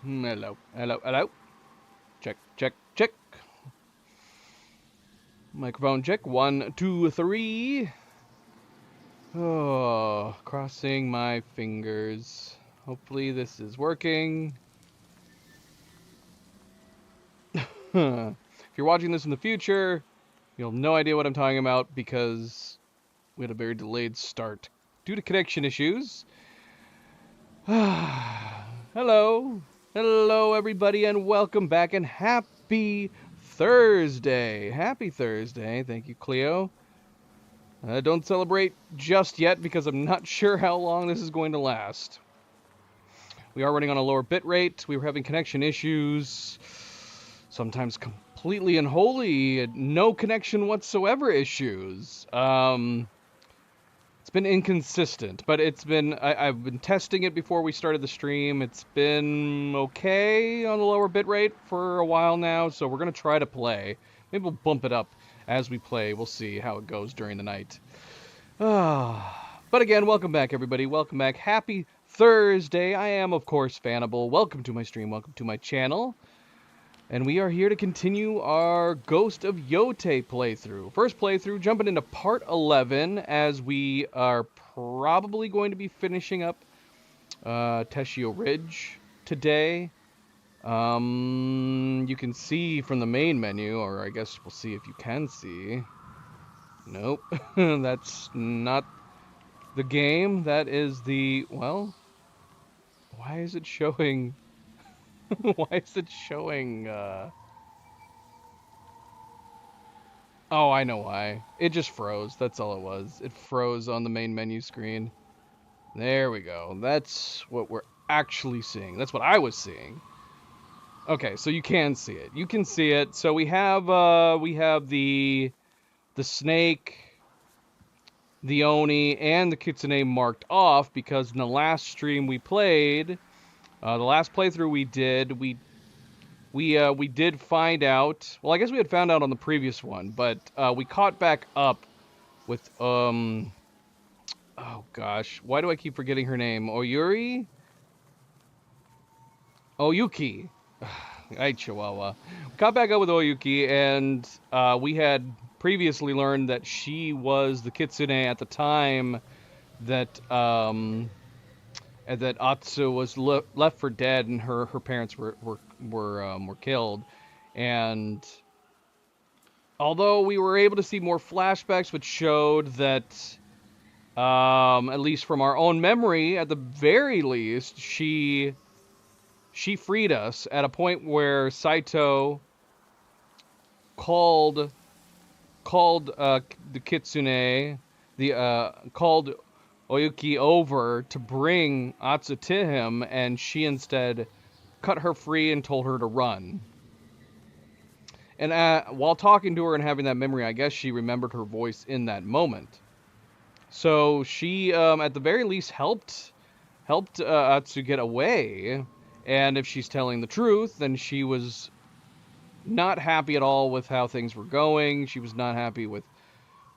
Hello, hello, hello. Check, check, check. Microphone check. 1, 2, 3. Oh, crossing my fingers. Hopefully this is working. If you're watching this in the future, you'll have no idea what I'm talking about because we had a very delayed start due to connection issues. Hello. Hello, everybody, and welcome back, and happy Thursday. Happy Thursday. Thank you, Cleo. Don't celebrate just yet because I'm not sure how long this is going to last. We are running on a lower bit rate. We were having connection issues, sometimes completely unholy, no connection whatsoever issues. It's been inconsistent, but I've been testing it before we started the stream. It's been okay on the lower bit rate for a while now, so we're going to try to play. Maybe we'll bump it up as we play. We'll see how it goes during the night. But again, welcome back, everybody. Welcome back. Happy Thursday. I am, of course, Fanable. Welcome to my stream. Welcome to my channel. And we are here to continue our Ghost of Yotei playthrough. First playthrough, jumping into part 11, as we are probably going to be finishing up Teshio Ridge today. You can see from the main menu, or I guess we'll see if you can see. Nope, that's not the game. That is the, well, why is it showing, why is it showing, oh, I know why. It just froze. That's all it was. It froze on the main menu screen. There we go. That's what we're actually seeing. That's what I was seeing. Okay, so you can see it. You can see it. So we have the snake, the Oni, and the Kitsune marked off because in the last stream we played, the last playthrough we did, we did find out. Well, I guess we had found out on the previous one, but we caught back up with oh gosh, why do I keep forgetting her name? Oyuri? Oyuki. Ay, Chihuahua. We caught back up with Oyuki, and we had previously learned that she was the Kitsune at the time that and that Atsu was left for dead, and her parents were killed, and although we were able to see more flashbacks which showed that, at least from our own memory, at the very least, she freed us at a point where Saito called the Kitsune, called Oyuki over to bring Atsu to him, and she instead cut her free and told her to run. And while talking to her and having that memory, I guess she remembered her voice in that moment. So she, at the very least, helped Atsu get away. And if she's telling the truth, then she was not happy at all with how things were going. She was not happy with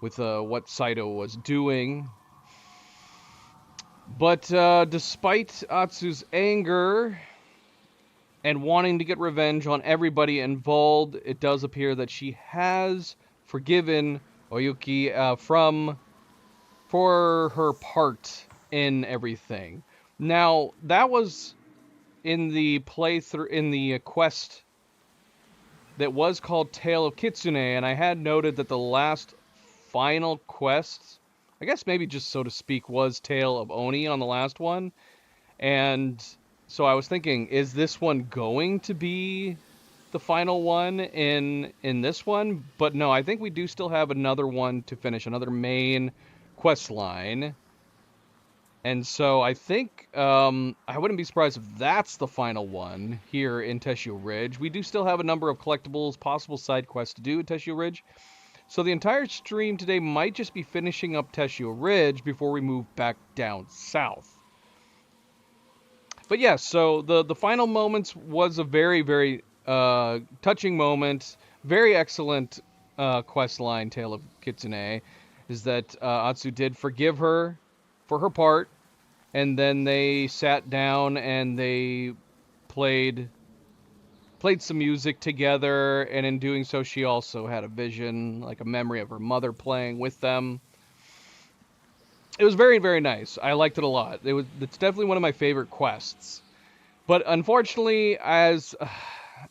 what Saito was doing. But despite Atsu's anger and wanting to get revenge on everybody involved, it does appear that she has forgiven Oyuki for her part in everything. Now, that was in the playthrough, in the quest that was called Tale of Kitsune, and I had noted that the last final quest, I guess maybe just so to speak, was Tale of Oni on the last one. And so I was thinking, is this one going to be the final one in this one? But no, I think we do still have another one to finish, another main quest line. And so I think I wouldn't be surprised if that's the final one here in Teshio Ridge. We do still have a number of collectibles, possible side quests to do at Teshio Ridge. So the entire stream today might just be finishing up Teshio Ridge before we move back down south. But yeah, so the final moments was a very, very touching moment. Very excellent quest line, Tale of Kitsune, is that Atsu did forgive her for her part, and then they sat down and they played some music together, and in doing so, she also had a vision, like a memory of her mother playing with them. It was very, very nice. I liked it a lot. It's definitely one of my favorite quests. But unfortunately, as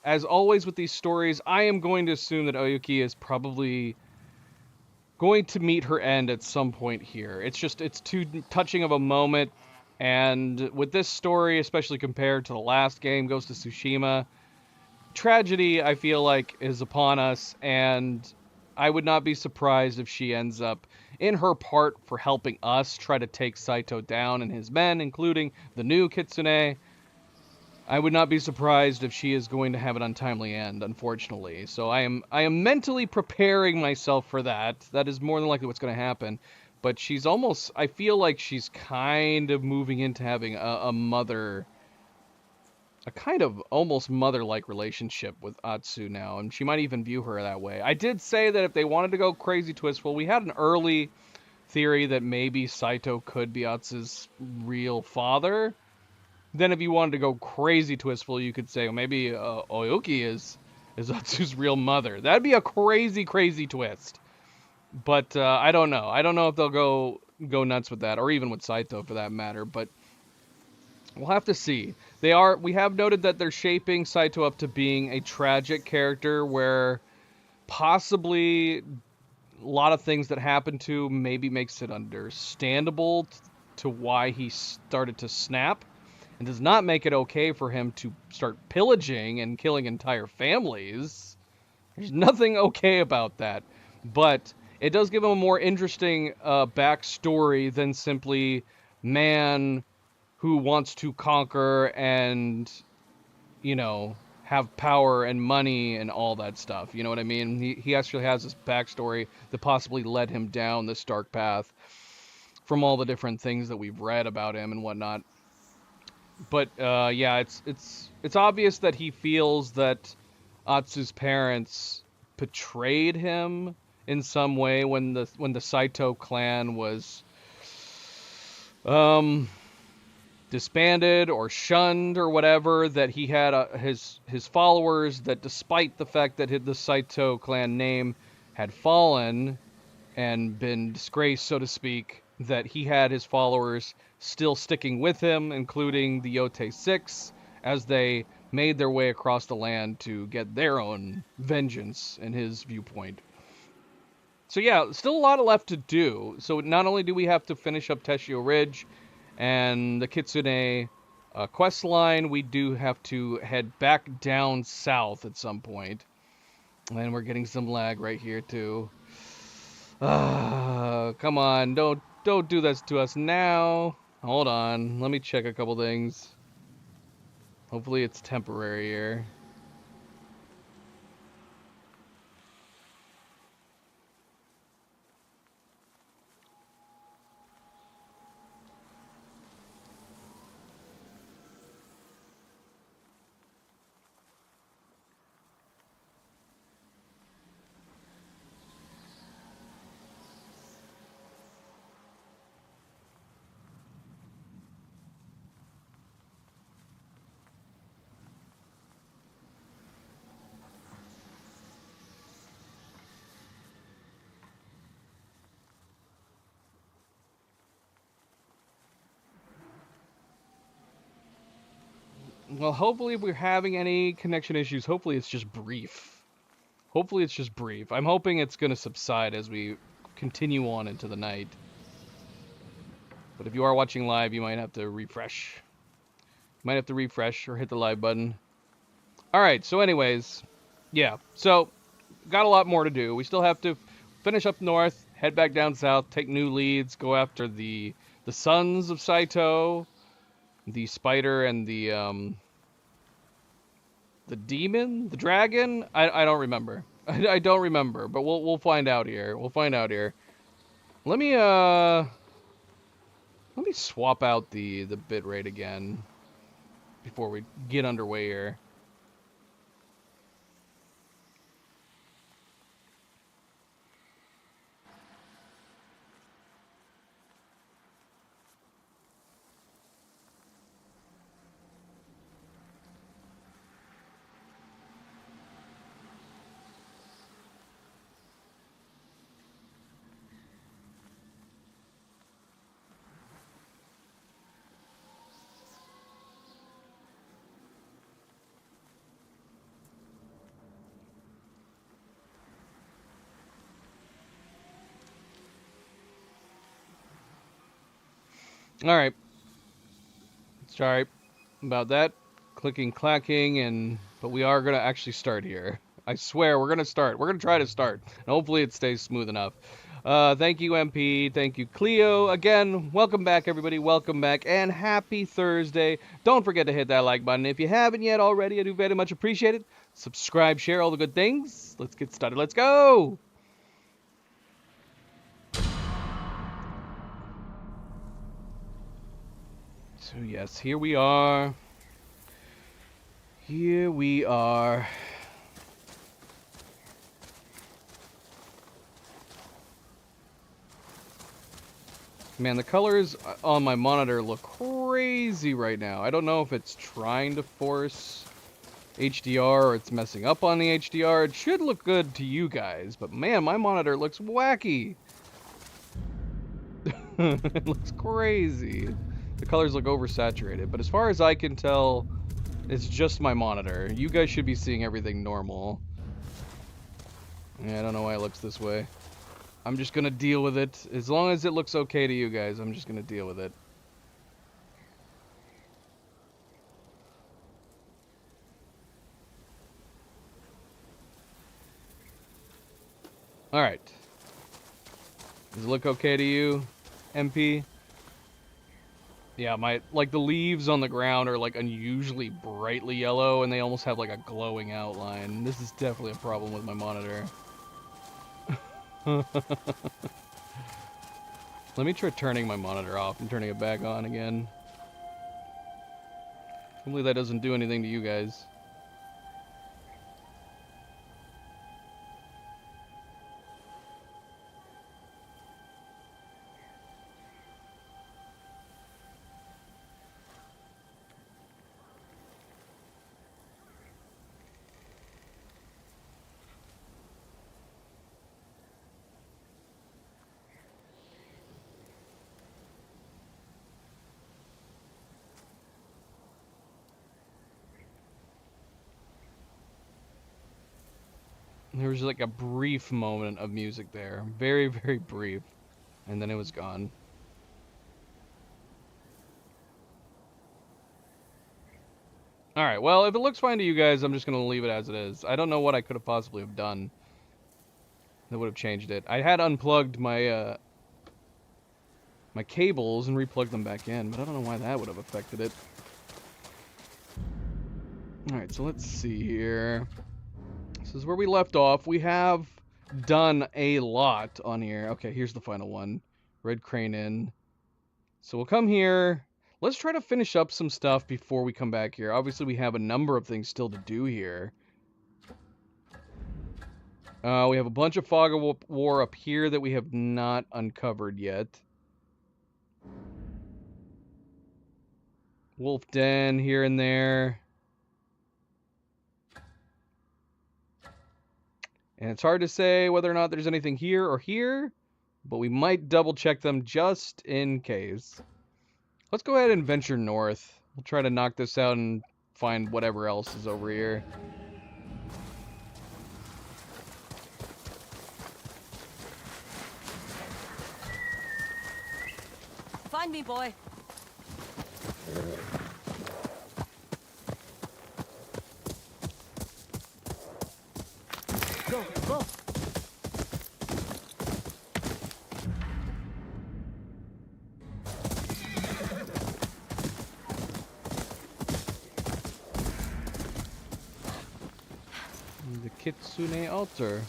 always with these stories, I am going to assume that Oyuki is probably going to meet her end at some point here. It's too touching of a moment, and with this story, especially compared to the last game, Ghost of Tsushima, tragedy, I feel like, is upon us, and I would not be surprised if she ends up in her part for helping us try to take Saito down and his men, including the new Kitsune. I would not be surprised if she is going to have an untimely end, unfortunately. So I am mentally preparing myself for that. That is more than likely what's going to happen. But she's almost, I feel like she's kind of moving into having a mother, a kind of almost mother-like relationship with Atsu now, and she might even view her that way. I did say that if they wanted to go crazy twistful, we had an early theory that maybe Saito could be Atsu's real father. Then if you wanted to go crazy twistful, you could say, well, maybe Oyuki is Atsu's real mother. That'd be a crazy, crazy twist. But I don't know. I don't know if they'll go nuts with that, or even with Saito for that matter. But we'll have to see. We have noted that they're shaping Saito up to being a tragic character, where possibly a lot of things that happen to maybe makes it understandable to why he started to snap, and does not make it okay for him to start pillaging and killing entire families. There's nothing okay about that. But it does give him a more interesting backstory than simply man who wants to conquer and, have power and money and all that stuff. You know what I mean? He actually has this backstory that possibly led him down this dark path from all the different things that we've read about him and whatnot. But yeah, it's obvious that he feels that Atsu's parents betrayed him in some way when the Saito clan was disbanded or shunned or whatever. That he had his followers, that despite the fact that the Saito clan name had fallen and been disgraced, so to speak, that he had his followers still sticking with him, including the Yote Six, as they made their way across the land to get their own vengeance in his viewpoint. So yeah, still a lot left to do. So not only do we have to finish up Teshio Ridge and the Kitsune quest line, we do have to head back down south at some point. And we're getting some lag right here too. Come on, don't do this to us now. Hold on, let me check a couple things. Hopefully it's temporary here. Well, hopefully if we're having any connection issues, hopefully it's just brief. Hopefully it's just brief. I'm hoping it's going to subside as we continue on into the night. But if you are watching live, you might have to refresh. Might have to refresh or hit the live button. Alright, so anyways, yeah. So, got a lot more to do. We still have to finish up north, head back down south, take new leads, go after the sons of Saito, the spider and the demon, the dragon. I don't remember. I don't remember, but we'll find out here. We'll find out here. Let me swap out the bitrate again before we get underway here. Alright. Sorry about that. Clicking, clacking, but we are going to actually start here. I swear, we're going to start. We're going to try to start. And hopefully it stays smooth enough. Thank you, MP. Thank you, Cleo. Again, welcome back, everybody. Welcome back, and happy Thursday. Don't forget to hit that like button. If you haven't yet already, I do very much appreciate it. Subscribe, share, all the good things. Let's get started. Let's go! So, yes, here we are. Here we are. Man, the colors on my monitor look crazy right now. I don't know if it's trying to force HDR or it's messing up on the HDR. It should look good to you guys, but man, my monitor looks wacky. It looks crazy. The colors look oversaturated, but as far as I can tell, it's just my monitor. You guys should be seeing everything normal. Yeah, I don't know why it looks this way. I'm just gonna deal with it. As long as it looks okay to you guys, I'm just gonna deal with it. Alright. Does it look okay to you, MP? Yeah, like the leaves on the ground are like unusually brightly yellow and they almost have like a glowing outline. This is definitely a problem with my monitor. Let me try turning my monitor off and turning it back on again. Hopefully that doesn't do anything to you guys. There was like a brief moment of music there. Very, very brief. And then it was gone. Alright, well, if it looks fine to you guys, I'm just going to leave it as it is. I don't know what I could have possibly have done that would have changed it. I had unplugged my, my cables and replugged them back in, but I don't know why that would have affected it. Alright, so let's see here. This is where we left off. We have done a lot on here. Okay, here's the final one. Red Crane Inn. So we'll come here. Let's try to finish up some stuff before we come back here. Obviously, we have a number of things still to do here. We have a bunch of fog of war up here that we have not uncovered yet. Wolf Den here and there. And it's hard to say whether or not there's anything here or here, but we might double check them just in case. Let's go ahead and venture north. We'll try to knock this out and find whatever else is over here. Find me, boy. Go, go. The Kitsune Altar.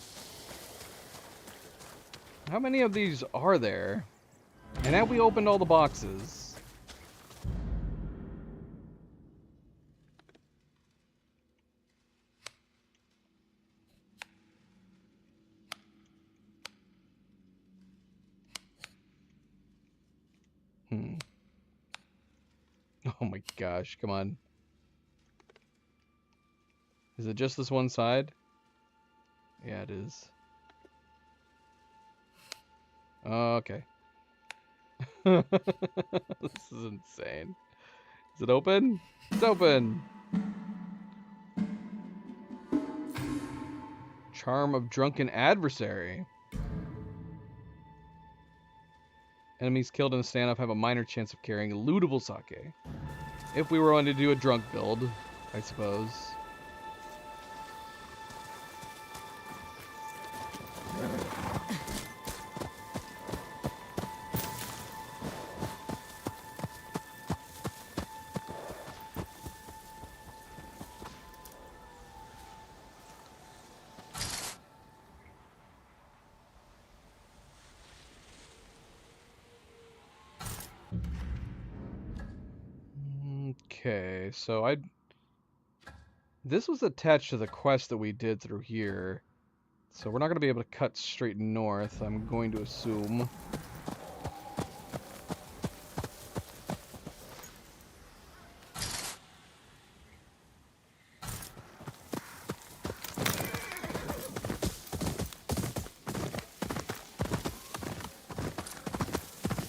How many of these are there? And have we opened all the boxes? Oh my gosh, come on. Is it just this one side? Yeah, it is. Okay. This is insane. Is it open? It's open! Charm of Drunken Adversary. Enemies killed in a standoff have a minor chance of carrying lootable sake. If we were on to do a drunk build, I suppose. Okay, so this was attached to the quest that we did through here. So we're not going to be able to cut straight north, I'm going to assume.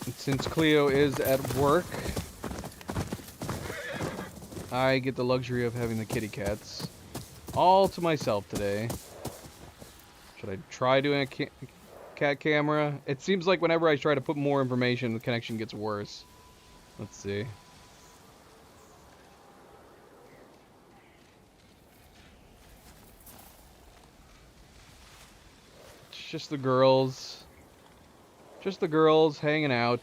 And since Cleo is at work, I get the luxury of having the kitty cats all to myself today. Should I try doing a cat camera? It seems like whenever I try to put more information, the connection gets worse. Let's see. It's just the girls. Just the girls hanging out.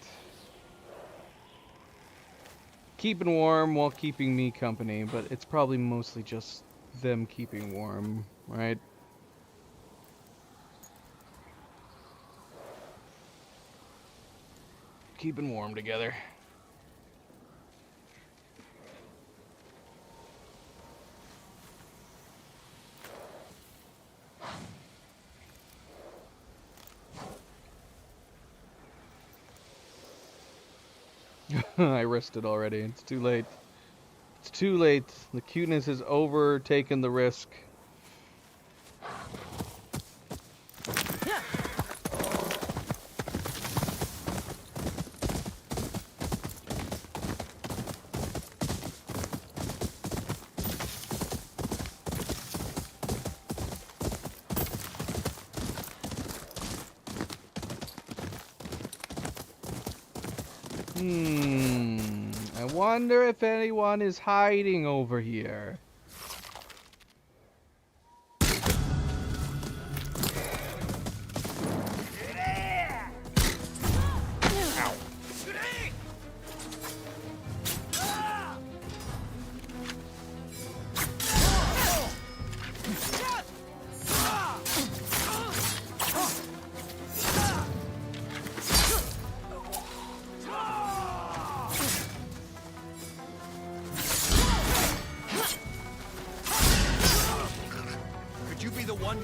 Keeping warm while keeping me company, but it's probably mostly just them keeping warm, right? Keeping warm together. I risked it already. It's too late. It's too late. The cuteness has overtaken the risk. I wonder if anyone is hiding over here.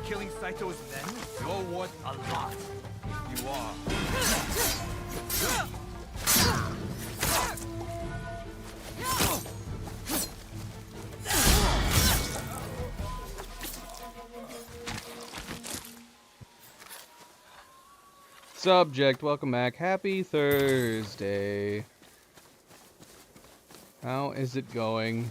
Killing Saito's men? You're worth a lot. You are. Subject, welcome back. Happy Thursday. How is it going?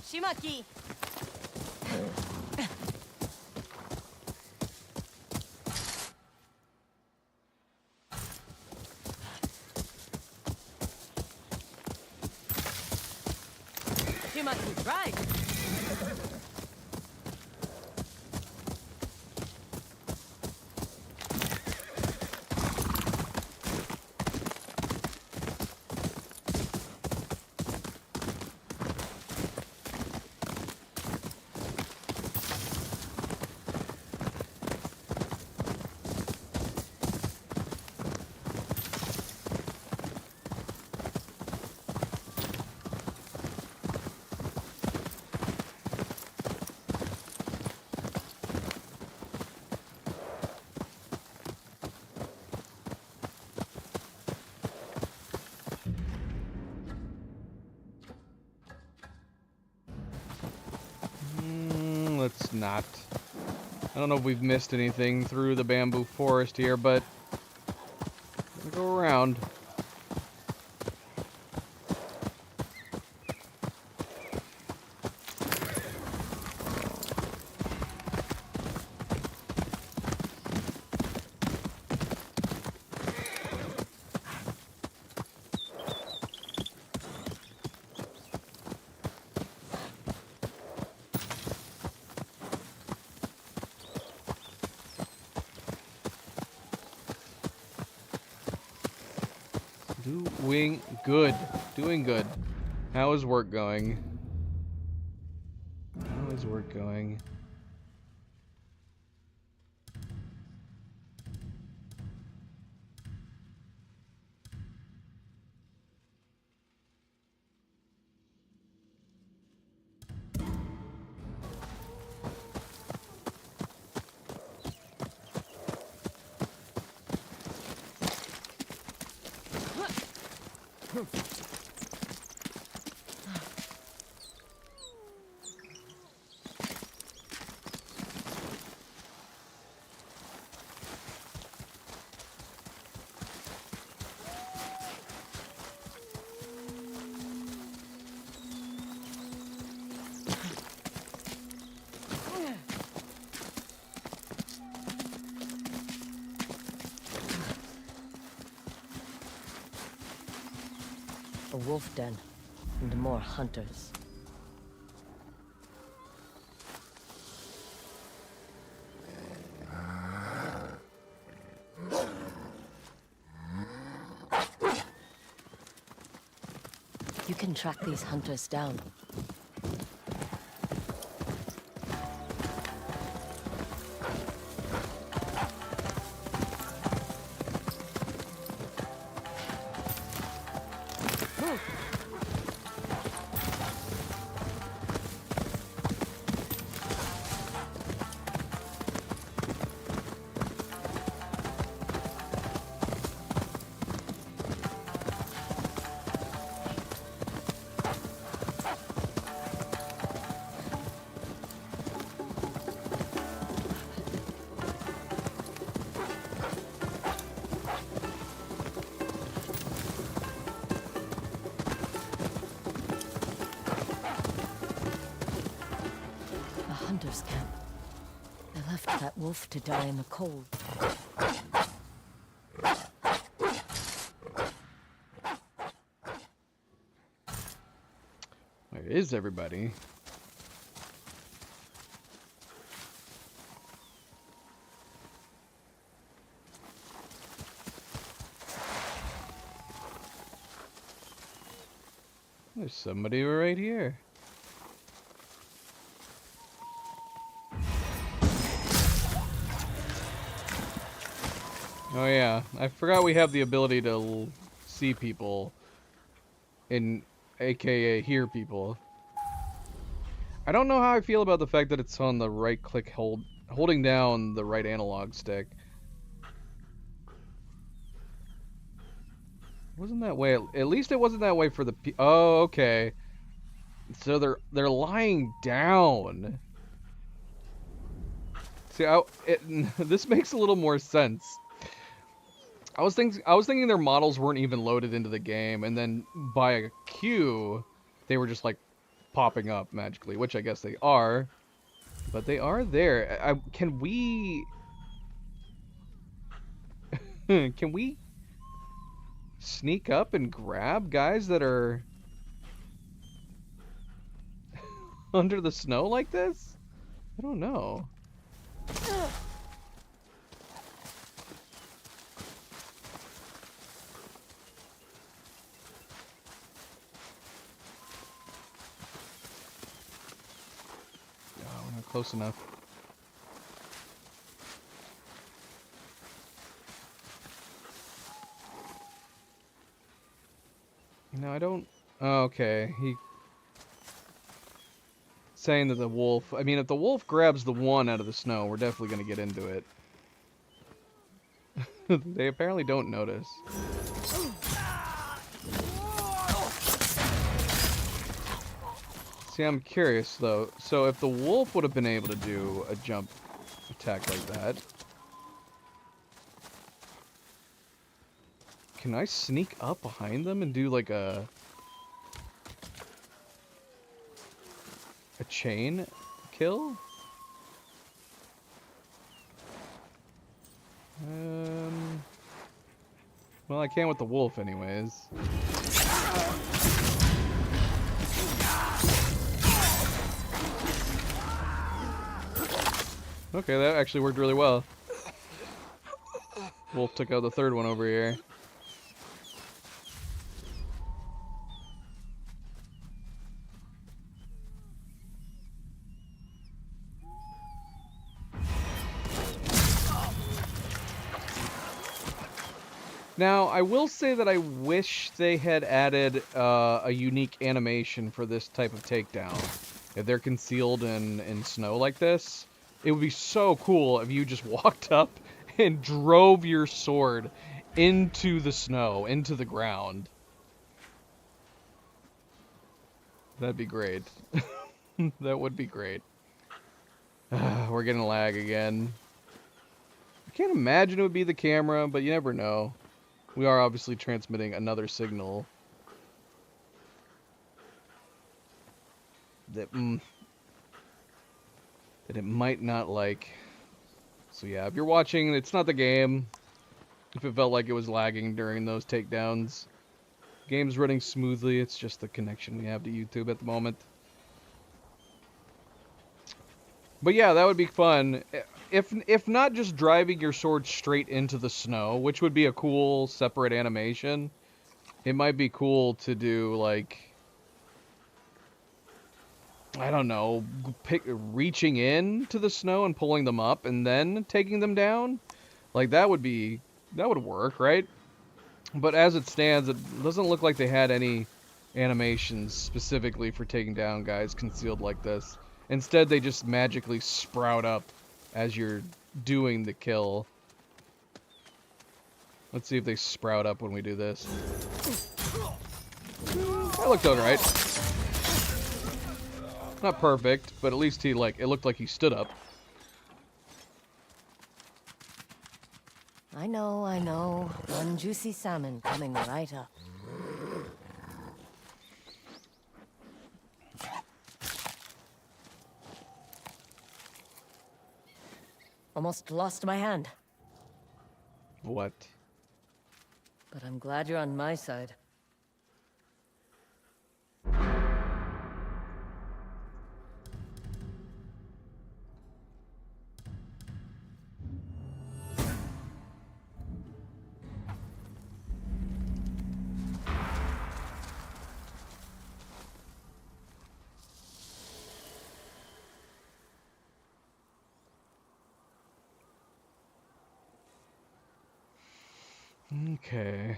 Shimaki. Shimaki, right. Let's not. I don't know if we've missed anything through the bamboo forest here, but we'll go around. Doing good. Doing good. How is work going? How is work going? A wolf den, and more hunters. You can track these hunters down. Hunter's camp. They left that wolf to die in the cold. Where is everybody? There's somebody right here. Oh yeah, I forgot we have the ability to see people, aka hear people. I don't know how I feel about the fact that it's on the right click holding down the right analog stick. Wasn't that way? At least it wasn't that way for the oh, okay. So they're lying down. See, this makes a little more sense. I was thinking their models weren't even loaded into the game, and then by a queue, they were just like popping up magically, which I guess they are. But they are there. Can we can we sneak up and grab guys that are under the snow like this? I don't know. Close enough. No, I don't. Oh, okay, saying that the wolf. I mean, if the wolf grabs the one out of the snow, we're definitely gonna get into it. They apparently don't notice. See, I'm curious though. So if the wolf would have been able to do a jump attack like that, can I sneak up behind them and do like a chain kill? Well, I can with the wolf anyways. Okay, that actually worked really well. Wolf took out the third one over here. Now, I will say that I wish they had added a unique animation for this type of takedown. If they're concealed in snow like this, it would be so cool if you just walked up and drove your sword into the snow, into the ground. That'd be great. That would be great. We're getting lag again. I can't imagine it would be the camera, but you never know. We are obviously transmitting another signal that that it might not like. So yeah, if you're watching, it's not the game. If it felt like it was lagging during those takedowns, game's running smoothly. It's just the connection we have to YouTube at the moment. But yeah, that would be fun. If not just driving your sword straight into the snow, which would be a cool separate animation, it might be cool to do like, I don't know, reaching in to the snow and pulling them up and then taking them down. Like that would work, right? But as it stands, it doesn't look like they had any animations specifically for taking down guys concealed like this. Instead, they just magically sprout up as you're doing the kill. Let's see if they sprout up when we do this. That looked alright. Not perfect, but at least it looked like he stood up. I know. One juicy salmon coming right up. Almost lost my hand, What? but I'm glad you're on my side. Okay.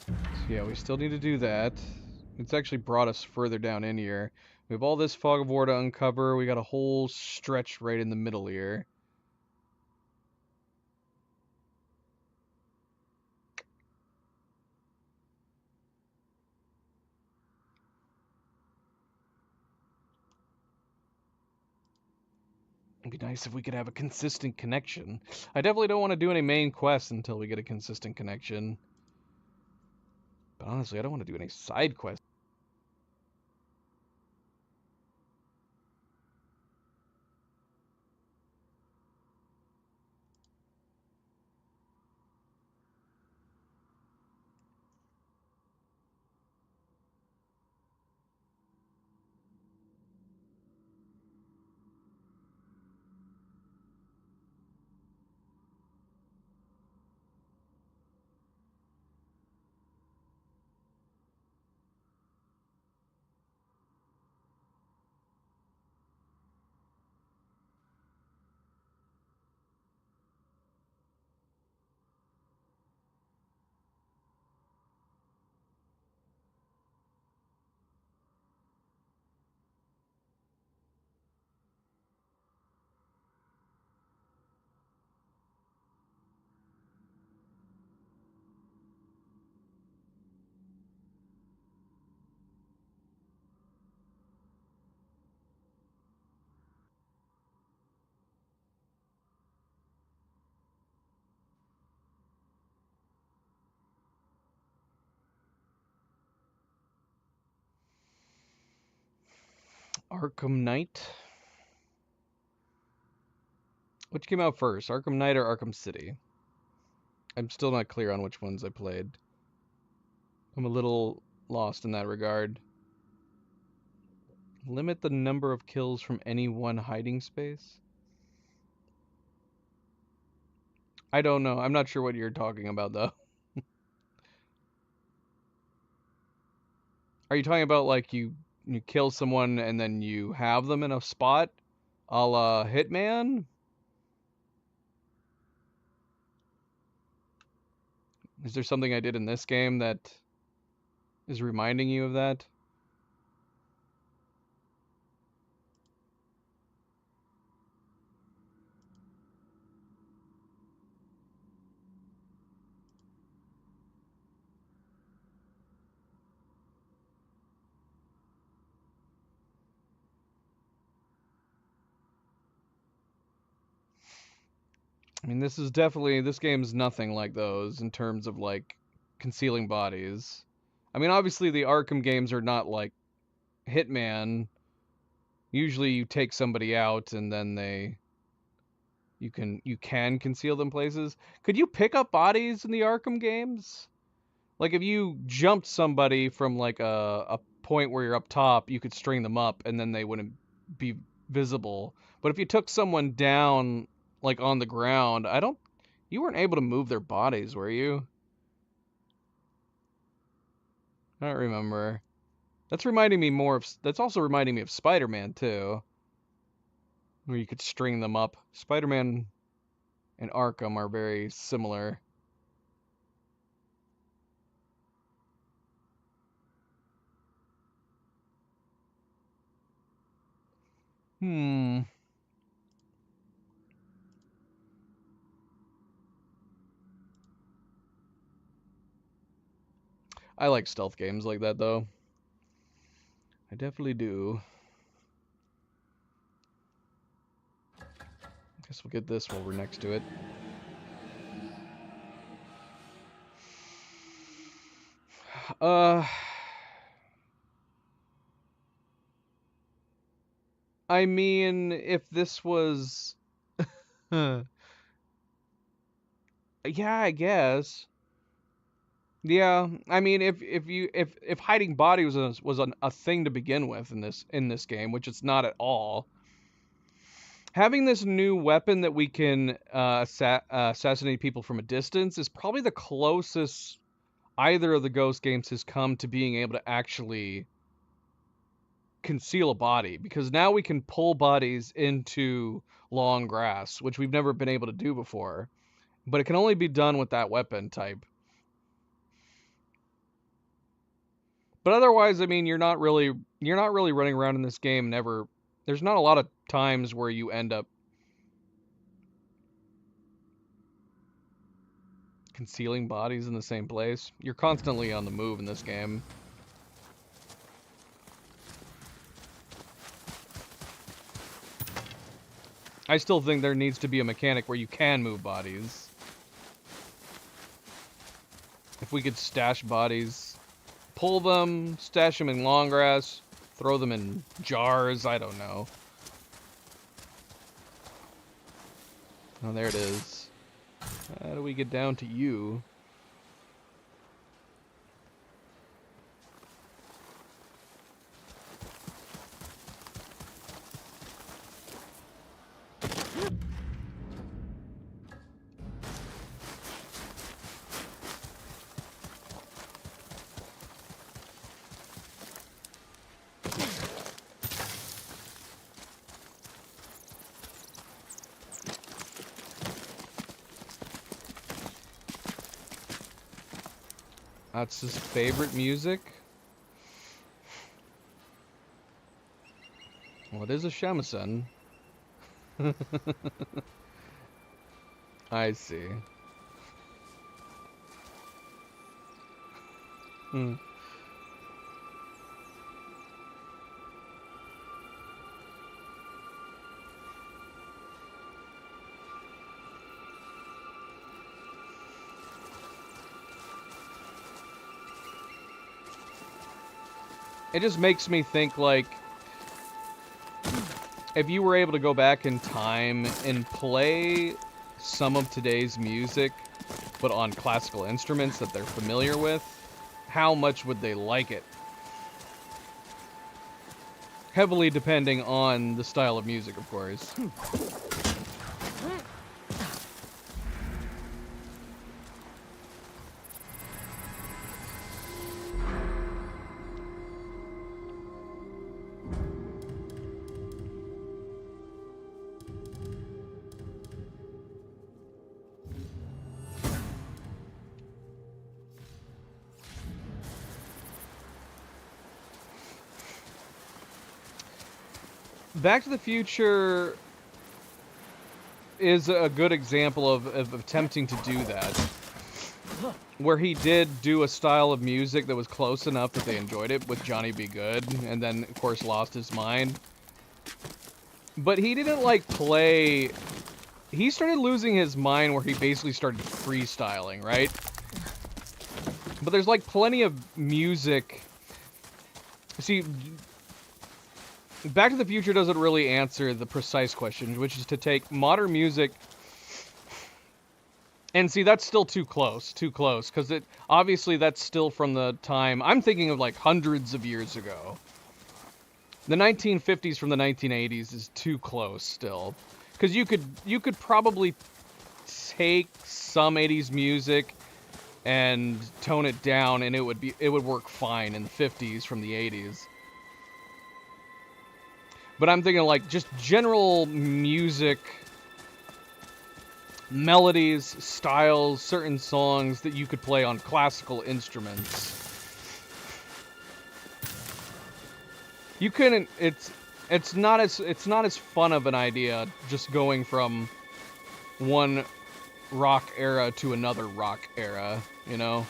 So yeah, we still need to do that. It's actually brought us further down in here. We have all this fog of war to uncover. We got a whole stretch right in the middle here. It'd be nice if we could have a consistent connection. I definitely don't want to do any main quests until we get a consistent connection. But honestly, I don't want to do any side quests. Arkham Knight? Which came out first, Arkham Knight or Arkham City? I'm still not clear on which ones I played. I'm a little lost in that regard. Limit the number of kills from any one hiding space? I don't know. I'm not sure what you're talking about, though. Are you talking about, like, you kill someone and then you have them in a spot? A la Hitman? Is there something I did in this game that is reminding you of that? I mean, this game's nothing like those in terms of like concealing bodies. I mean, obviously the Arkham games are not like Hitman. Usually you take somebody out and then you can conceal them places. Could you pick up bodies in the Arkham games? Like if you jumped somebody from like a point where you're up top, you could string them up and then they wouldn't be visible. But if you took someone down like on the ground, you weren't able to move their bodies, were you? I don't remember. That's also reminding me of Spider-Man too, where you could string them up. Spider-Man and Arkham are very similar. Hmm. I like stealth games like that though. I definitely do. Guess we'll get this while we're next to it. Uh, I mean, if this was, yeah, I guess. Yeah, I mean, if hiding body was a thing to begin with in this game, which it's not at all. Having this new weapon that we can assassinate people from a distance is probably the closest either of the Ghost games has come to being able to actually conceal a body, because now we can pull bodies into long grass, which we've never been able to do before. But it can only be done with that weapon type. But otherwise, I mean, you're not really running around in this game never. There's not a lot of times where you end up concealing bodies in the same place. You're constantly on the move in this game. I still think there needs to be a mechanic where you can move bodies. If we could stash bodies, pull them, stash them in long grass, throw them in jars, I don't know. Oh, there it is. How do we get down to you? That's his favorite music? Well, it is a shamisen. I see. Hmm. It just makes me think, like, if you were able to go back in time and play some of today's music, but on classical instruments that they're familiar with, how much would they like it? Heavily depending on the style of music, of course. Back to the Future is a good example of attempting to do that. Where he did do a style of music that was close enough that they enjoyed it with Johnny B. Good, and then, of course, lost his mind. But he didn't, like, play... He started losing his mind where he basically started freestyling, right? But there's, like, plenty of music... See, Back to the Future doesn't really answer the precise question, which is to take modern music... And see, that's still too close, because obviously that's still from the time... I'm thinking of, like, hundreds of years ago. The 1950s from the 1980s is too close still. Because you could probably take some 80s music and tone it down, and it would work fine in the 50s from the 80s. But I'm thinking, like, just general music... melodies, styles, certain songs that you could play on classical instruments. You couldn't. It's not as fun of an idea just going from one rock era to another rock era, you know.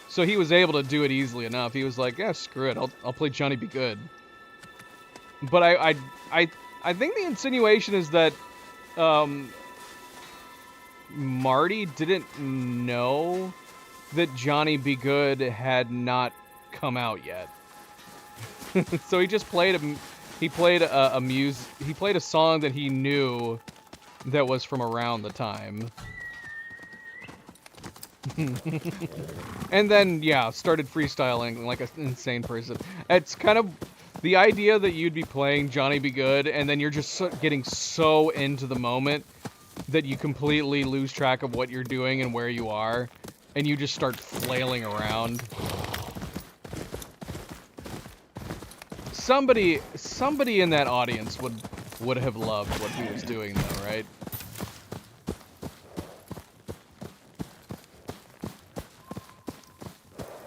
So he was able to do it easily enough. He was like, yeah, screw it, I'll play Johnny B. Good. But I think the insinuation is that Marty didn't know that Johnny B. Good had not come out yet. So he just played a song that he knew that was from around the time. And then, yeah, started freestyling like an insane person. It's kind of the idea that you'd be playing Johnny B. Good and then you're just getting so into the moment that you completely lose track of what you're doing and where you are, and you just start flailing around. Somebody in that audience would have loved what he was doing, though, right?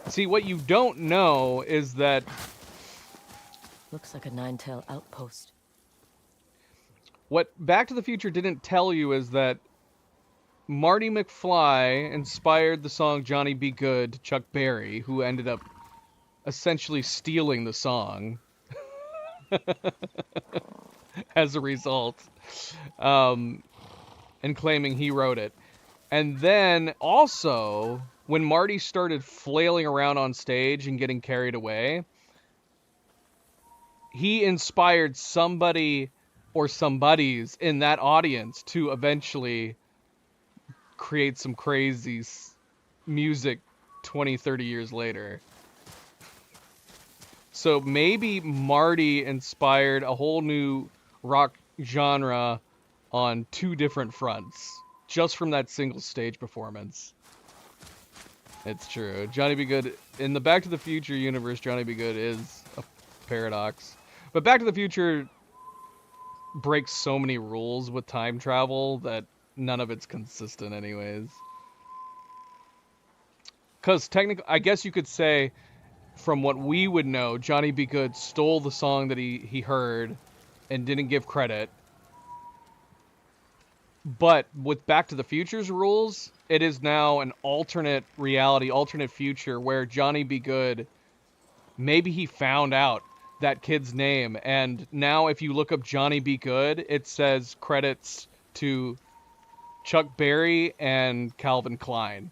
See, what you don't know is that... Looks like a Nine-Tail outpost. What Back to the Future didn't tell you is that Marty McFly inspired the song Johnny B. Good to Chuck Berry, who ended up essentially stealing the song as a result, and claiming he wrote it. And then also, when Marty started flailing around on stage and getting carried away, he inspired somebody or somebodies in that audience to eventually create some crazy music 20, 30 years later. So maybe Marty inspired a whole new rock genre on two different fronts, just from that single stage performance. It's true. Johnny B. Good, in the Back to the Future universe, Johnny B. Good is a paradox. But Back to the Future breaks so many rules with time travel that none of it's consistent anyways. Because technically, I guess you could say, from what we would know, Johnny B. Good stole the song that he heard and didn't give credit. But with Back to the Future's rules, it is now an alternate reality, alternate future, where Johnny B. Good, maybe he found out that kid's name, and now if you look up Johnny B. Good, it says credits to Chuck Berry and Calvin Klein,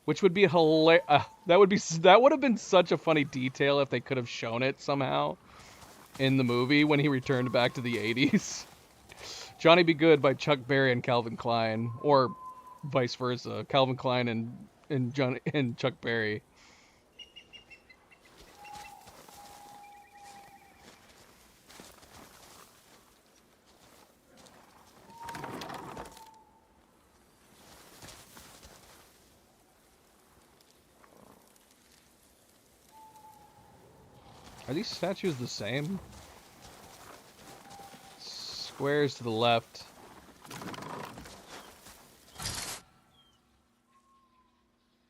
which would be that would have been such a funny detail if they could have shown it somehow in the movie when he returned back to the 80s. Johnny B. Good by Chuck Berry and Calvin Klein, or vice versa, Calvin Klein and Chuck Berry. Are these statues the same? Squares to the left.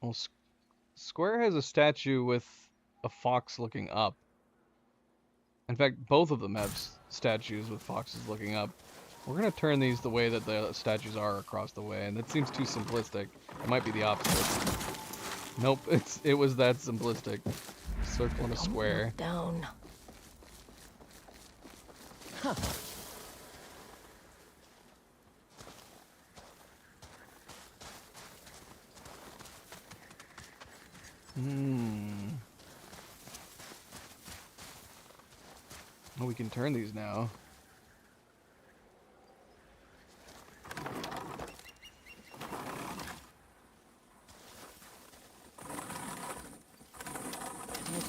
Well, Square has a statue with a fox looking up. In fact, both of them have statues with foxes looking up. We're gonna turn these the way that the statues are across the way, and that seems too simplistic. It might be the opposite. Nope, it was that simplistic. Circle and a square. Down. Huh. Oh, we can turn these now.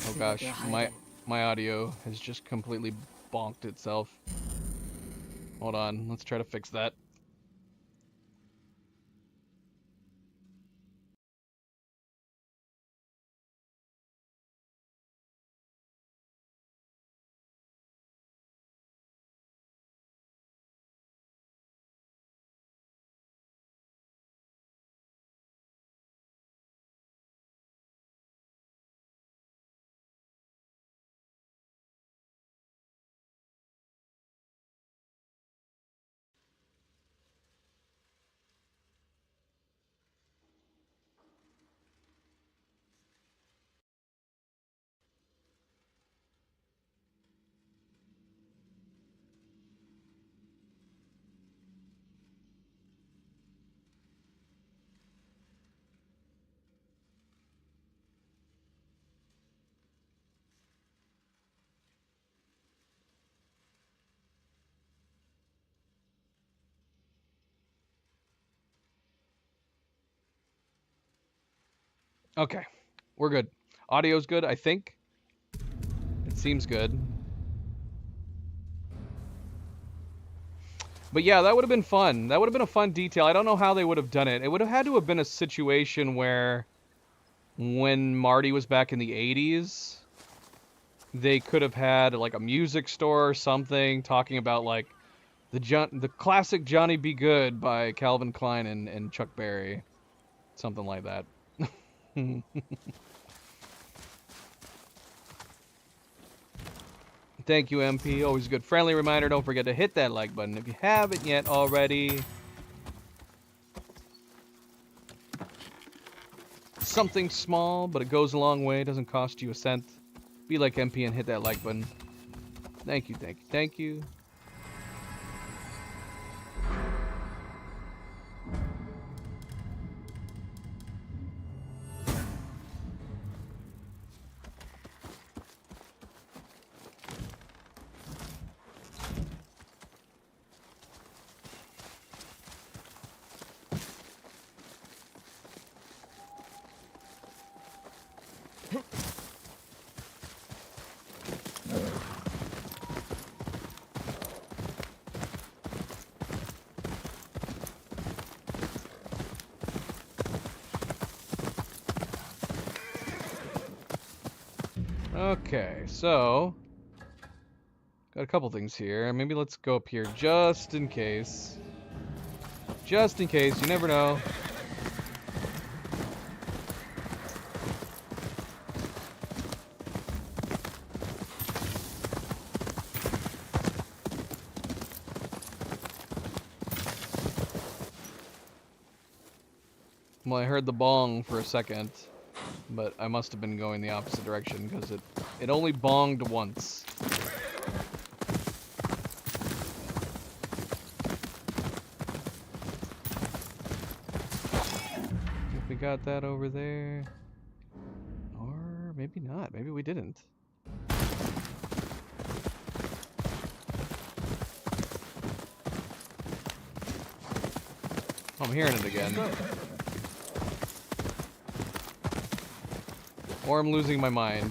Oh gosh, my audio has just completely bonked itself. Hold on, let's try to fix that. Okay, we're good. Audio's good, I think. It seems good. But yeah, that would have been fun. That would have been a fun detail. I don't know how they would have done it. It would have had to have been a situation where when Marty was back in the 80s, they could have had like a music store or something talking about like the classic Johnny B. Good by Calvin Klein and Chuck Berry. Something like that. Thank you, MP. Always a good friendly reminder. Don't forget to hit that like button if you haven't yet already. Something small, but it goes a long way. It doesn't cost you a cent. Be like MP and hit that like button. Thank you, thank you, thank you. Okay, so got a couple things here. Maybe let's go up here just in case. Just in case, you never know. Well, I heard the bong for a second, but I must have been going the opposite direction because it only bonged once. If we got that over there, or maybe not. Maybe we didn't. I'm hearing it again. Or I'm losing my mind.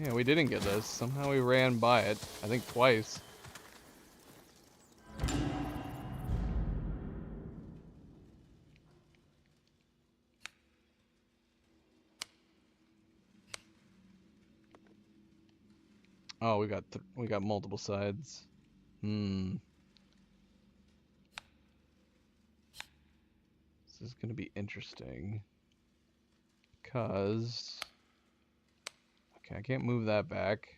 Yeah, we didn't get this. Somehow we ran by it. I think twice. Oh, we got multiple sides. This is gonna be interesting. Because... Okay, I can't move that back.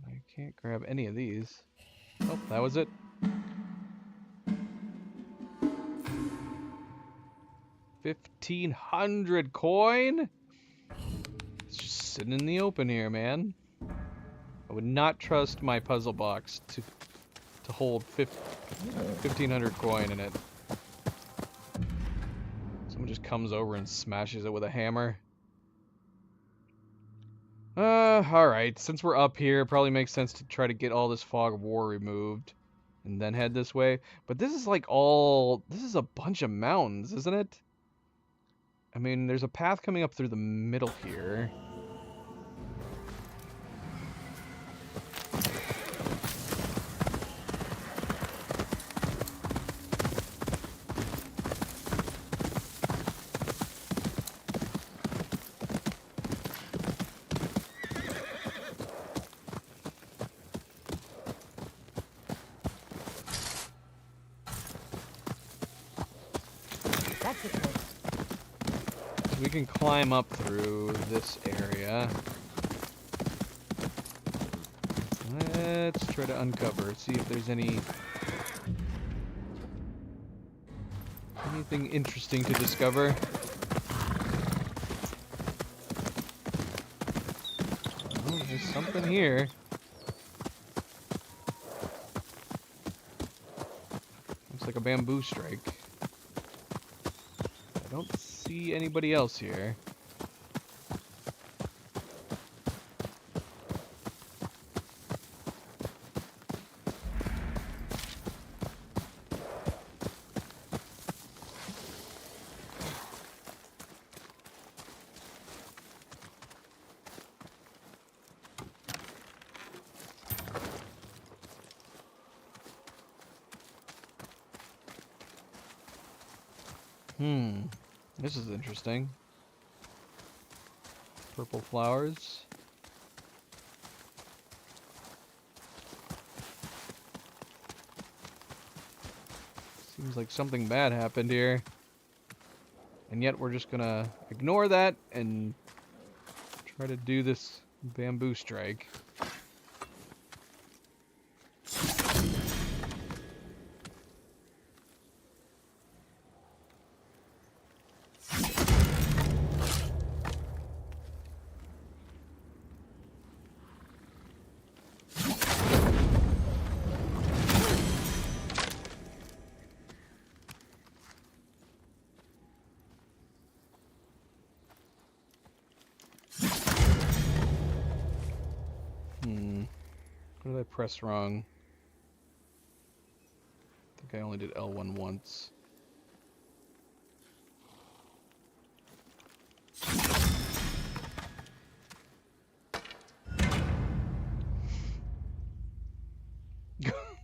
I can't grab any of these. Oh, that was it. 1,500 coin? It's just sitting in the open here, man. I would not trust my puzzle box to hold 1,500 coin in it. Someone just comes over and smashes it with a hammer. Alright. Since we're up here, it probably makes sense to try to get all this fog of war removed. And then head this way. But this is like this is a bunch of mountains, isn't it? I mean, there's a path coming up through the middle here. That's it. So we can climb up through this area. Let's try to uncover, see if there's anything interesting to discover. Oh, there's something here. Looks like a bamboo strike. I don't see anybody else here. This is interesting. Purple flowers. Seems like something bad happened here. And yet we're just gonna ignore that and try to do this bamboo strike. What did I press wrong? I think I only did L1 once.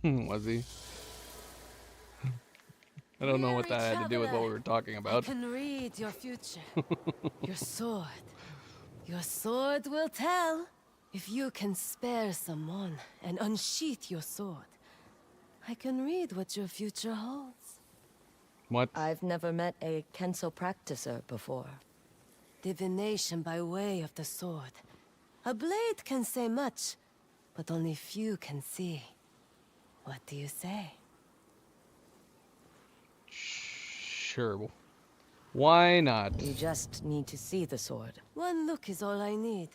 Was he? I don't know what that had to do with what we were talking about. I can read your future. Your sword. Your sword will tell. If you can spare someone and unsheath your sword, I can read what your future holds. What? I've never met a Kenso practicer before. Divination by way of the sword. A blade can say much, but only few can see. What do you say? Sure. Why not? You just need to see the sword. One look is all I need.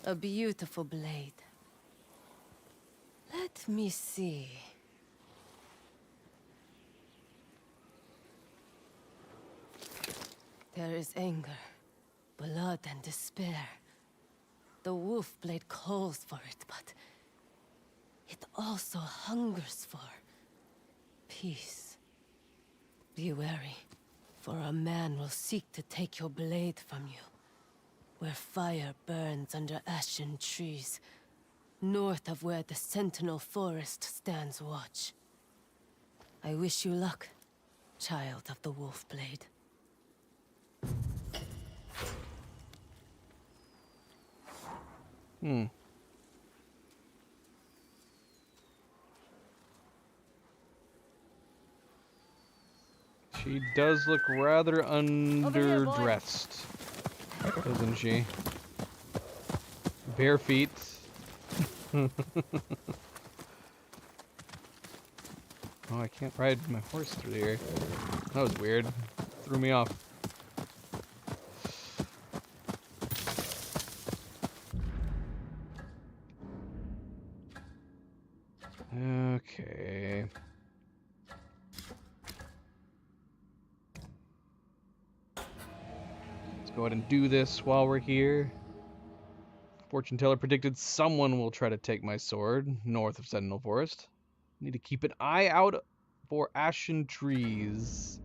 A beautiful blade. Let me see. There is anger, blood and despair. The wolf blade calls for it, but it also hungers for peace. Be wary, for a man will seek to take your blade from you. Where fire burns under ashen trees, north of where the Sentinel Forest stands watch. I wish you luck, child of the Wolfblade. She does look rather underdressed, doesn't she? Bare feet. Oh, I can't ride my horse through here. That was weird. Threw me off. Okay. Let's go ahead and do this while we're here. Fortune teller predicted someone will try to take my sword north of Sentinel Forest. Need to keep an eye out for ashen trees.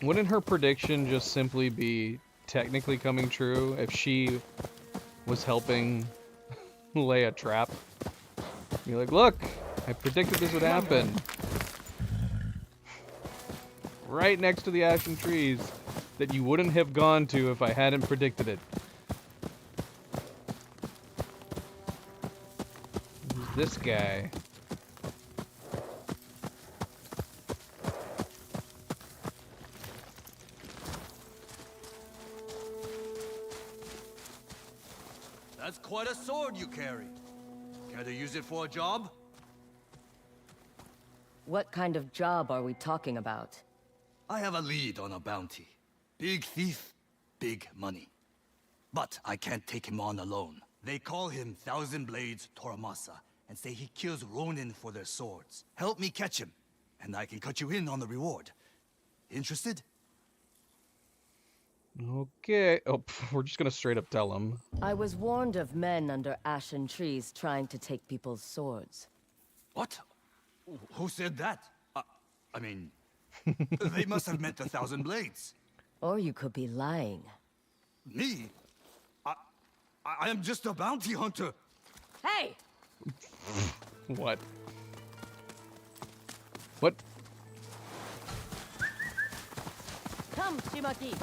Wouldn't her prediction just simply be technically coming true if she was helping lay a trap? You're like, look, I predicted this would happen. Right next to the ashen trees that you wouldn't have gone to if I hadn't predicted it. Who's this guy? That's quite a sword you carry. Care to use it for a job? What kind of job are we talking about? I have a lead on a bounty. Big thief, big money. But I can't take him on alone. They call him Thousand Blades Toramasa and say he kills Ronin for their swords. Help me catch him, and I can cut you in on the reward. Interested? Okay. Oh, we're just gonna straight up tell him. I was warned of men under ashen trees trying to take people's swords. What? Who said that? I mean, they must have meant the Thousand Blades. Or you could be lying. Me? I am just a bounty hunter. Hey! What? What? Come, Shimaki!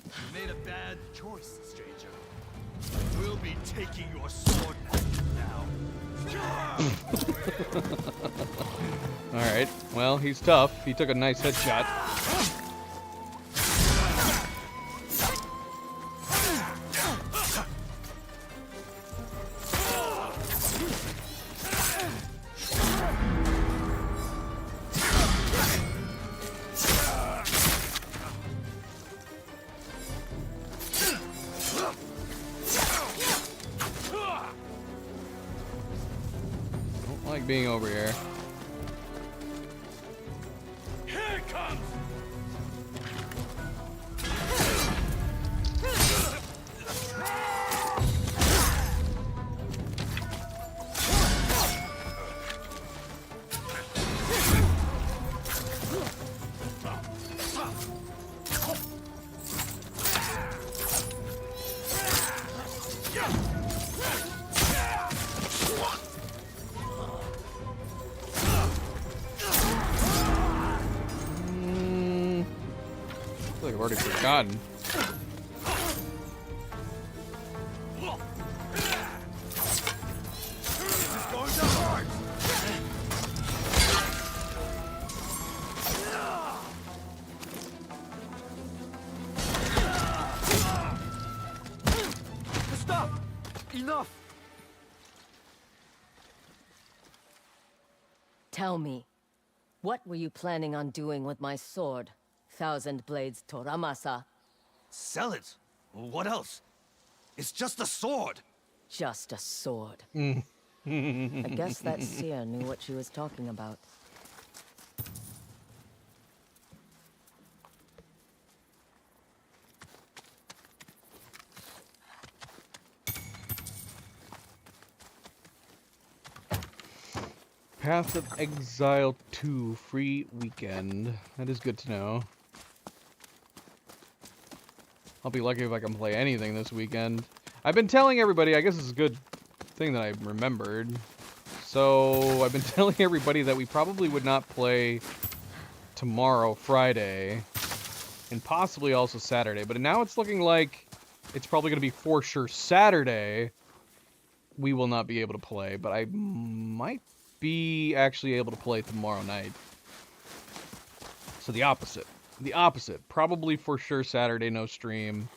You made a bad choice, stranger. We'll be taking your sword now. Alright. Well, he's tough. He took a nice headshot. Don't like being over here. Here it comes! I feel like I've already forgotten. Going to hurt! Stop! Enough! Tell me, what were you planning on doing with my sword, Thousand Blades Toramasa? Sell it. What else? It's just a sword. Just a sword. I guess that seer knew what she was talking about. Path of Exile 2 free weekend. That is good to know. I'll be lucky if I can play anything this weekend. I've been telling everybody, I guess it's a good thing that I remembered. So, I've been telling everybody that we probably would not play tomorrow, Friday, and possibly also Saturday. But now it's looking like it's probably going to be for sure Saturday we will not be able to play. But I might be actually able to play tomorrow night. So the opposite. The opposite. Probably for sure Saturday, no stream.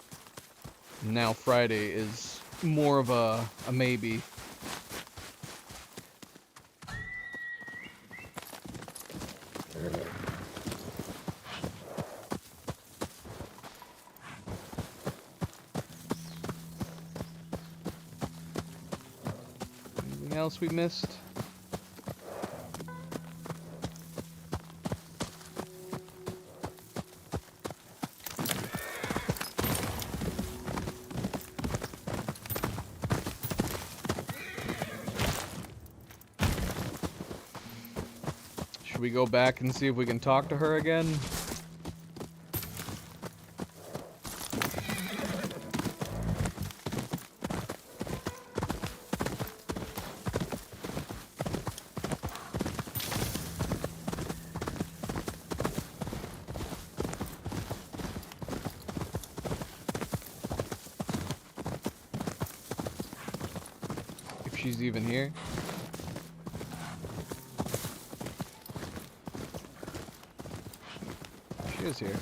Now Friday is more of a maybe. Anything else we missed? Should we go back and see if we can talk to her again? If she's even here. She is here.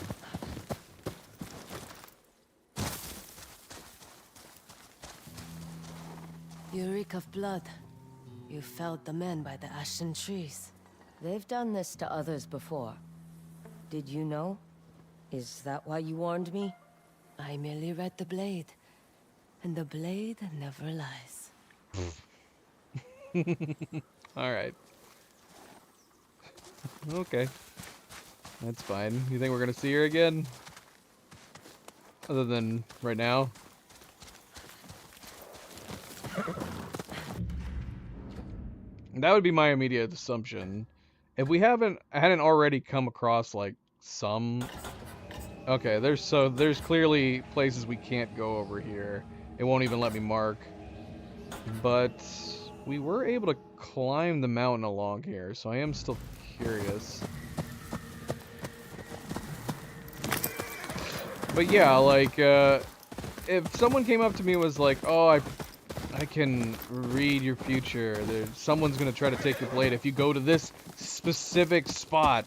You reek of blood. You felled the men by the ashen trees. They've done this to others before. Did you know? Is that why you warned me? I merely read the blade. And the blade never lies. Alright. Okay. That's fine. You think we're gonna see her again? Other than right now? That would be my immediate assumption. If we hadn't already come across like some... Okay, there's clearly places we can't go over here. It won't even let me mark. But we were able to climb the mountain along here, so I am still curious. But yeah, like, if someone came up to me and was like, oh, I can read your future, someone's gonna try to take your blade if you go to this specific spot.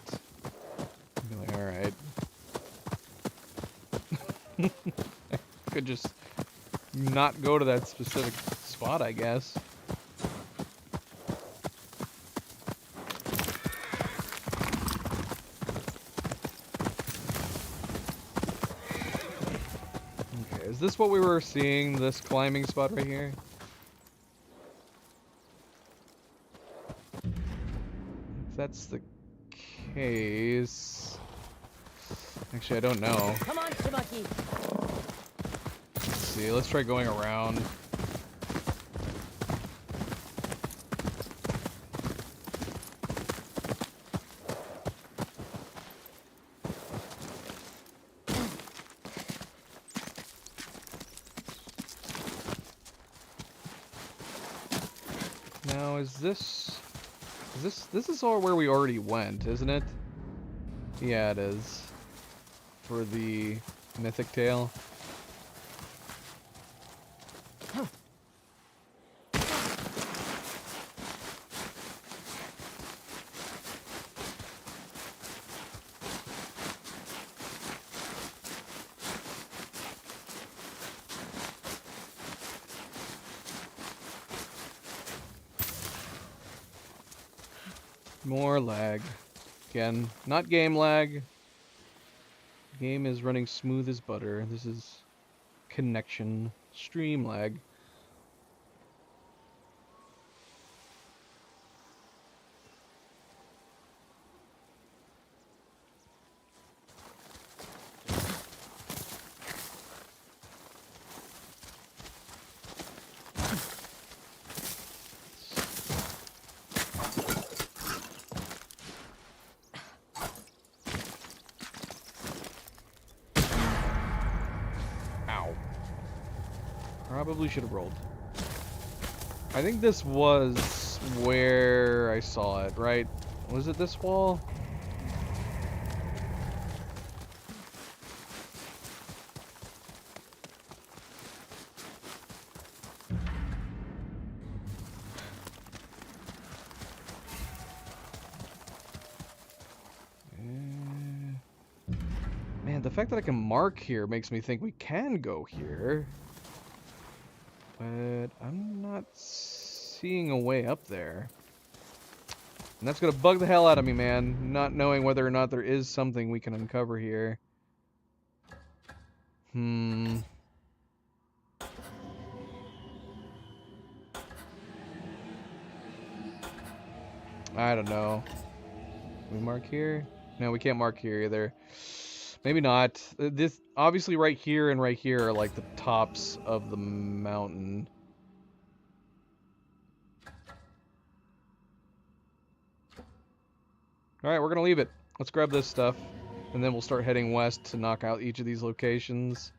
I'd be like, alright. I could just not go to that specific spot, I guess. Okay, is this what we were seeing, this climbing spot right here? If that's the case... Actually, I don't know. Come on, Shimaki. Let's see, let's try going around. Now, this is all where we already went, isn't it? Yeah, it is. For the Mythic Tale. More lag. Again, not game lag. Game is running smooth as butter. This is connection Stream lag. Ow. Probably should have rolled. I think this was where I saw it, right? Was it this wall? Man, the fact that I can mark here makes me think we can go here. But I'm not seeing a way up there. And that's gonna bug the hell out of me, man. Not knowing whether or not there is something we can uncover here. I don't know. Can we mark here? No, we can't mark here either. Maybe not. This obviously right here and right here are like the tops of the mountain. Alright, we're gonna leave it. Let's grab this stuff, and then we'll start heading west to knock out each of these locations.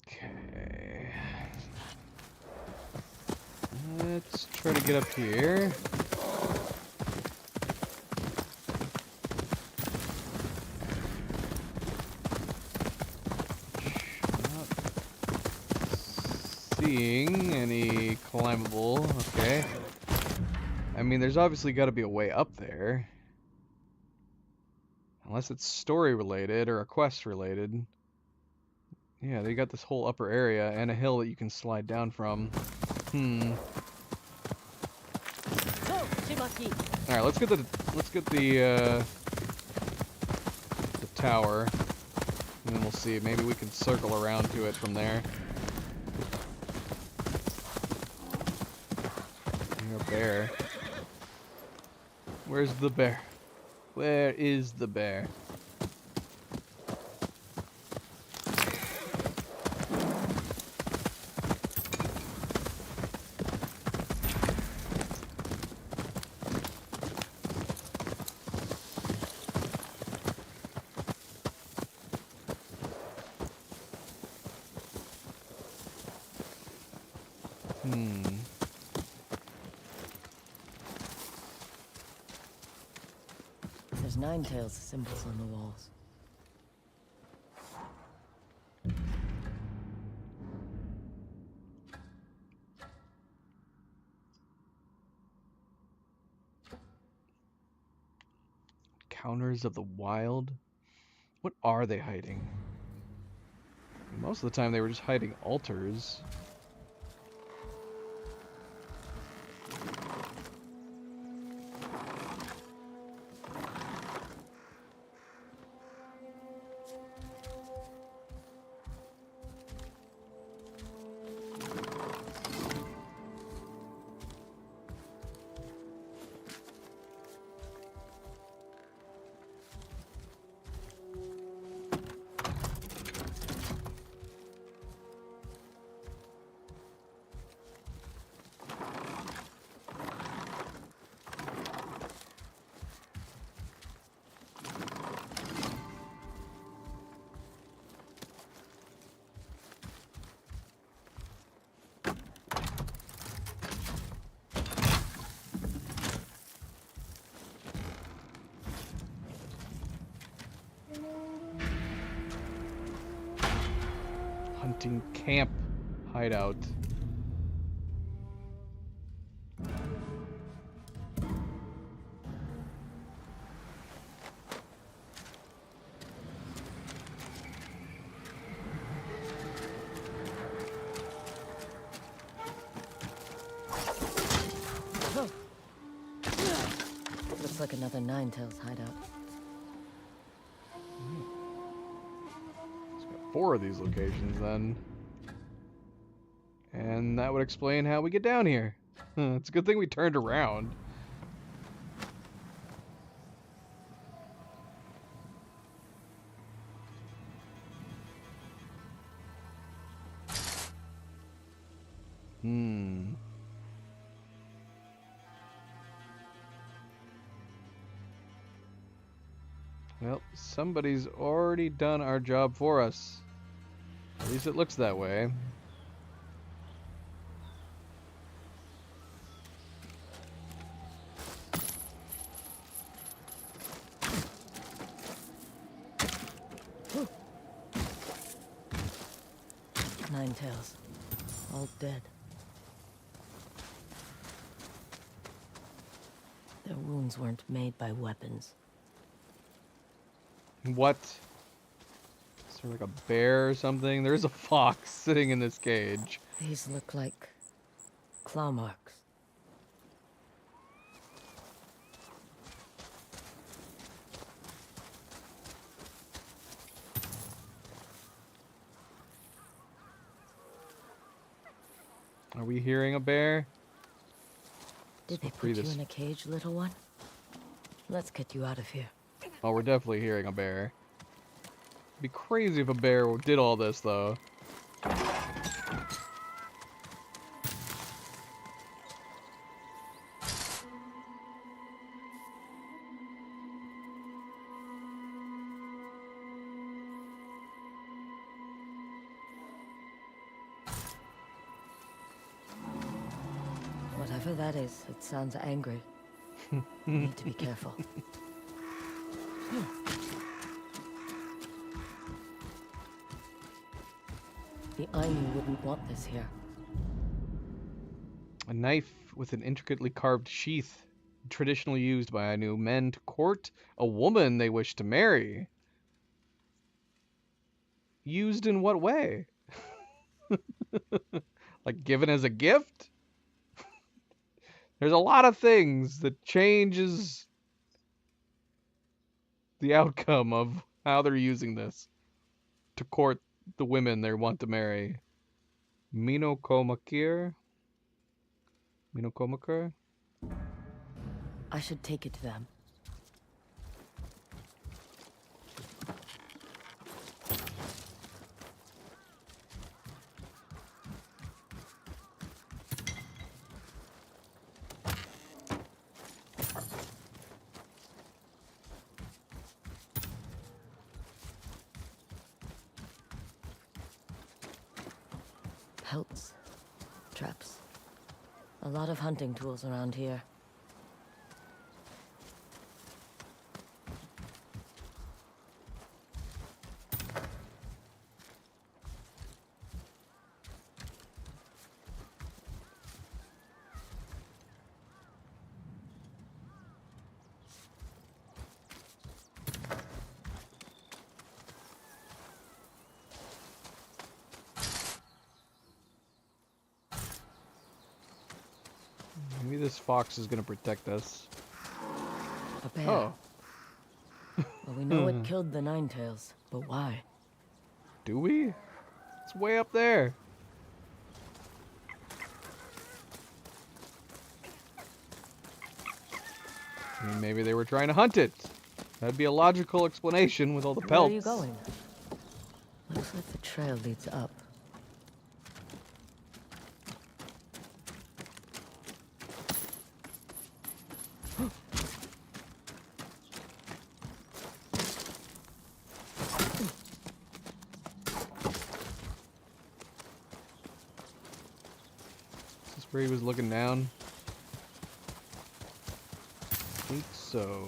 Okay. Let's try to get up here. Not seeing any climbable. Okay. I mean, there's obviously got to be a way up there. Unless it's story related or a quest related. Yeah, they got this whole upper area and a hill that you can slide down from. Alright, let's get the tower. And then we'll see. Maybe we can circle around to it from there. You're a bear. Where's the bear? Where is the bear? There's Nine-Tails symbols on the walls. Encounters of the Wild? What are they hiding? Most of the time they were just hiding altars. Hunting camp hideout. Looks like another Ninetales hideout. It's got 4 of these locations then. And that would explain how we get down here. It's a good thing we turned around. Well, somebody's already done our job for us. At least it looks that way. Ninetales. All dead. Their wounds weren't made by weapons. What? Is there like a bear or something? There's a fox sitting in this cage. These look like claw marks. Are we hearing a bear? Did they Let's free put you this. in a cage, little one? Let's get you out of here. Oh, we're definitely hearing a bear. It'd be crazy if a bear did all this, though. Whatever that is, it sounds angry. Need to be careful. The Ainu wouldn't want this here. A knife with an intricately carved sheath, traditionally used by Ainu men to court a woman they wish to marry. Used in what way? Like given as a gift? There's a lot of things that changes the outcome of how they're using this to court the women they want to marry. Minokomakir? Minokomakir? I should take it to them. Pelts. Traps. A lot of hunting tools around here. Maybe this fox is gonna protect us. A bear. Oh, Well, we know it killed the Ninetails, but why? do we? It's way up there. I mean, maybe they were trying to hunt it. That'd be a logical explanation with all the Where pelts. are you going? Looks like the trail leads up. Is this where he was looking down? I think so.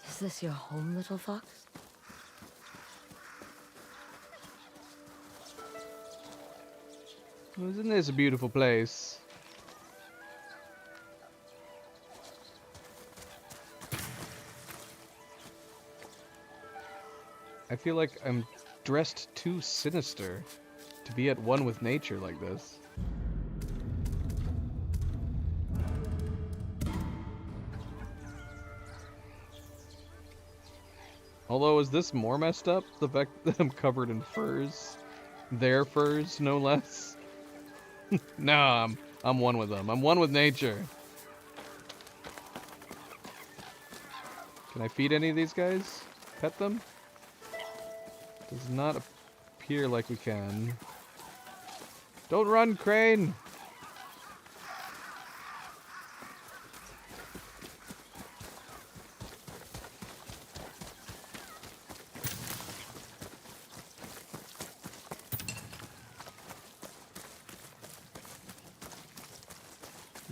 Is this your home, little fox? Isn't this a beautiful place? I feel like I'm dressed too sinister to be at one with nature like this. Although, is this more messed up? The fact that I'm covered in furs? Their furs, no less? No, I'm one with them. I'm one with nature. Can I feed any of these guys? Pet them? Does not appear like we can. Don't run, Crane!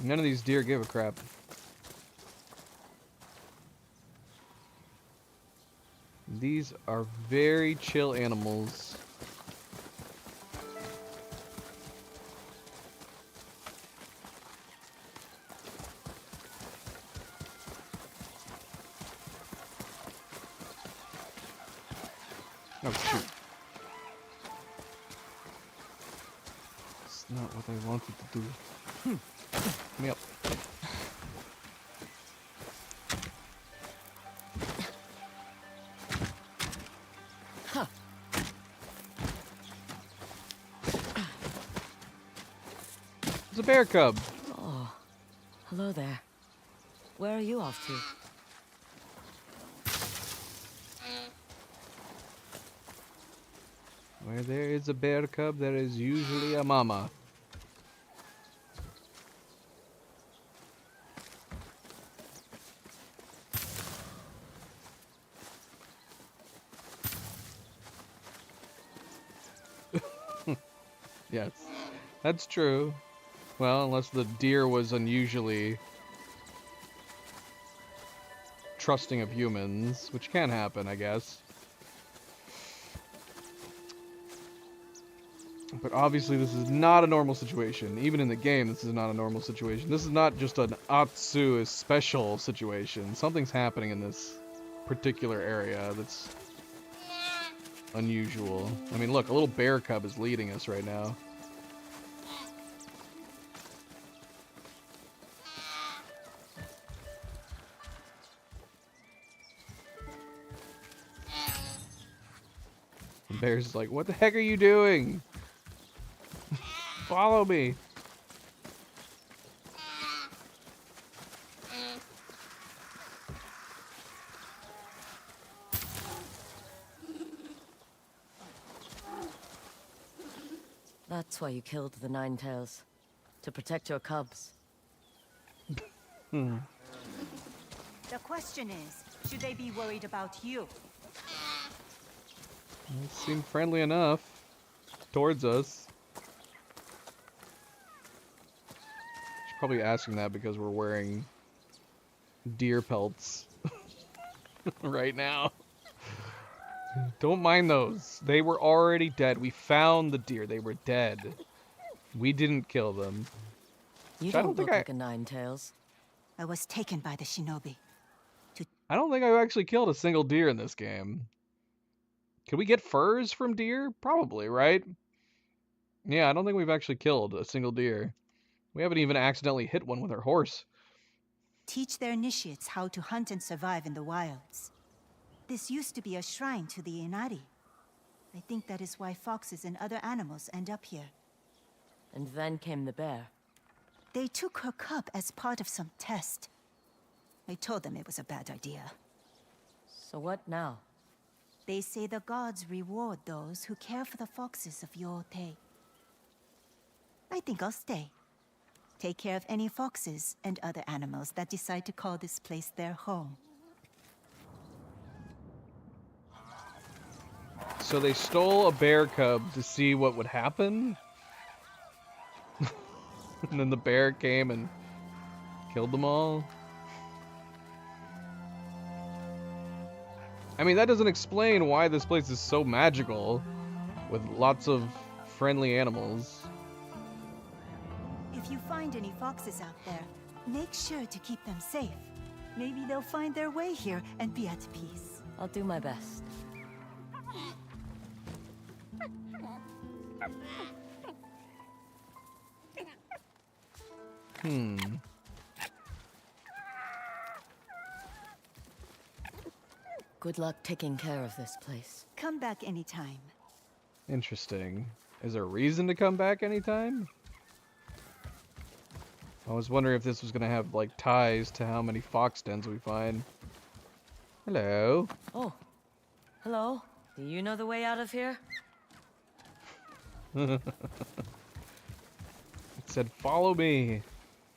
None of these deer give a crap. These are very chill animals. Oh shoot. That's not what I wanted to do. Let me up. It's a bear cub. Oh, hello there. Where are you off to? Where there is a bear cub, there is usually a mama. Yes, that's true. Well, unless the deer was unusually trusting of humans, which can happen, I guess. But obviously this is not a normal situation. Even in the game, this is not a normal situation. This is not just an Atsu special situation. Something's happening in this particular area that's unusual. I mean, look, a little bear cub is leading us right now. The bear's like, what the heck are you doing? Follow me. That's why you killed the Ninetails. To protect your cubs. The question is, should they be worried about you? They seem friendly enough towards us. She's probably asking that because we're wearing deer pelts. right now. Don't mind those. They were already dead. We found the deer. They were dead. We didn't kill them. You Which I don't don't think look like a Nine-Tails. I was taken by the shinobi. I don't think I actually killed a single deer in this game. Could we get furs from deer? Probably, right? Yeah, I don't think we've actually killed a single deer. We haven't even accidentally hit one with our horse. Teach their initiates how to hunt and survive in the wilds. This used to be a shrine to the Inari. I think that is why foxes and other animals end up here. And then came the bear. They took her cub as part of some test. I told them it was a bad idea. So what now? They say the gods reward those who care for the foxes of Yotei. I think I'll stay. Take care of any foxes and other animals that decide to call this place their home. So they stole a bear cub to see what would happen? And then the bear came and killed them all? I mean, that doesn't explain why this place is so magical, with lots of friendly animals. If you find any foxes out there, make sure to keep them safe. Maybe they'll find their way here and be at peace. I'll do my best. Good luck taking care of this place. Come back anytime. Interesting. Is there a reason to come back anytime? I was wondering if this was gonna have, like, ties to how many fox dens we find. Hello. Oh. Hello? Do you know the way out of here? It said, follow me.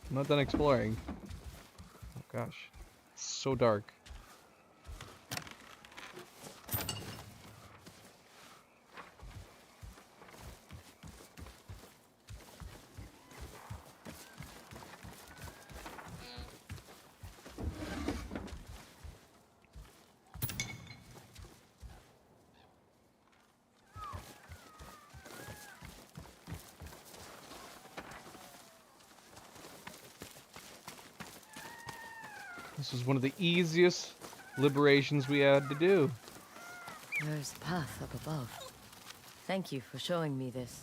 I'm not done exploring. Oh gosh. It's so dark. This was one of the easiest liberations we had to do. There's a path up above. Thank you for showing me this.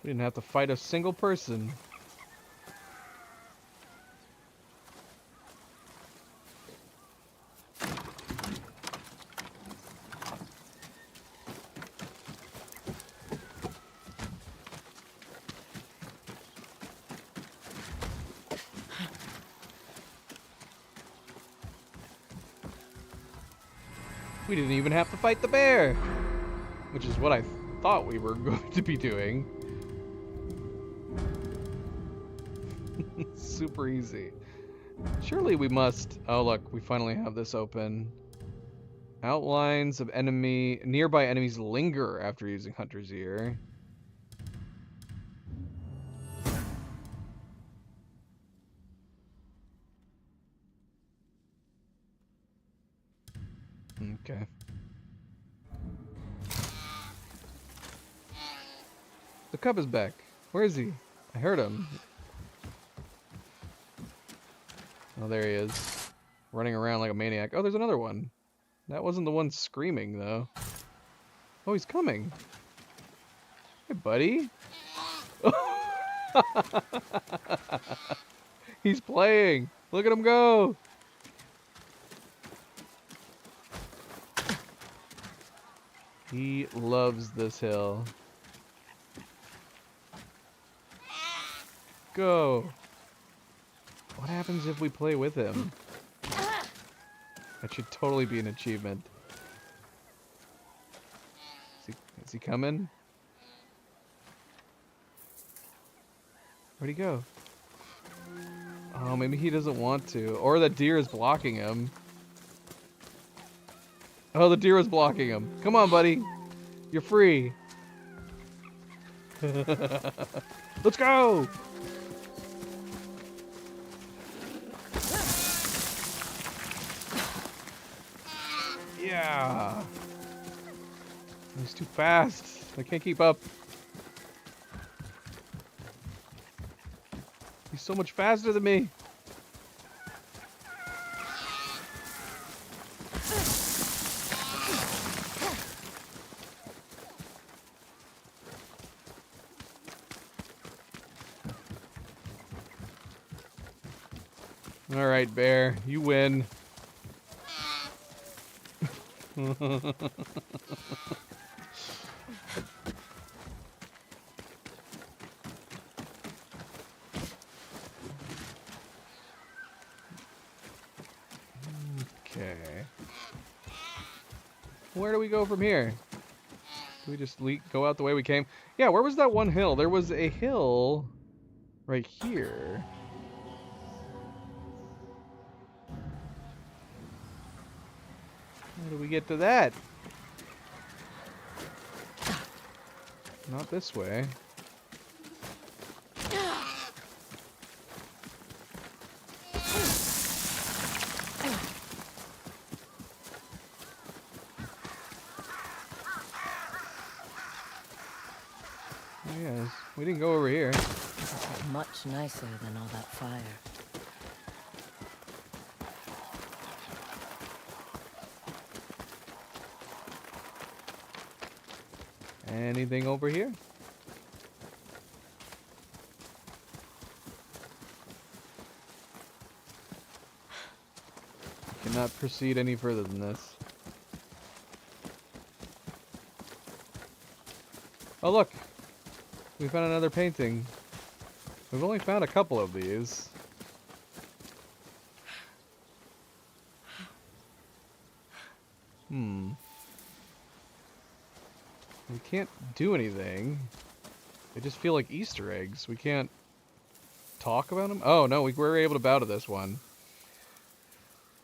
We didn't have to fight a single person. We didn't even have to fight the bear, which is what I thought we were going to be doing. Super easy. Surely we must... Oh, look, we finally have this open. Outlines of nearby enemies linger after using Hunter's Ear. Okay. The cub is back. Where is he? I heard him. Oh, there he is. Running around like a maniac. Oh, there's another one. That wasn't the one screaming, though. Oh, he's coming. Hey, buddy. He's playing. Look at him go. He loves this hill. Go. What happens if we play with him? That should totally be an achievement. Is he coming? Where'd he go? Oh, maybe he doesn't want to. Or the deer is blocking him. Oh, the deer is blocking him. Come on, buddy. You're free. Let's go! Yeah. He's too fast. I can't keep up. He's so much faster than me. All right, bear, you win. Okay. Where do we go from here? Do we just go out the way we came? Yeah, where was that one hill? There was a hill right here. How do we get to that? Not this way. Oh, yes, we didn't go over here. This is much nicer than all that fire. Anything over here? Cannot proceed any further than this. Oh look! We found another painting. We've only found a couple of these. We can't do anything. They just feel like Easter eggs. We can't talk about them? Oh, no, we were able to bow to this one.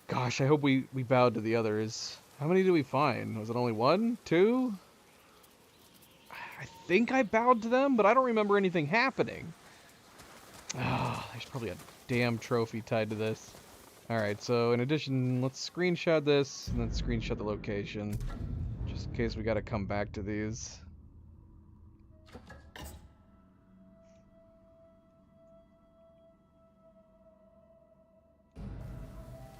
Gosh, I hope we bowed to the others. How many did we find? Was it only 1? 2? I think I bowed to them, but I don't remember anything happening. Oh, there's probably a damn trophy tied to this. Alright, so in addition, let's screenshot this, and then screenshot the location. Just in case we gotta come back to these.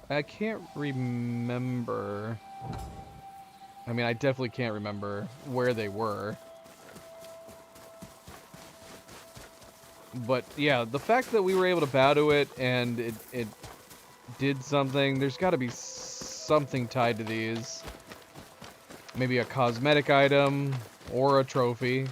I can't remember. I mean, I definitely can't remember where they were. But yeah, the fact that we were able to bow to it and it did something, there's got to be something tied to these. Maybe a cosmetic item or a trophy.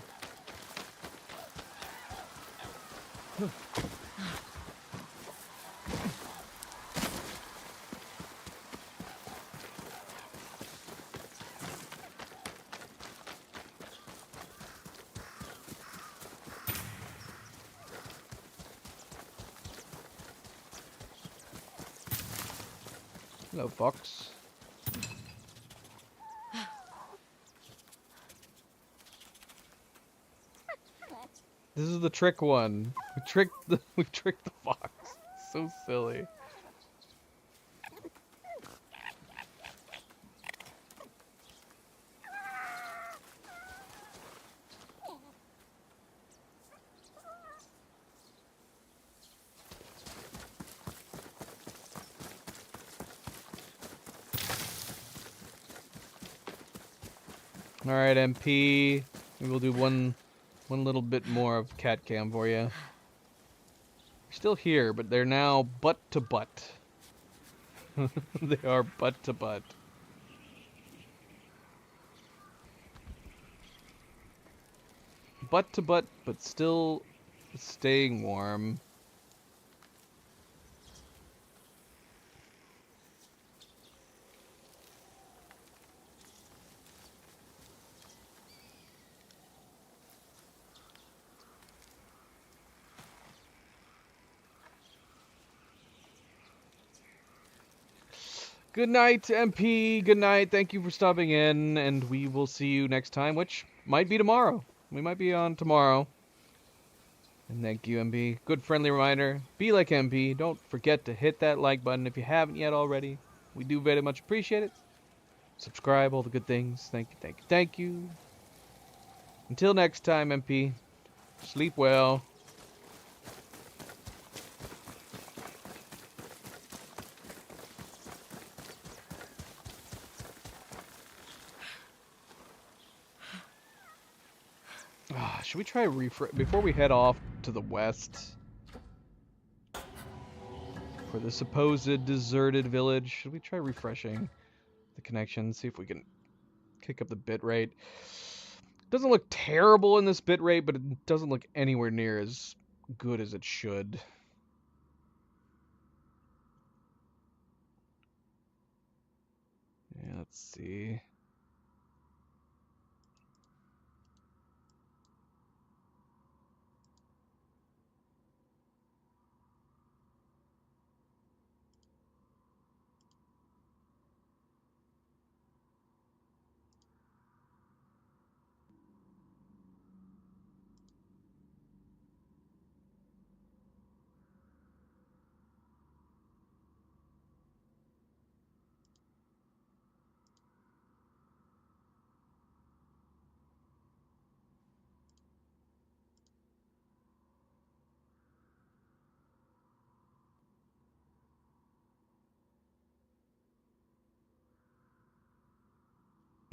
Hello, fox. This is the trick one. We tricked the fox. It's so silly. All right, MP. Maybe we'll do one little bit more of cat cam for you. They're still here, but they're now butt to butt. They are butt to butt. Butt to butt, but still staying warm. Good night, MP. Good night. Thank you for stopping in, and we will see you next time, which might be tomorrow. We might be on tomorrow. And thank you, MP. Good friendly reminder. Be like MP. Don't forget to hit that like button if you haven't yet already. We do very much appreciate it. subscribe, all the good things. Thank you, thank you, thank you. Until next time, MP, sleep well. Should we try refresh before we head off to the west for the supposed deserted village? Should we try refreshing the connection, see if we can kick up the bitrate? Doesn't look terrible in this bitrate, but it doesn't look anywhere near as good as it should. Yeah, let's see.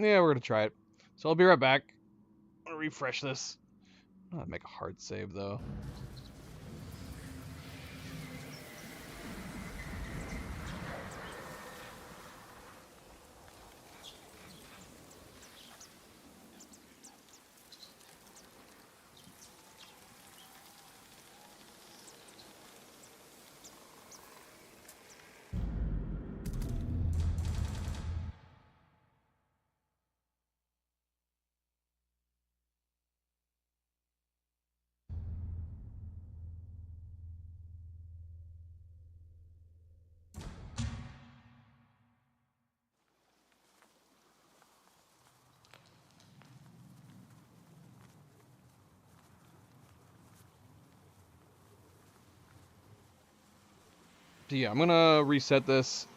Yeah, we're gonna try it. So I'll be right back. I'm gonna refresh this. I'll make a hard save though. So yeah, I'm gonna reset this,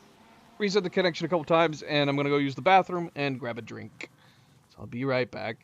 reset the connection a couple times, and I'm gonna go use the bathroom and grab a drink. So I'll be right back.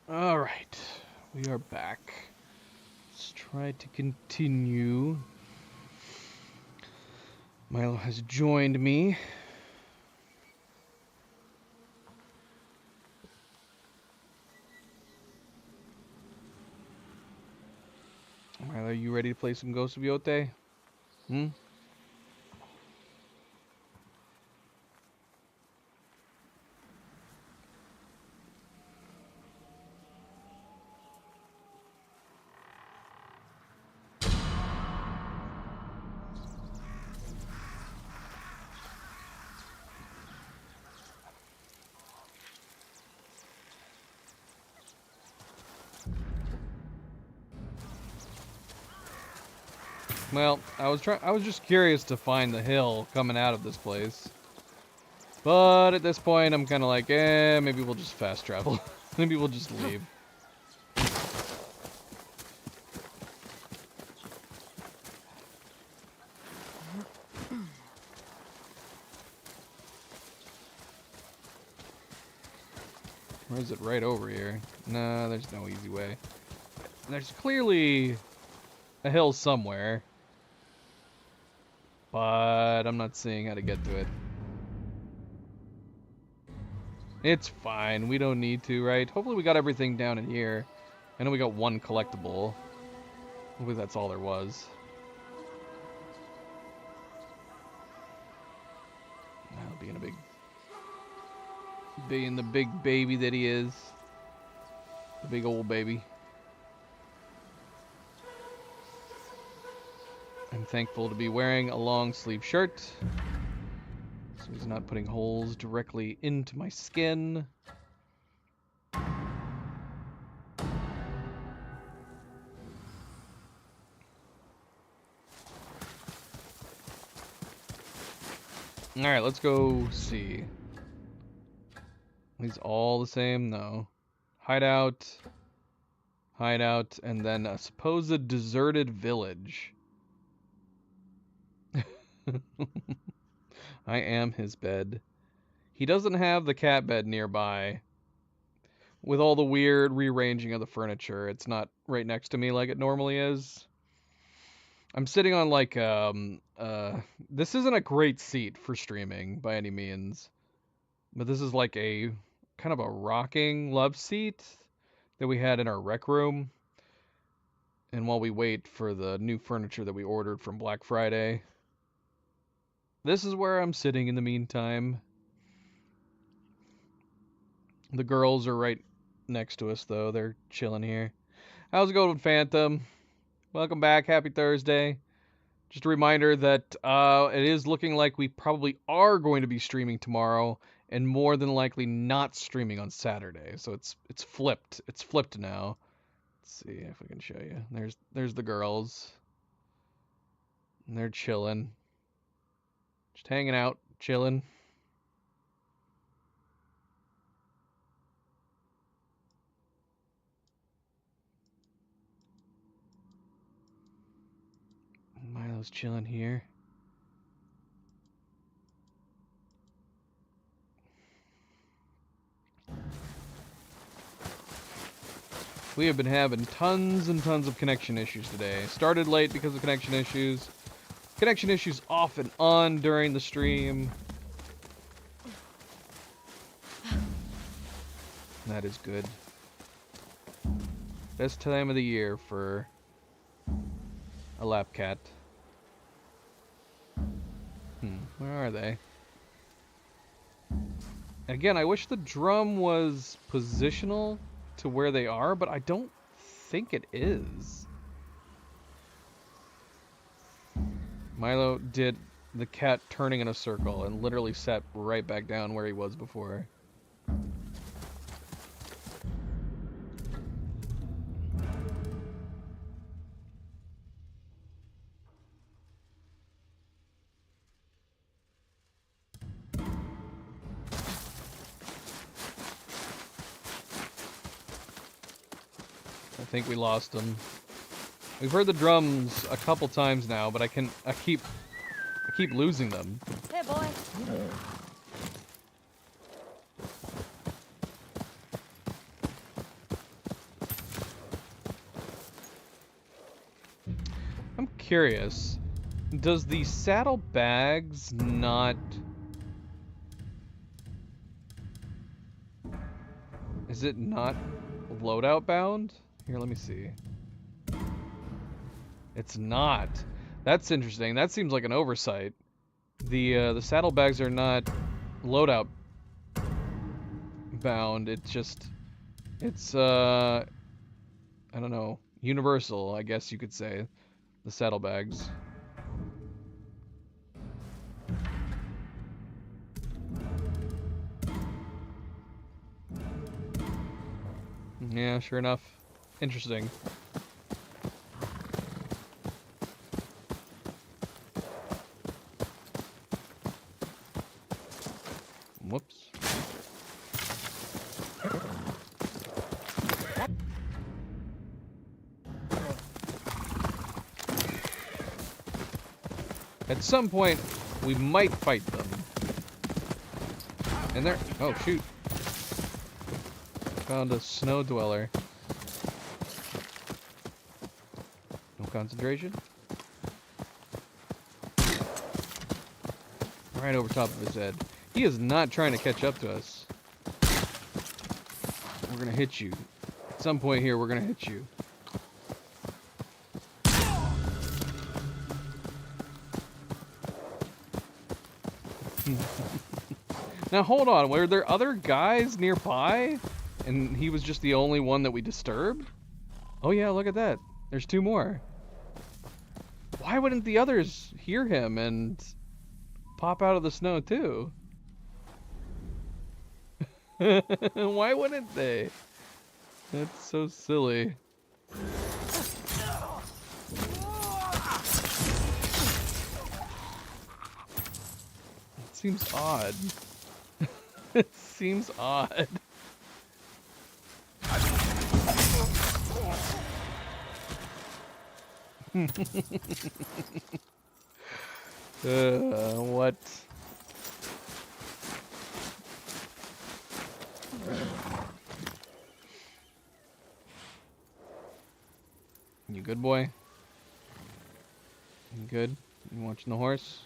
Alright, we are back. Let's try to continue. Milo has joined me. Milo, are you ready to play some Ghost of Yotei? Hmm? Well, I was just curious to find the hill coming out of this place. But at this point, I'm kind of like, maybe we'll just fast travel. Maybe we'll just leave. Or is it right over here? No, there's no easy way. There's clearly a hill somewhere. But I'm not seeing how to get to it. It's fine. We don't need to, right? Hopefully we got everything down in here. I know we got one collectible. Hopefully that's all there was. Now being the big baby that he is. The big old baby. I'm thankful to be wearing a long sleeve shirt. So he's not putting holes directly into my skin. Alright, let's go see. These all the same? No. Hideout. Hideout, and then a supposed deserted village. I am his bed. He doesn't have the cat bed nearby. With all the weird rearranging of the furniture, it's not right next to me like it normally is. I'm sitting on like this isn't a great seat for streaming by any means. But this is like a kind of a rocking love seat that we had in our rec room. And while we wait for the new furniture that we ordered from Black Friday, this is where I'm sitting in the meantime. The girls are right next to us, though. They're chilling here. How's it going, Phantom? Welcome back. Happy Thursday. Just a reminder that it is looking like we probably are going to be streaming tomorrow, and more than likely not streaming on Saturday. So it's flipped. It's flipped now. Let's see if we can show you. There's the girls. And they're chilling. Just hanging out, chilling. Milo's chilling here. We have been having tons and tons of connection issues today. Started late because of connection issues. Connection issues off and on during the stream. That is good. Best time of the year for a lap cat. Where are they? Again, I wish the drum was positional to where they are, but I don't think it is. Milo did the cat turning in a circle and literally sat right back down where he was before. I think we lost him. We've heard the drums a couple times now, but I keep losing them. Hey, boy. curious. Does the saddlebags not... Is it not loadout bound? Here, let me see. It's not. That's interesting. That seems like an oversight. The saddlebags are not loadout bound. It's I don't know, universal, I guess you could say. The saddlebags. Yeah, sure enough. Interesting. Whoops. At some point, we might fight them. And there... Oh, shoot. Found a snow dweller. No concentration. Right over top of his head. He is not trying to catch up to us. We're gonna hit you. At some point here, we're gonna hit you. Now hold on, were there other guys nearby? And he was just the only one that we disturbed? Oh yeah, look at that. There's two more. Why wouldn't the others hear him and pop out of the snow too? Why wouldn't they? That's so silly. It seems odd. It seems odd. What? You good, boy? You good? You watching the horse?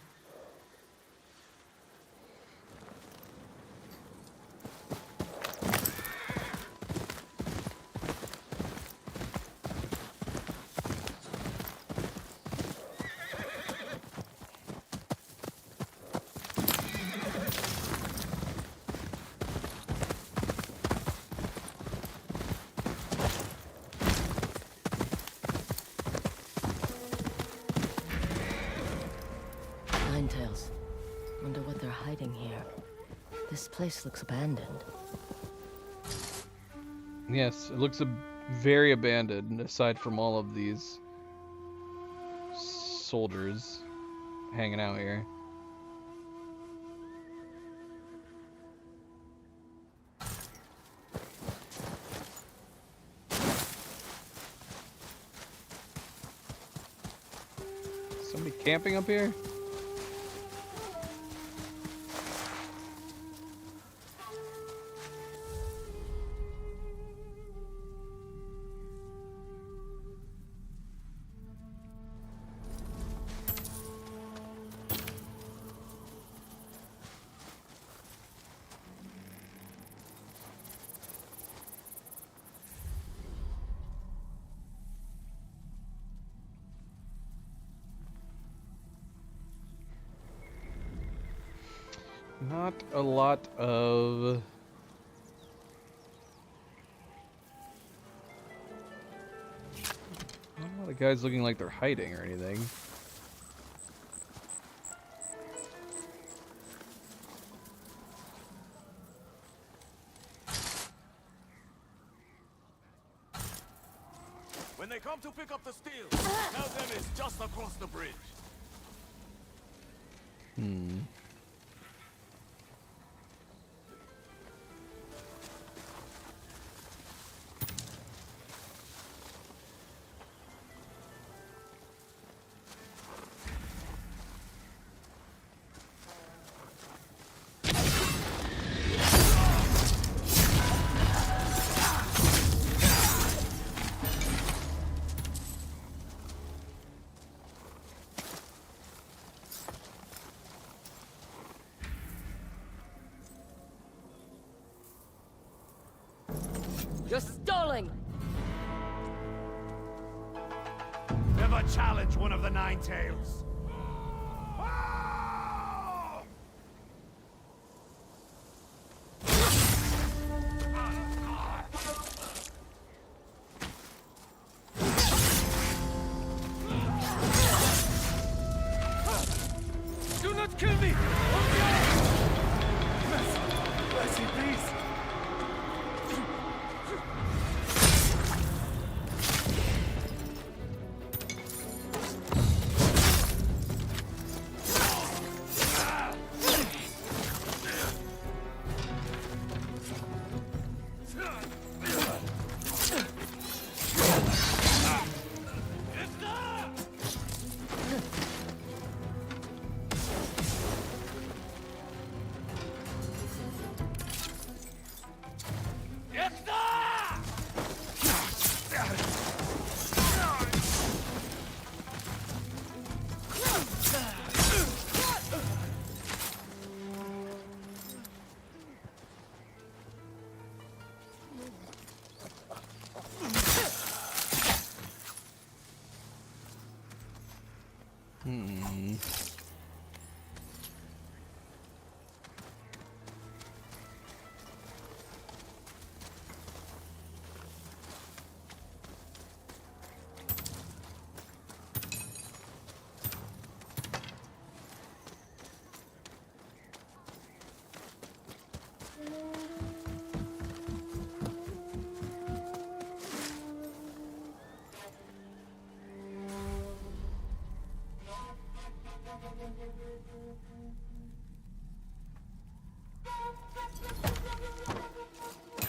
Ninetales. Wonder what they're hiding here. This place looks abandoned. Yes, it looks very abandoned, aside from all of these soldiers hanging out here. Somebody camping up here? Not a lot of... Not a lot of guys looking like they're hiding or anything. When they come to pick up the steel, tell them it's just across the bridge. You're stalling! Never challenge one of the Nine Tails. Do not kill me! Mercy, please!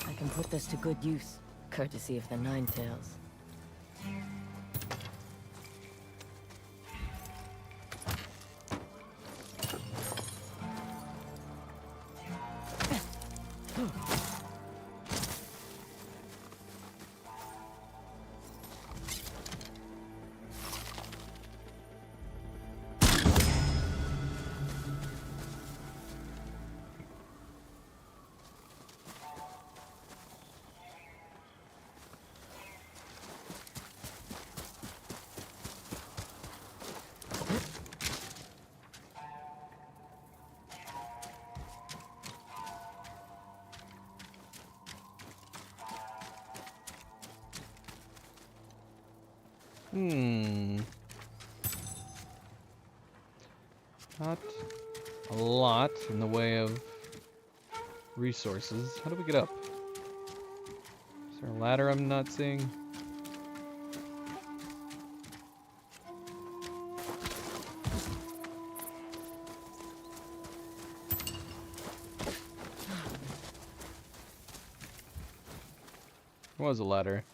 I can put this to good use, courtesy of the Nine Tails. Not a lot in the way of resources. How do we get up? Is there a ladder I'm not seeing? There was a ladder.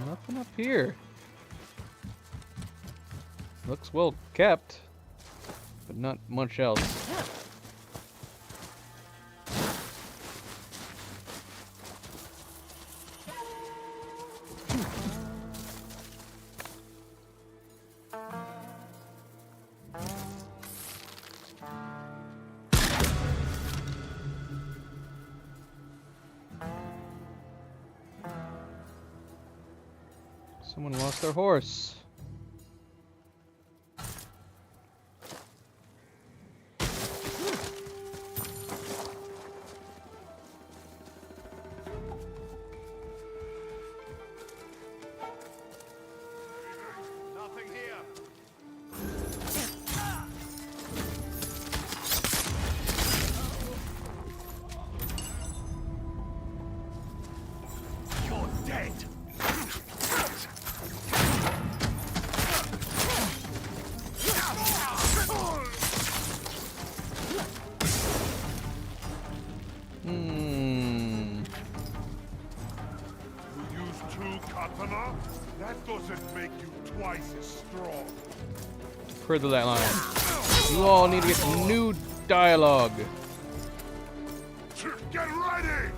Nothing up here. Looks well kept, but not much else. Someone lost their horse. Nothing here. You're dead. You use 2 katana? That doesn't make you twice as strong. Further that line. You all need to get some new dialogue. Get ready!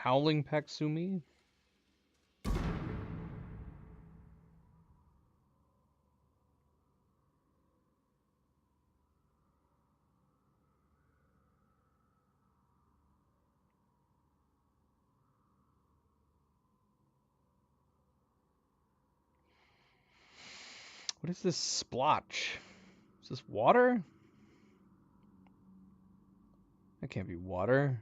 Howling Paksumi? What is this splotch? Is this water? That can't be water.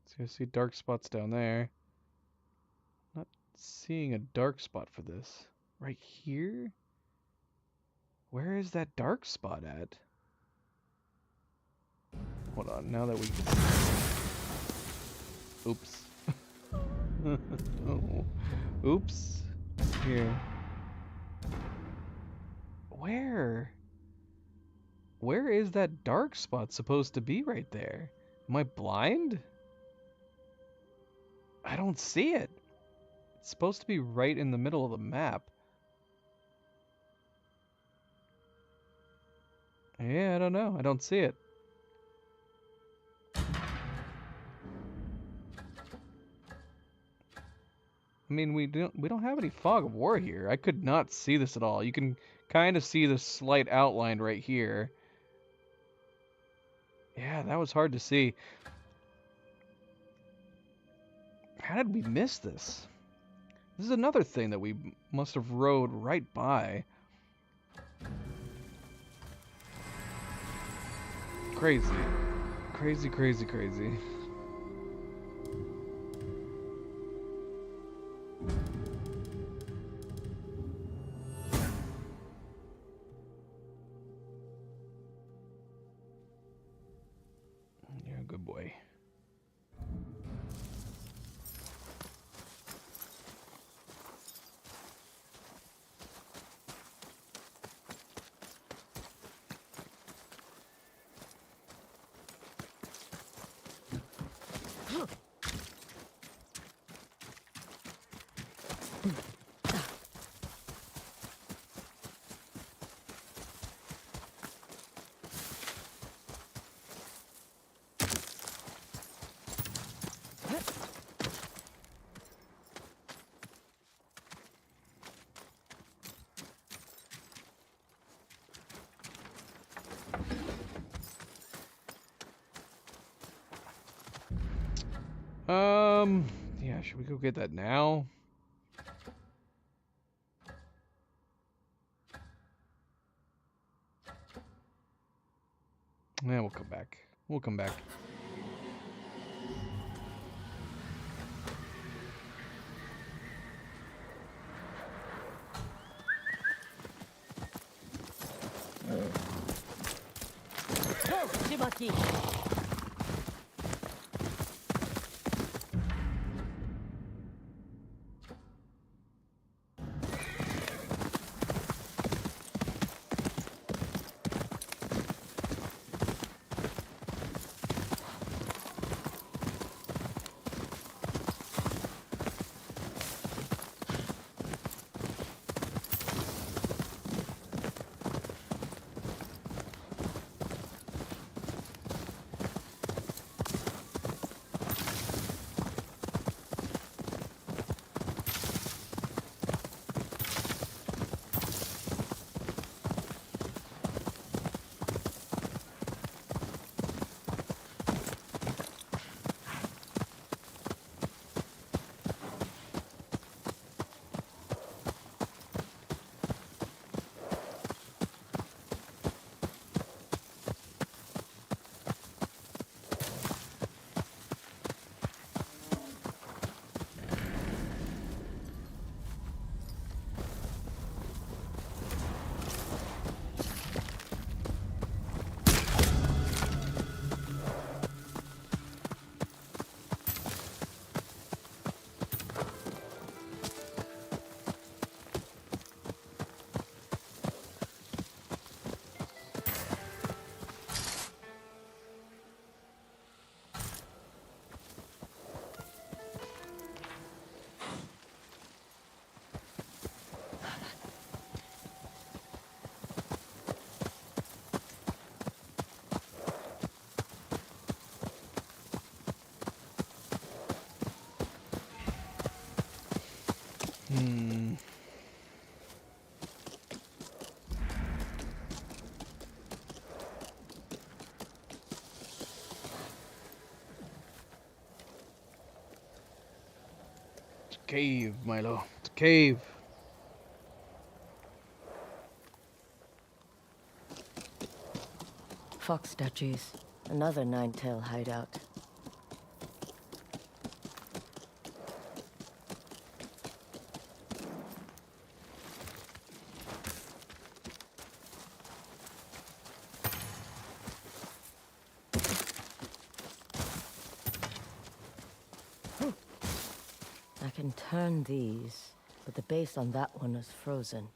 So I see dark spots down there. Not seeing a dark spot for this. Right here? Where is that dark spot at? Hold on, now that we... Oops. Oh. Oops. Here. Where? Where is that dark spot supposed to be right there? Am I blind? I don't see it. It's supposed to be right in the middle of the map. Yeah, I don't know. I don't see it. I mean, we don't have any fog of war here. I could not see this at all. You can kind of see the slight outline right here. Yeah, that was hard to see. How did we miss this? This is another thing that we must have rode right by. Crazy. Crazy, crazy, crazy. You're a good boy. Yeah, should we go get that now? Yeah, we'll come back. We'll come back. Shibaki. cave, Milo. It's a cave. Fox statues. Another nine-tail hideout. I can turn these, but the base on that one is frozen.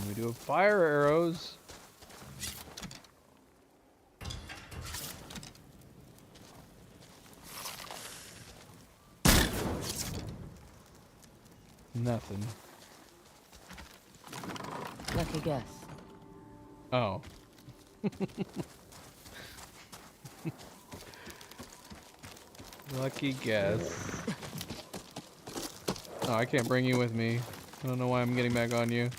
We do have fire arrows. Nothing. Lucky guess. Oh. Lucky guess. Oh, I can't bring you with me. I don't know why I'm getting back on you.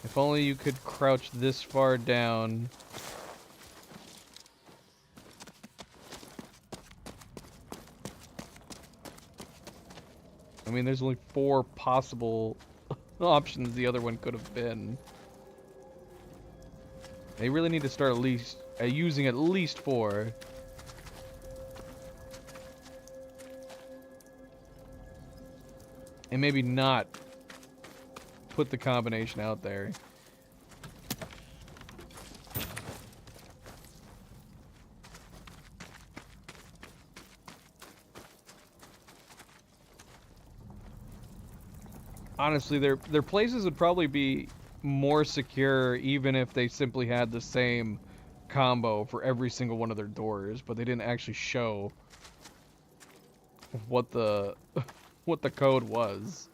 If only you could crouch this far down. I mean, there's only 4 possible options the other one could have been. They really need to start at least using at least 4. And maybe not put the combination out there. Honestly, their places would probably be more secure even if they simply had the same combo for every single one of their doors, but they didn't actually show what the what the code was.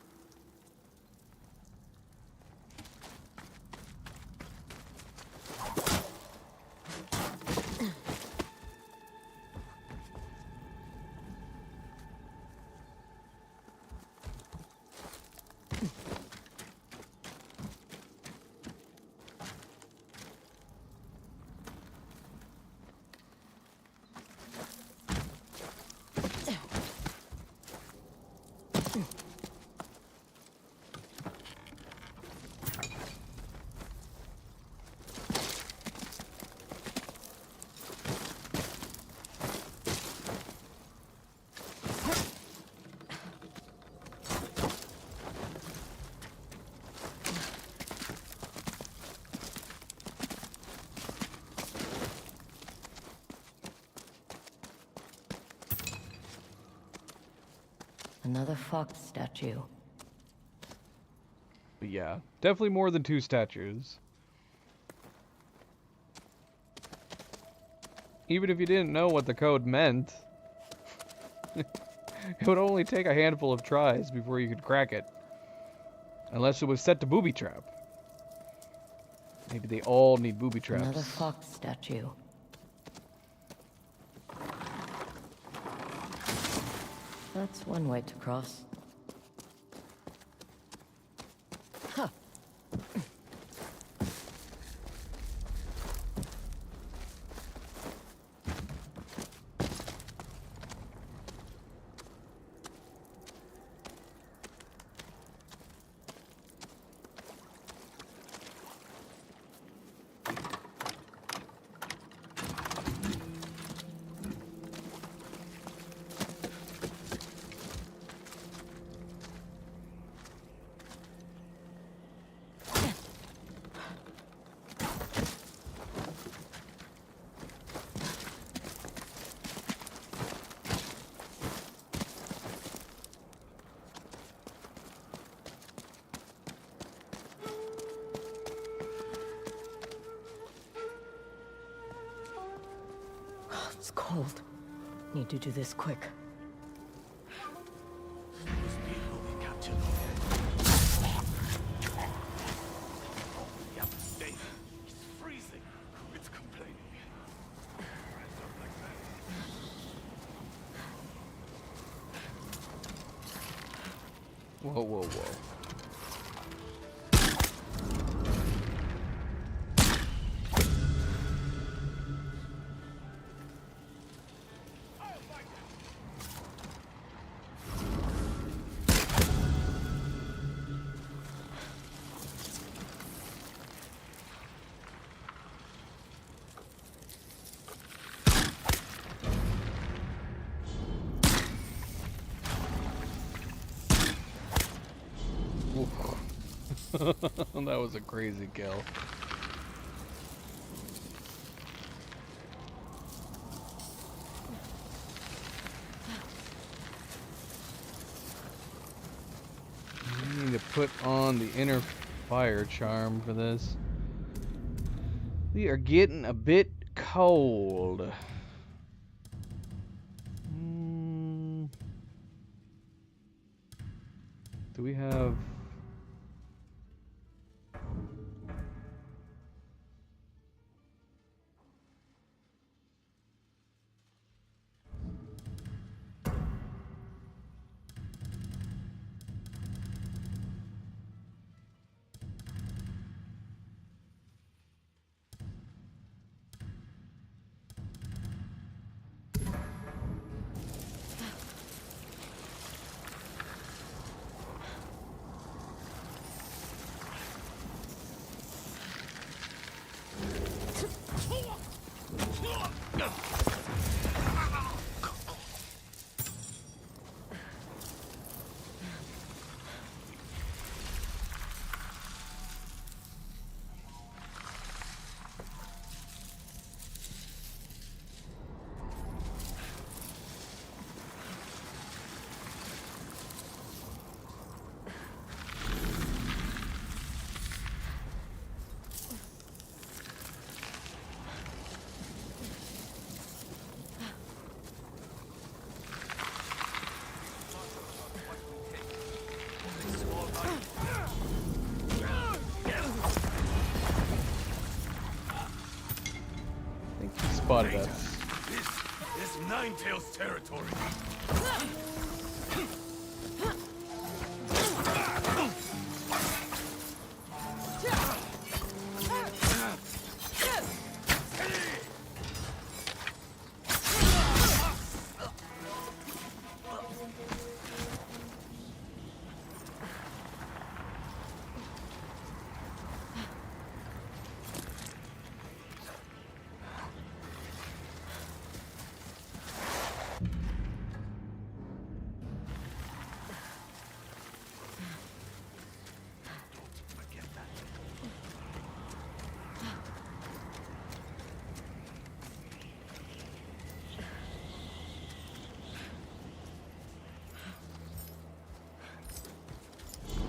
Another fox statue. But yeah, definitely more than 2 statues. Even if you didn't know what the code meant, it would only take a handful of tries before you could crack it. Unless it was set to booby trap. Maybe they all need booby traps. Another fox statue. That's one way to cross. Huh. It's cold. Need to do this quick. Those people we captured. Yeah, they Whoa, whoa, whoa. That was a crazy kill. I need to put on the inner fire charm for this. We are getting a bit cold. Do we have... Spotted us. This is Ninetales territory.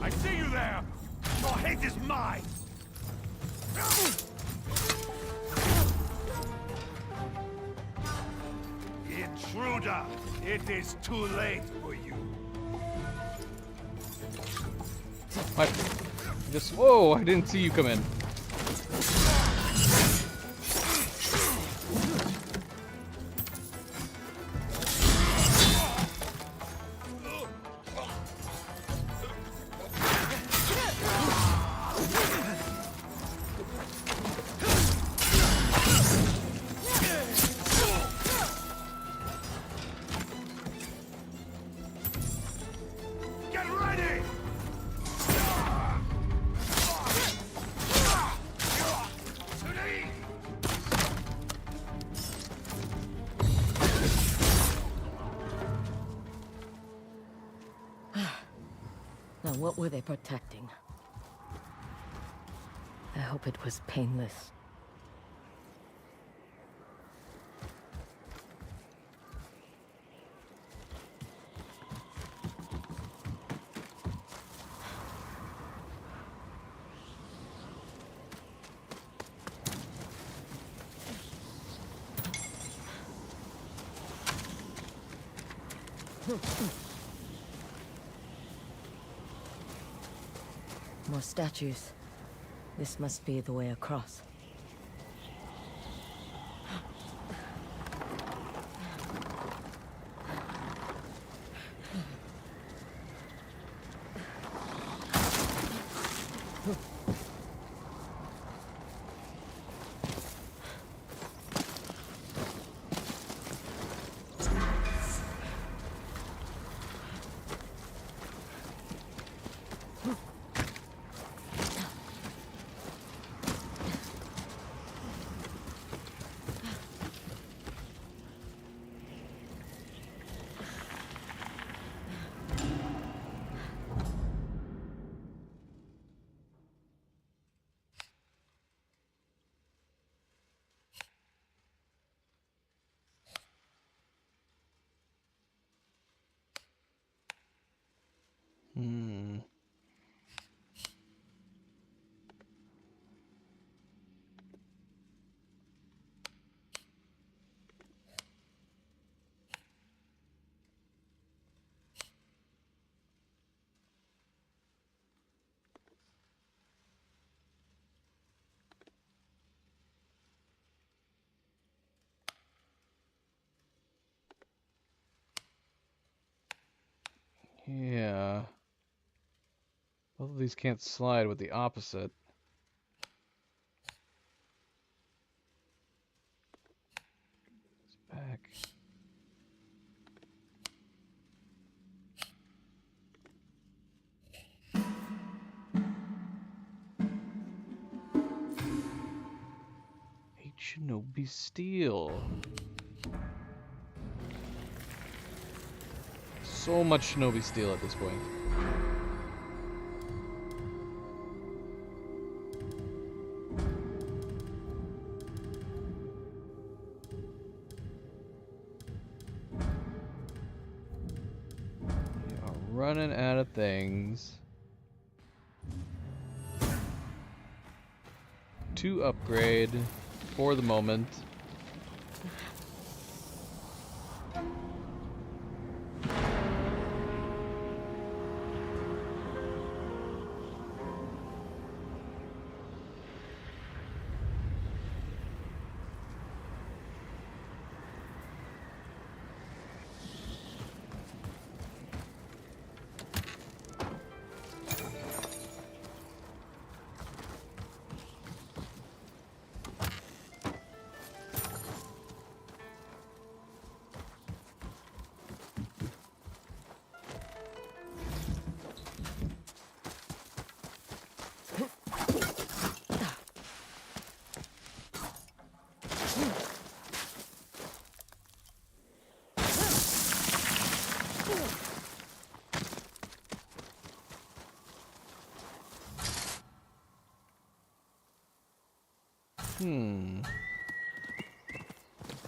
I see you there! Your hate is mine! Intruder! It is too late for you. What? Just... Whoa, I didn't see you come in. Get ready! Now, what were they protecting? I hope it was painless. More statues. This must be the way across. Both of these can't slide with the opposite. It's back. Shinobi steel. So much Shinobi steel at this point. We are running out of things to upgrade. For the moment.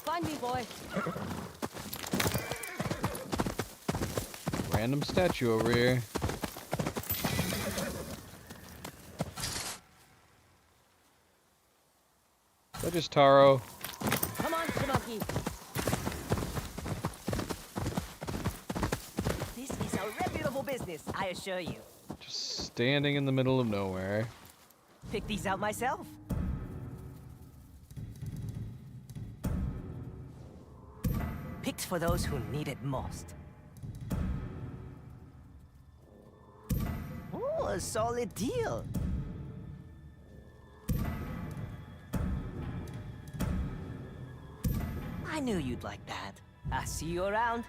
Find me, boy. Random statue over here. Is that just Taro? Come on, Shinoki. This is a reputable business, I assure you. Just standing in the middle of nowhere. Picked these out myself. Picked for those who need it most. Oh, a solid deal. I knew you'd like that. I'll see you around.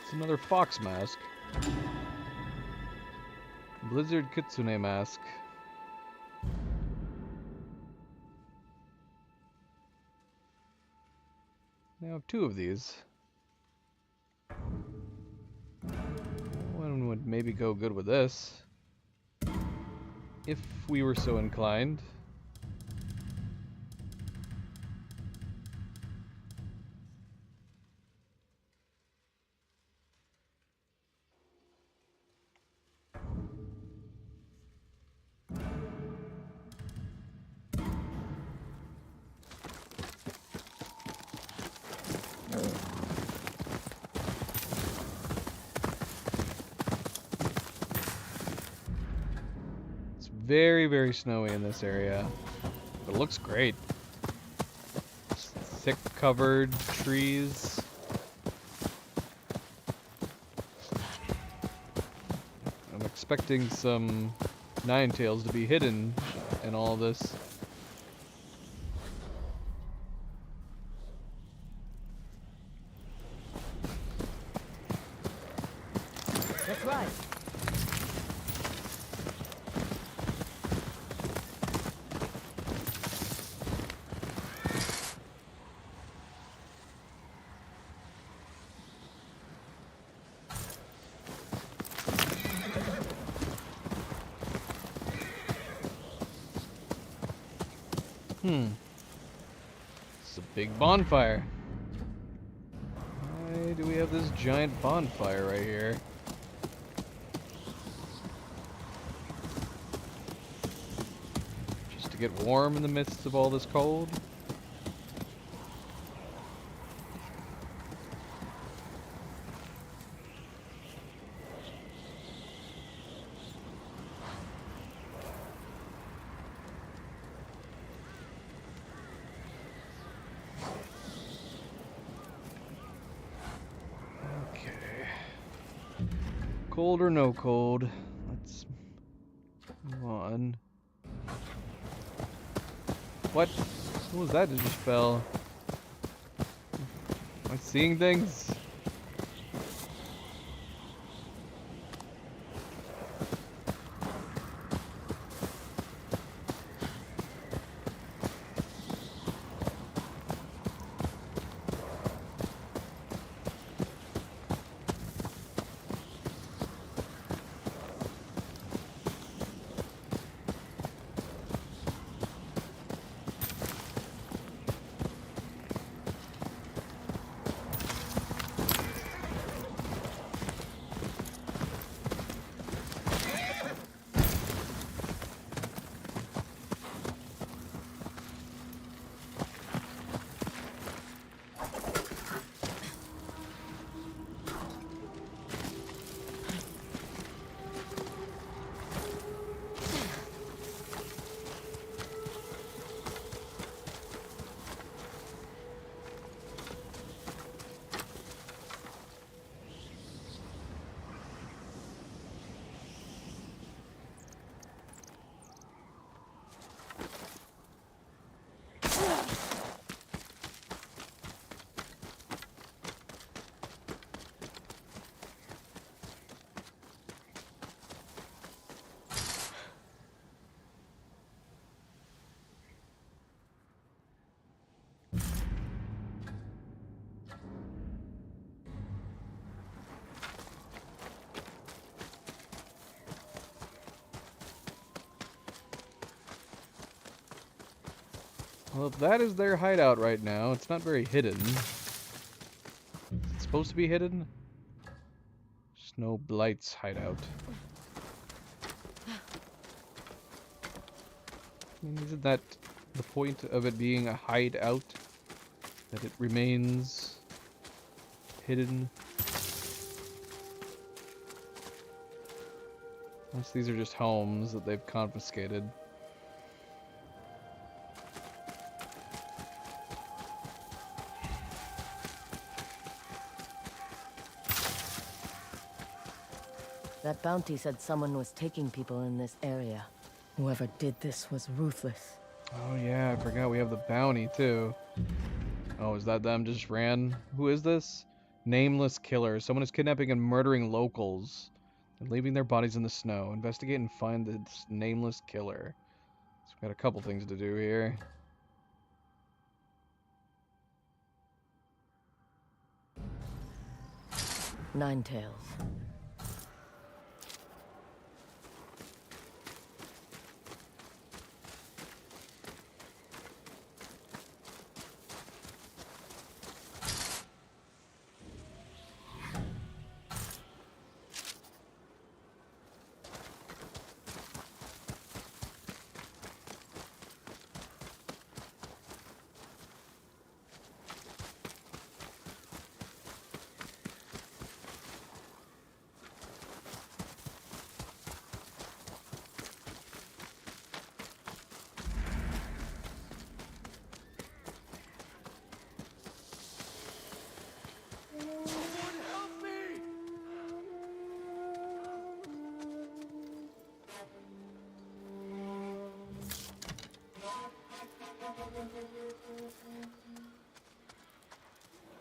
It's another fox mask. Blizzard Kitsune mask. Now I have two of these. One would maybe go good with this. If we were so inclined. Very, very snowy in this area. But it looks great. Thick covered trees. I'm expecting some Ninetales to be hidden in all this. That's right. It's a big bonfire. Why do we have this giant bonfire right here? Just to get warm in the midst of all this cold? Cold or no cold? Let's move on. What? What was that that just fell? Am I seeing things? Well, if that is their hideout right now, it's not very hidden. It's supposed to be hidden? Snow Blight's hideout. I mean, isn't that the point of it being a hideout? That it remains hidden? Unless these are just homes that they've confiscated. That bounty said someone was taking people in this area. Whoever did this was ruthless. Oh yeah, I forgot we have the bounty too. Oh, is that them just ran? Who is this? Nameless killer. Someone is kidnapping and murdering locals and leaving their bodies in the snow. Investigate and find this nameless killer. So we've got a couple things to do here. Ninetails.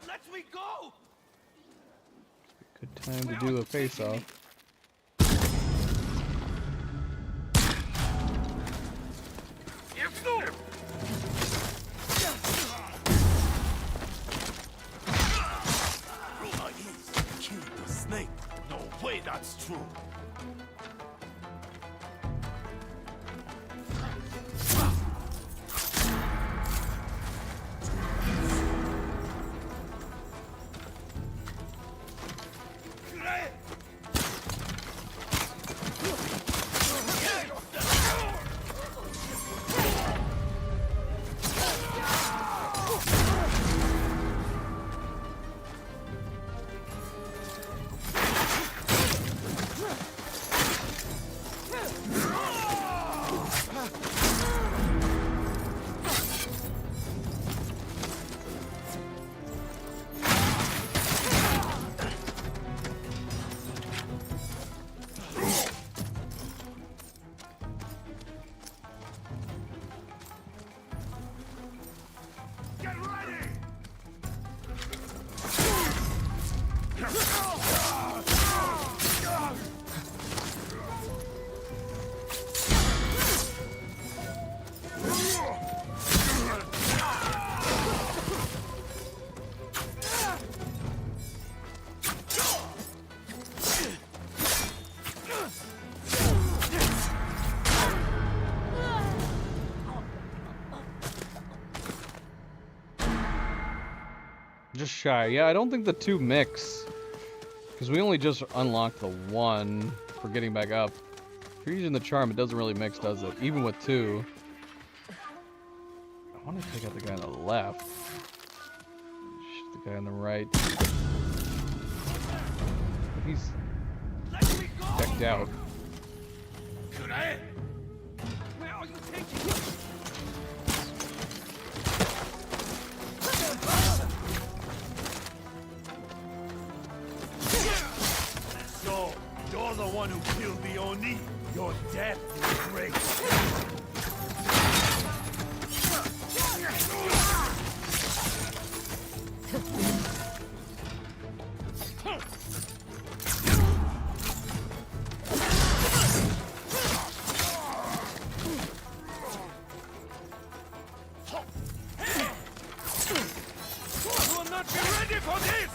Let me go! Good time to do a face-off. Killed the snake. No way that's true. just shy. Yeah, I don't think the two mix. Because we only just unlocked the one for getting back up. If you're using the charm, it doesn't really mix, does it? Even with two. I want to take out the guy on the left. Shoot the guy on the right. He's decked out. Where are you taking me? So, you're the one who killed the Oni? Your death is great. You will not be ready for this!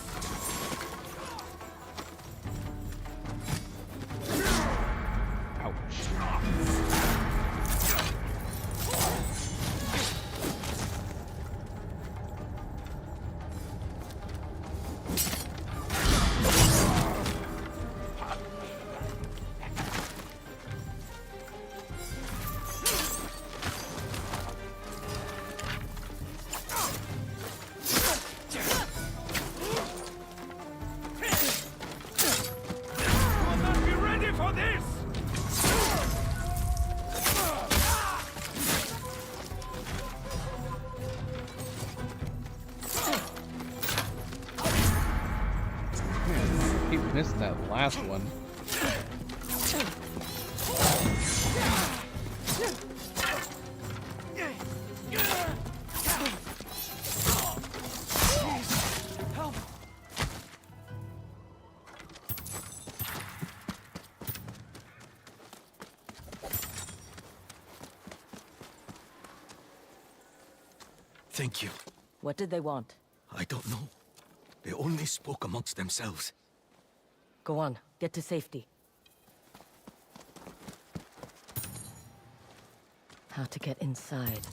Missed that last one. Thank you. What did they want? I don't know. They only spoke amongst themselves. Go on, get to safety. How to get inside.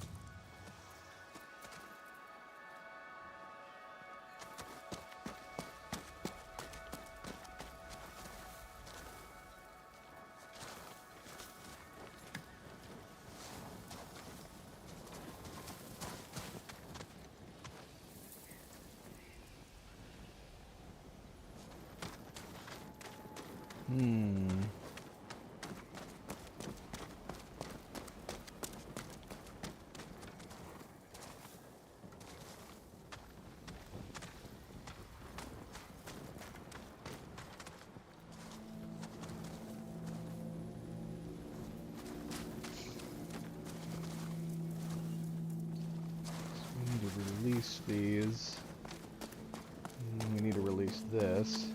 Release these. We need to release this.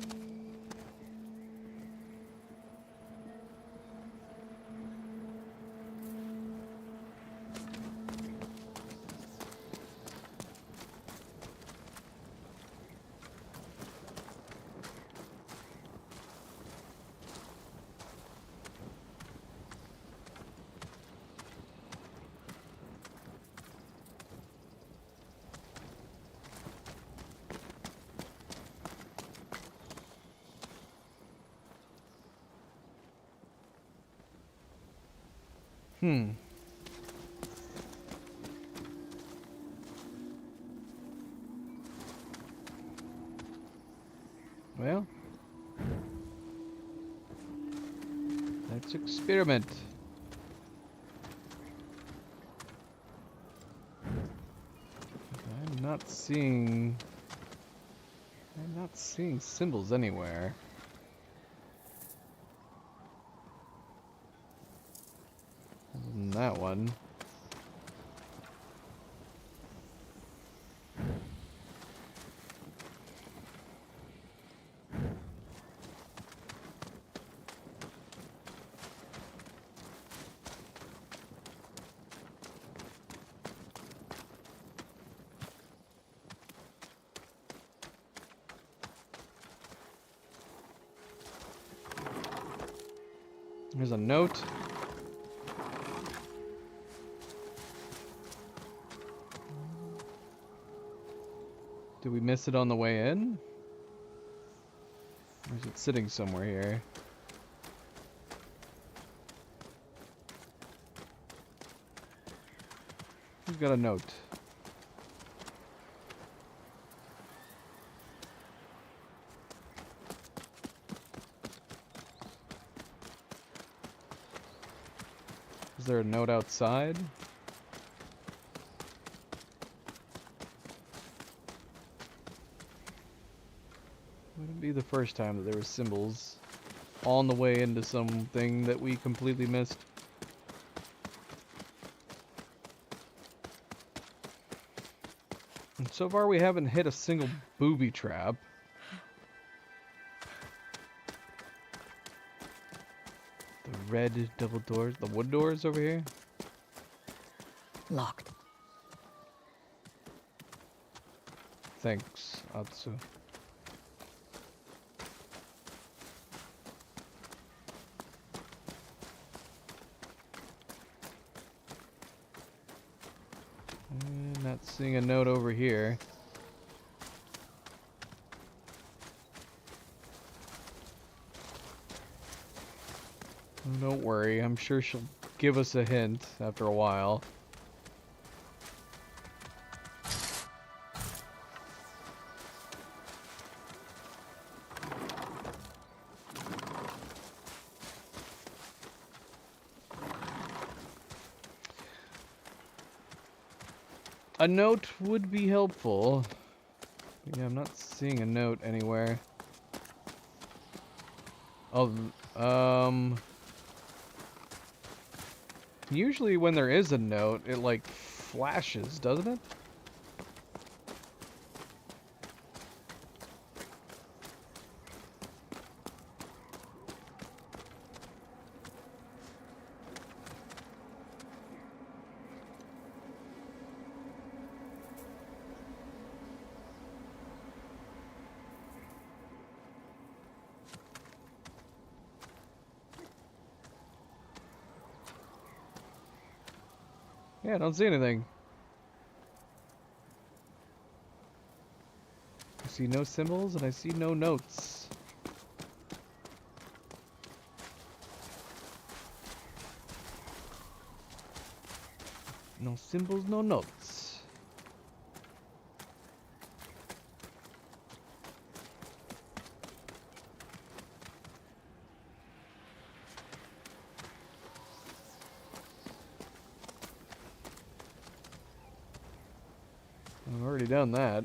Well, let's experiment. I'm not seeing symbols anywhere. Other than that one. Here's a note. Did we miss it on the way in? Or is it sitting somewhere here? Who's got a note? Is there a note outside? Wouldn't be the first time that there were symbols on the way into something that we completely missed. And so far we haven't hit a single booby trap. The red double doors, the wood doors over here. Locked. Thanks, Atsu. Not seeing a note over here. Oh, don't worry, I'm sure she'll give us a hint after a while. A note would be helpful. But yeah, I'm not seeing a note anywhere. Oh, usually when there is a note, it like flashes, doesn't it? Yeah, I don't see anything. I see no symbols and I see no notes. No symbols, no notes. I've already done that.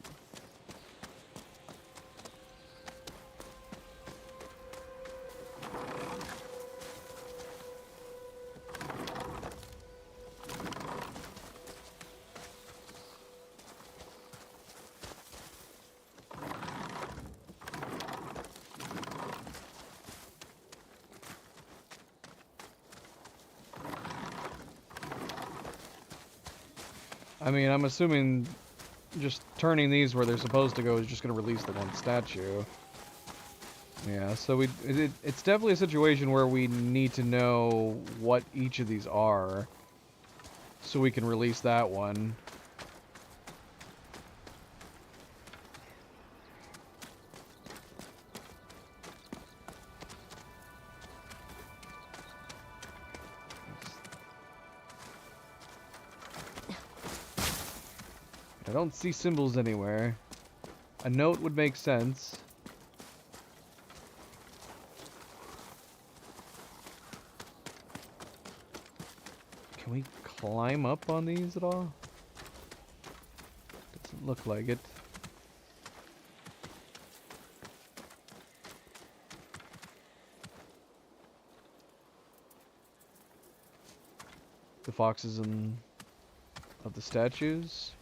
I mean, I'm assuming just turning these where they're supposed to go is just going to release the one statue. Yeah, so it's definitely a situation where we need to know what each of these are so we can release that one. I don't see symbols anywhere. A note would make sense. Can we climb up on these at all? Doesn't look like it. The foxes and of the statues.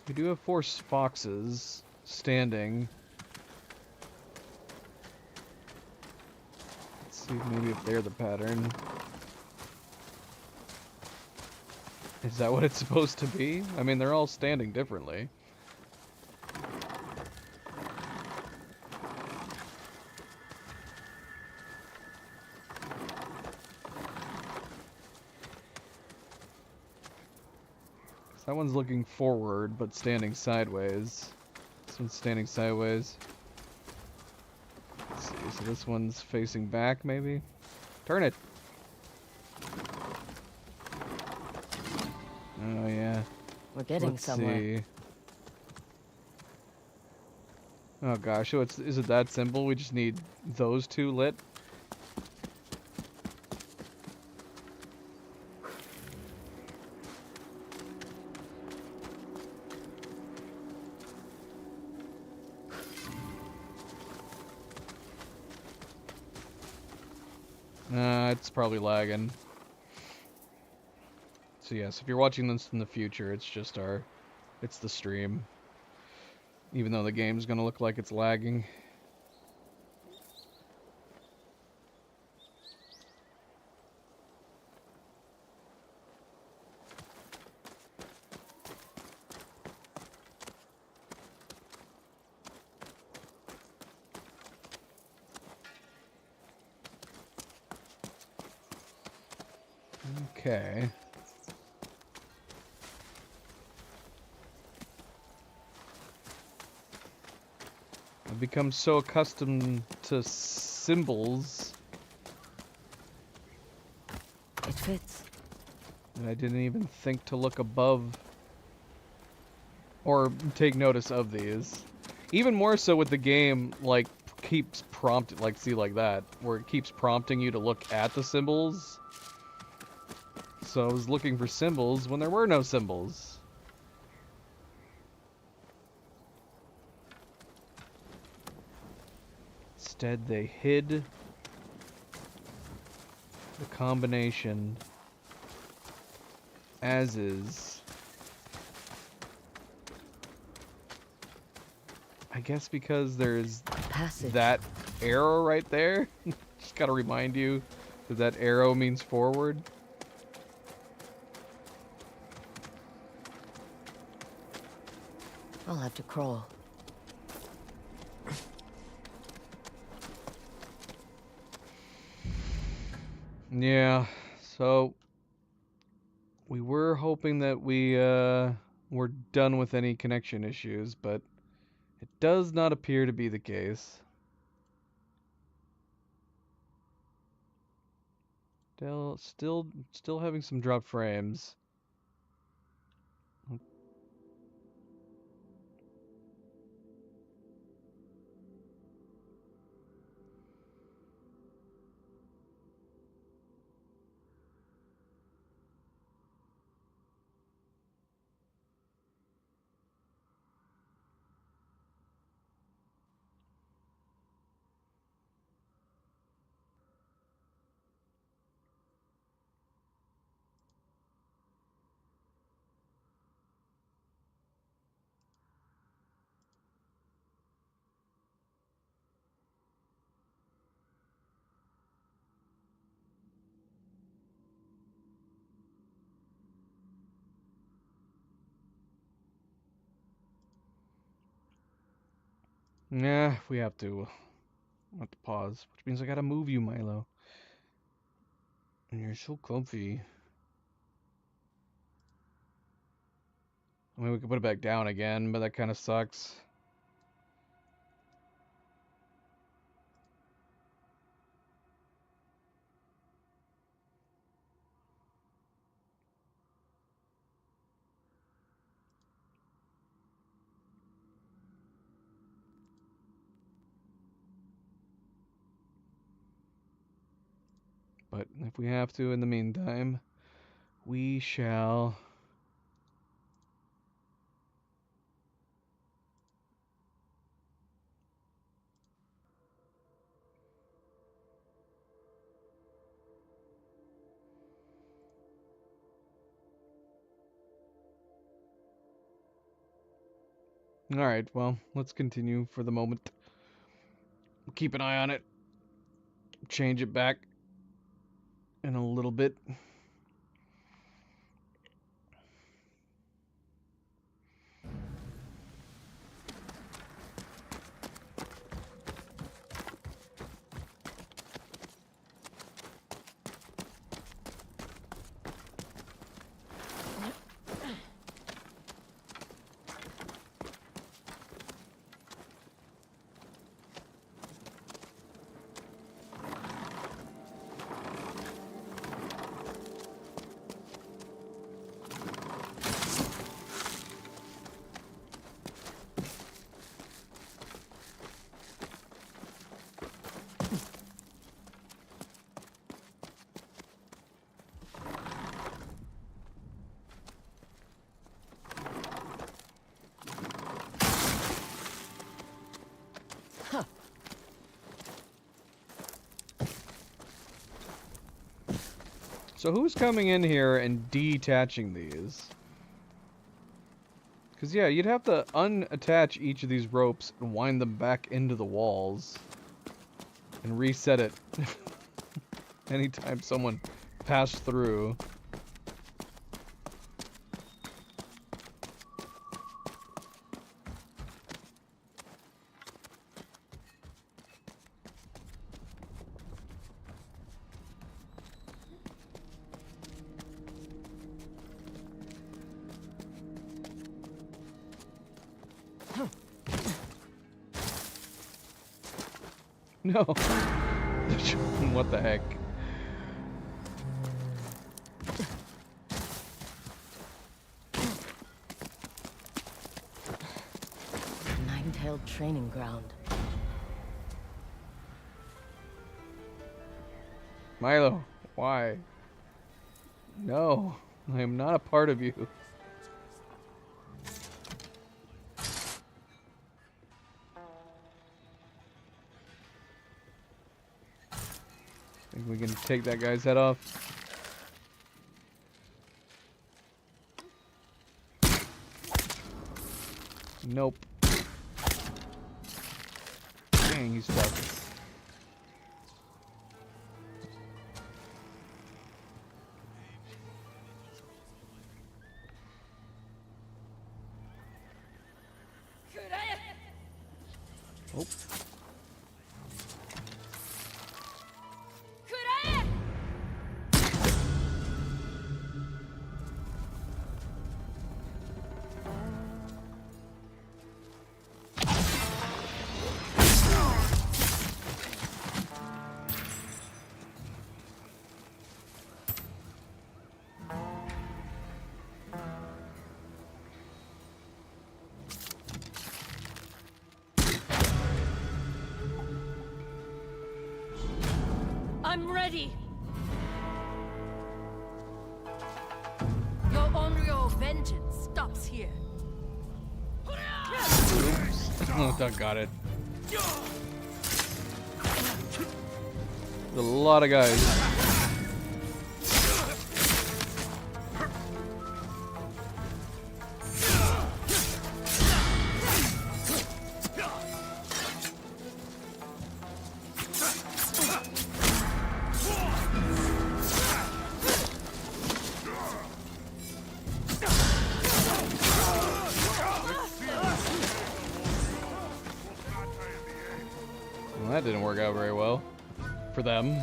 We do have 4 foxes standing. Let's see maybe if they're the pattern. Is that what it's supposed to be? I mean, they're all standing differently. That one's looking forward, but standing sideways. This one's standing sideways. Let's see, so this one's facing back, maybe? Turn it! Oh, yeah. We're getting Let's somewhere. see. Oh gosh, so is it that simple? We just need those two lit? It's probably lagging. So yes, if you're watching this in the future, it's just it's the stream. Even though the game's gonna look like it's lagging. Okay. I've become so accustomed to symbols It fits. that I didn't even think to look above or take notice of these. Even more so with the game, like, keeps prompting, like, see, like that, where it keeps prompting you to look at the symbols. So I was looking for symbols when there were no symbols. Instead, they hid the combination as is. I guess because there's Passage. that arrow right there. Just gotta remind you that that arrow means forward. I'll have to crawl. Yeah, so we were hoping that we were done with any connection issues, but it does not appear to be the case. Still having some drop frames. Yeah, we have to pause, which means I gotta move you, Milo. And you're so comfy. I mean, we could put it back down again, but that kind of sucks. But if we have to in the meantime, we shall. Alright, well, let's continue for the moment. Keep an eye on it. Change it back in a little bit. So who's coming in here and detaching these? Because, yeah, you'd have to unattach each of these ropes and wind them back into the walls. And reset it anytime someone passed through. No. What the heck? Nine-tailed training ground. Milo, why? No, I am not a part of you. Think we can take that guy's head off? Nope. Dang, he's stuck. Oh. I'm ready. Your Onryo vengeance stops here. Oh, Doug got it. There's a lot of guys. Well, that didn't work out very well for them.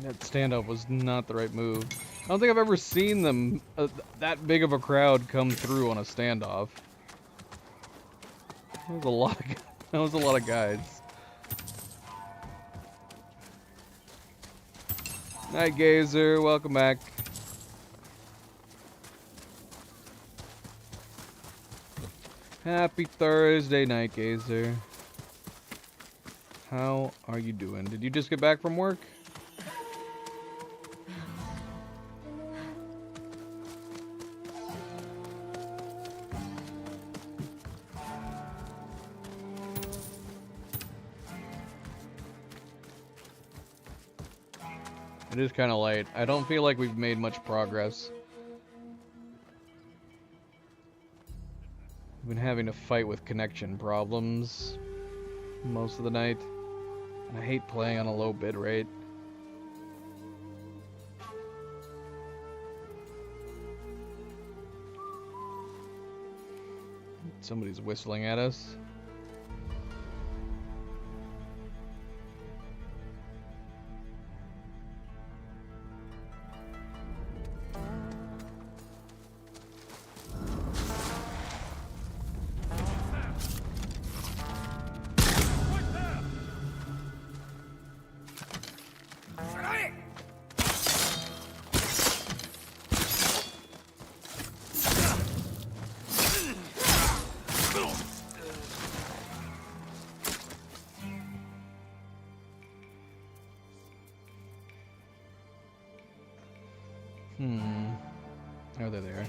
That standoff was not the right move. I don't think I've ever seen them that big of a crowd come through on a standoff. That was a lot of that was a lot of guys. Night Gazer, welcome back. Happy Thursday, Night Gazer. How are you doing? Did you just get back from work? It is kind of late. I don't feel like we've made much progress. I've been having to fight with connection problems most of the night. And I hate playing on a low bit rate. Somebody's whistling at us. Oh, they're there.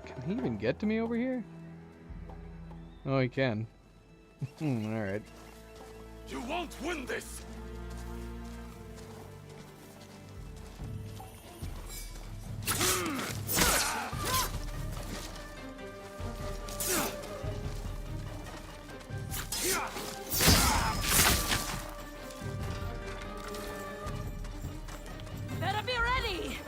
Can he even get to me over here? Oh, he can. Alright. You won't win this! Better be ready!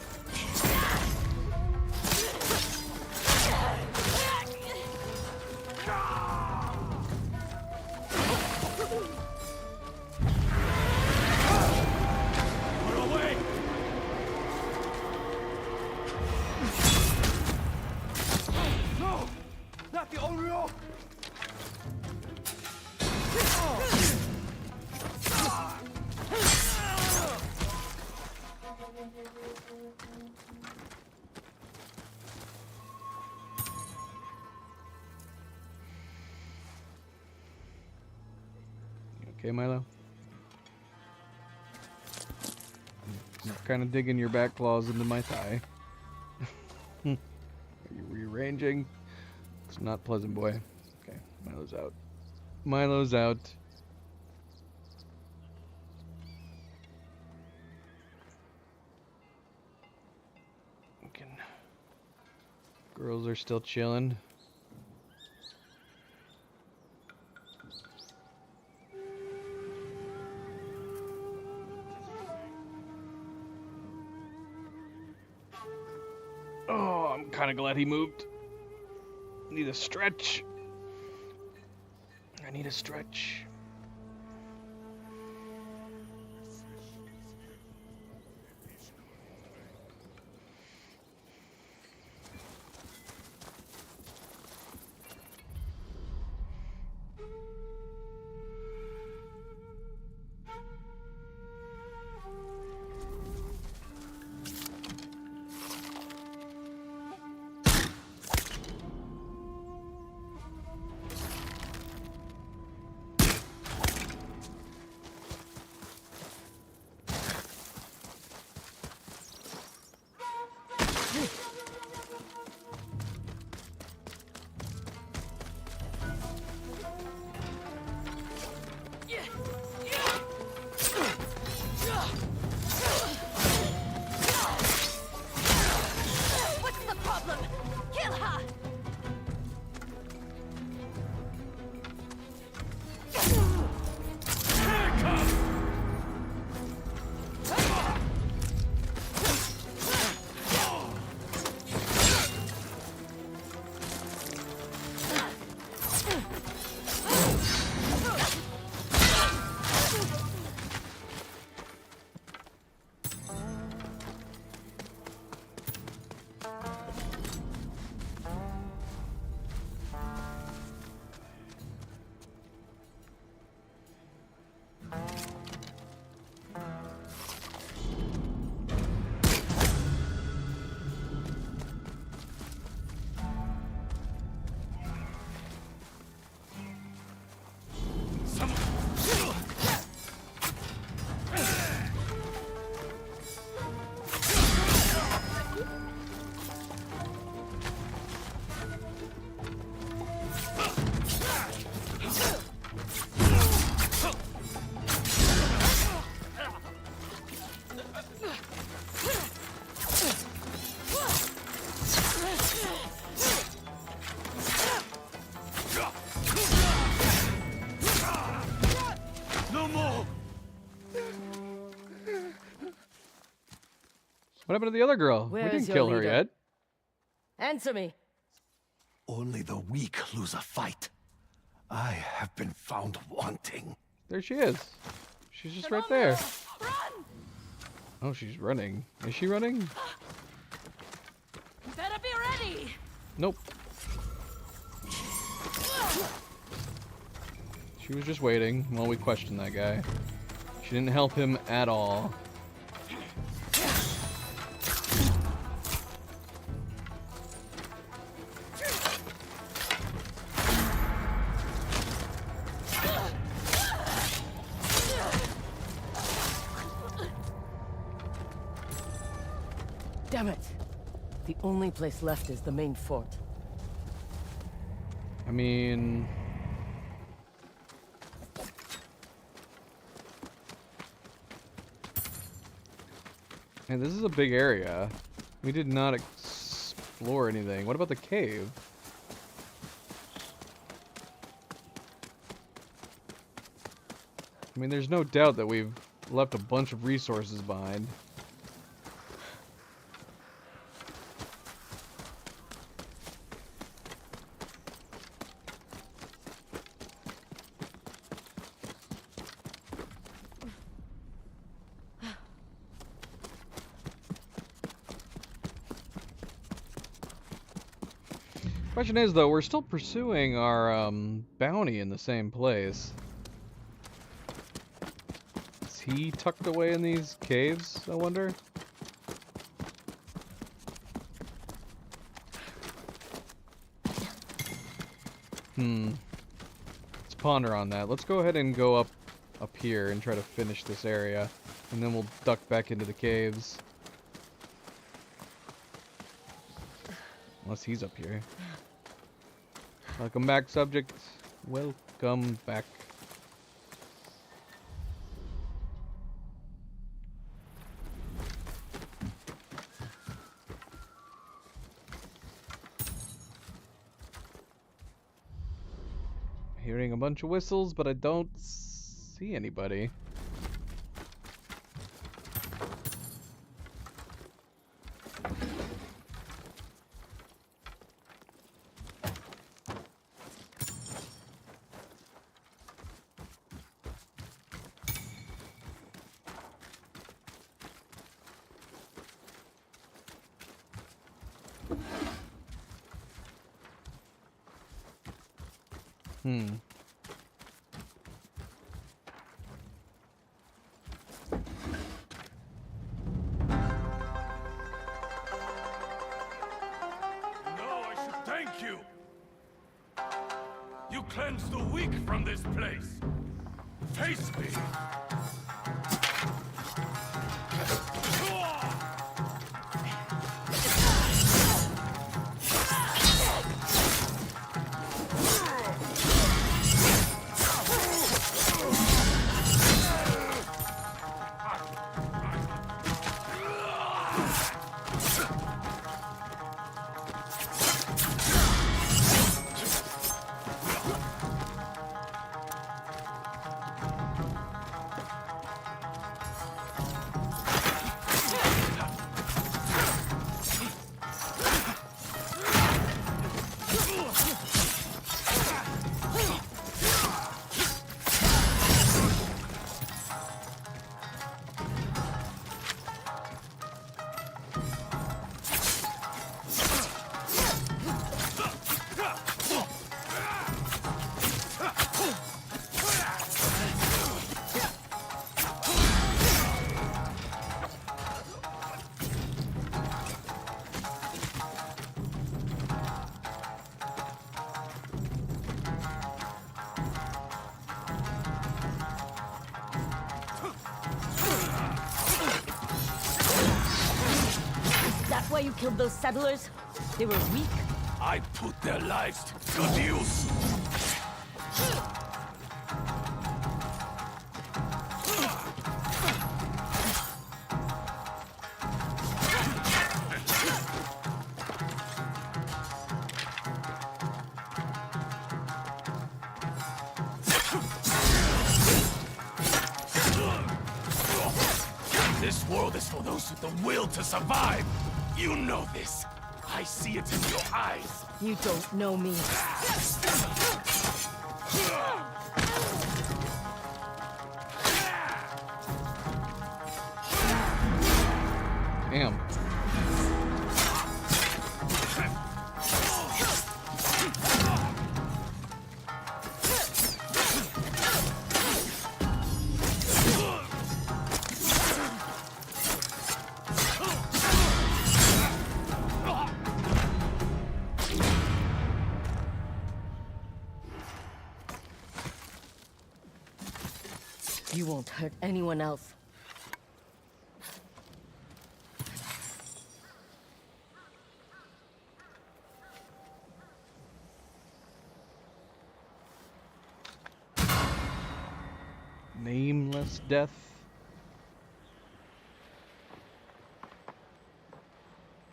Not the Onryo! You okay, Milo? I'm kind of digging your back claws into my thigh. Are you rearranging? It's not pleasant, boy. Okay, Milo's out. Milo's out. Girls are still chilling. Oh, I'm kind of glad he moved. Need a stretch. I need a stretch. What happened to the other girl? Where We is didn't your kill her leader? yet. Answer me. Only the weak lose a fight. I have been found wanting. There she is. She's just right there. Oh, she's running. Is she running? Better be ready! Nope. She was just waiting while we questioned that guy. She didn't help him at all. Damn it. The only place left is the main fort. I mean... Man, this is a big area. We did not explore anything. What about the cave? I mean, there's no doubt that we've left a bunch of resources behind. Question is, though, we're still pursuing our bounty in the same place. Is he tucked away in these caves, I wonder? Let's ponder on that. Let's go ahead and go up here and try to finish this area. And then we'll duck back into the caves. Unless he's up here. Welcome back, subject. Welcome back. Hearing a bunch of whistles, but I don't see anybody. I should thank you. You cleanse the weak from this place. Face me. That's why you killed those settlers? They were weak? I put their lives to good use. This world is for those with the will to survive. You know this. I see it in your eyes. You don't know me. Damn. You won't hurt anyone else. Nameless death.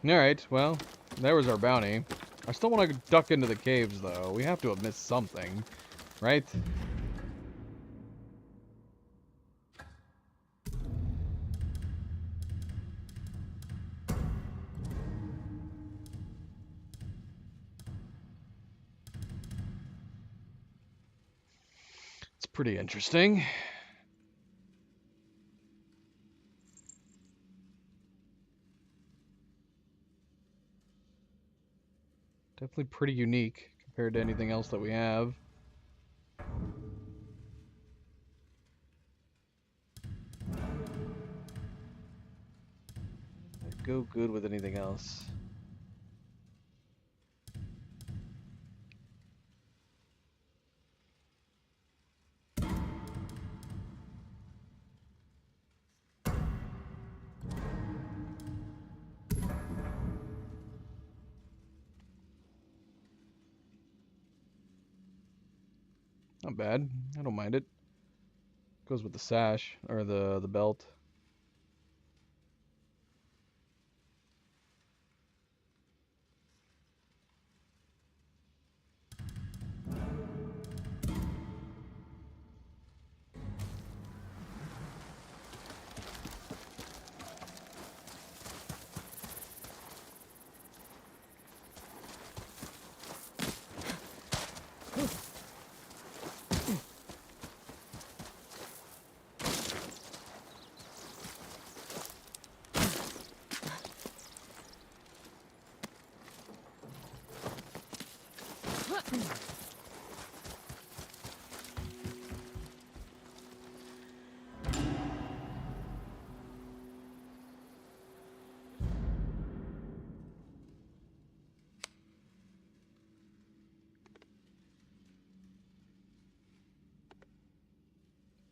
Alright, well, there was our bounty. I still want to duck into the caves, though. We have to have missed something, right? It's pretty interesting. Definitely pretty unique compared to anything else that we have. I'd go good with anything else. Not bad. I don't mind it. Goes with the sash or the belt.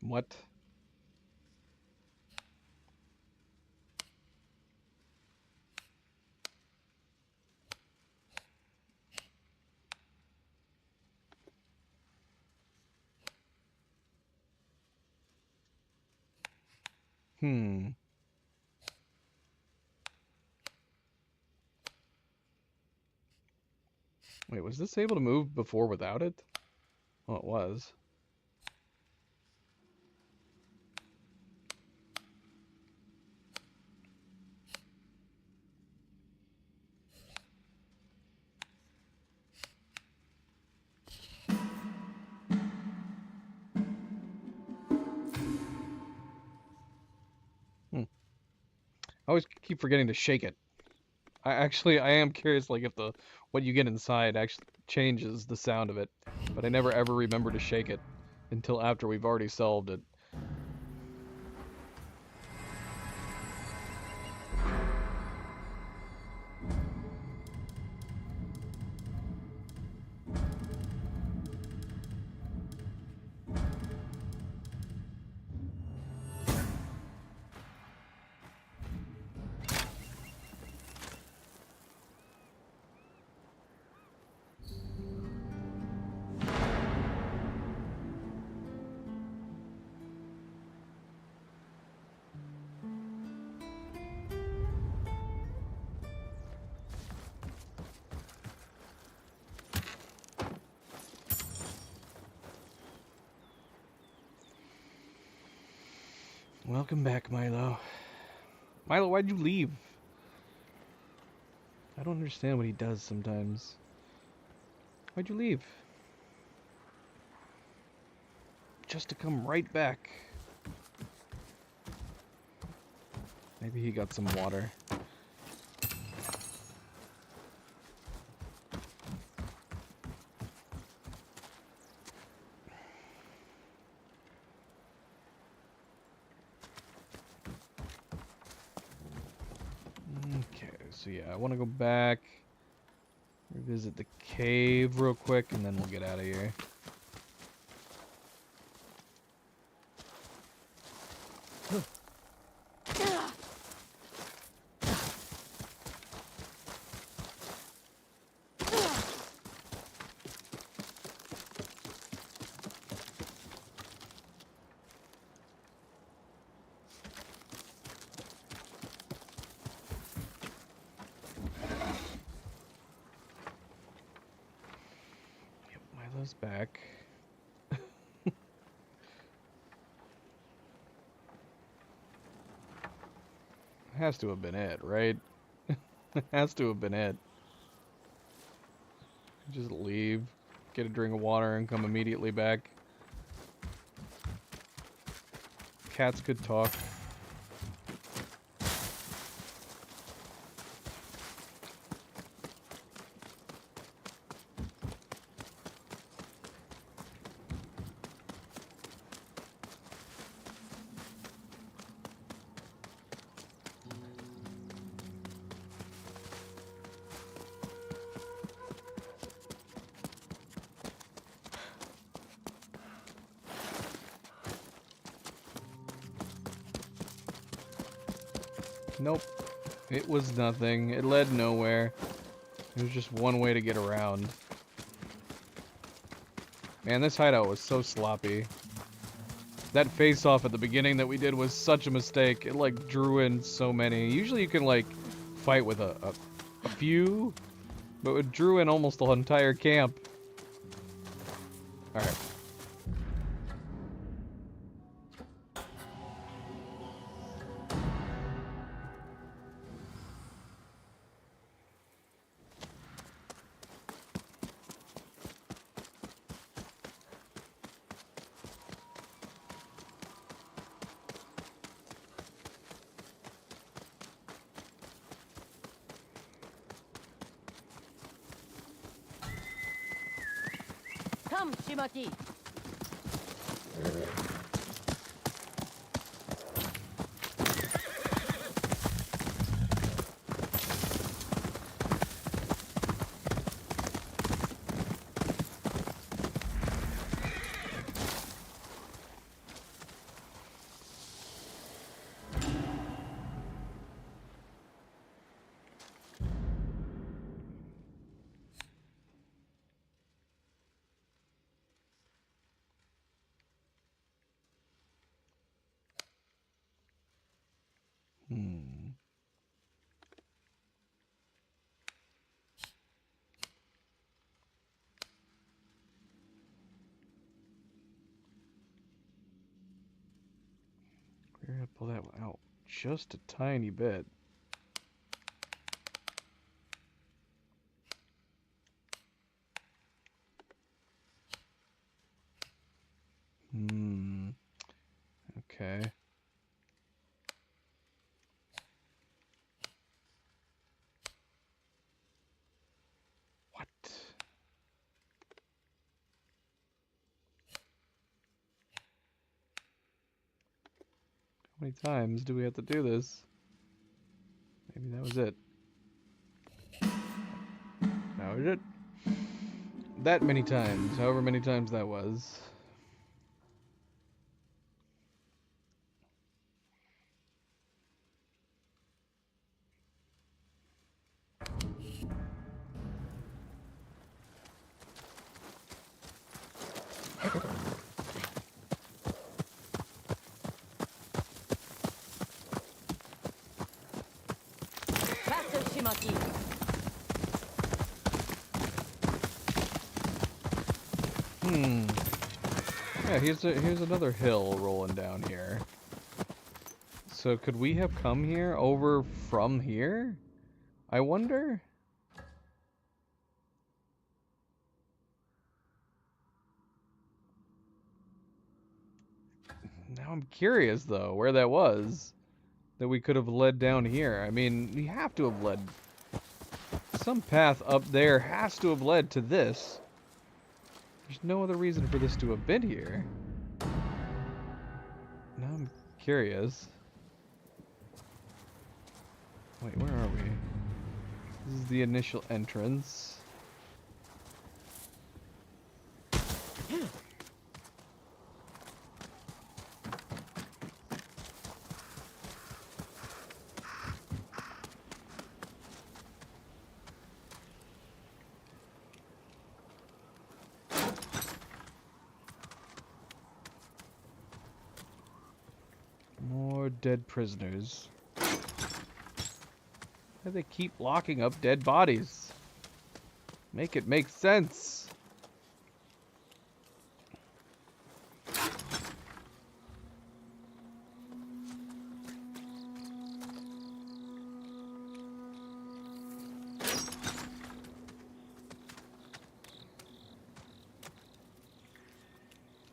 What? Wait, was this able to move before without it? Well, it was. I always keep forgetting to shake it. I am curious, like, if what you get inside actually changes the sound of it, but I never ever remember to shake it until after we've already solved it. Welcome back, Milo. Milo, why'd you leave? I don't understand what he does sometimes. Why'd you leave? Just to come right back. Maybe he got some water. Okay, so yeah, I want to go back, revisit the cave real quick, and then we'll get out of here. Yep, Milo's back. Has to have been it, right? Has to have been it. Just leave, get a drink of water, and come immediately back. Cats could talk. Nope. It was nothing. It led nowhere. It was just one way to get around. Man, this hideout was so sloppy. That face-off at the beginning that we did was such a mistake. It, like, drew in so many. Usually you can, like, fight with a few, but it drew in almost the entire camp. Alright. Come, Shimaki. We're gonna pull that one out just a tiny bit. Okay. What? How many times do we have to do this? Maybe that was it. That was it. That many times, however many times that was. Faster, Shimaki. Yeah, here's another hill rolling down here. So could we have come here over from here? I wonder? Now I'm curious, though, where that was. That we could have led down here. I mean, we have to have led... Some path up there has to have led to this. There's no other reason for this to have been here. Now I'm curious. Wait, where are we? This is the initial entrance. More dead prisoners. Why do they keep locking up dead bodies? Make it make sense.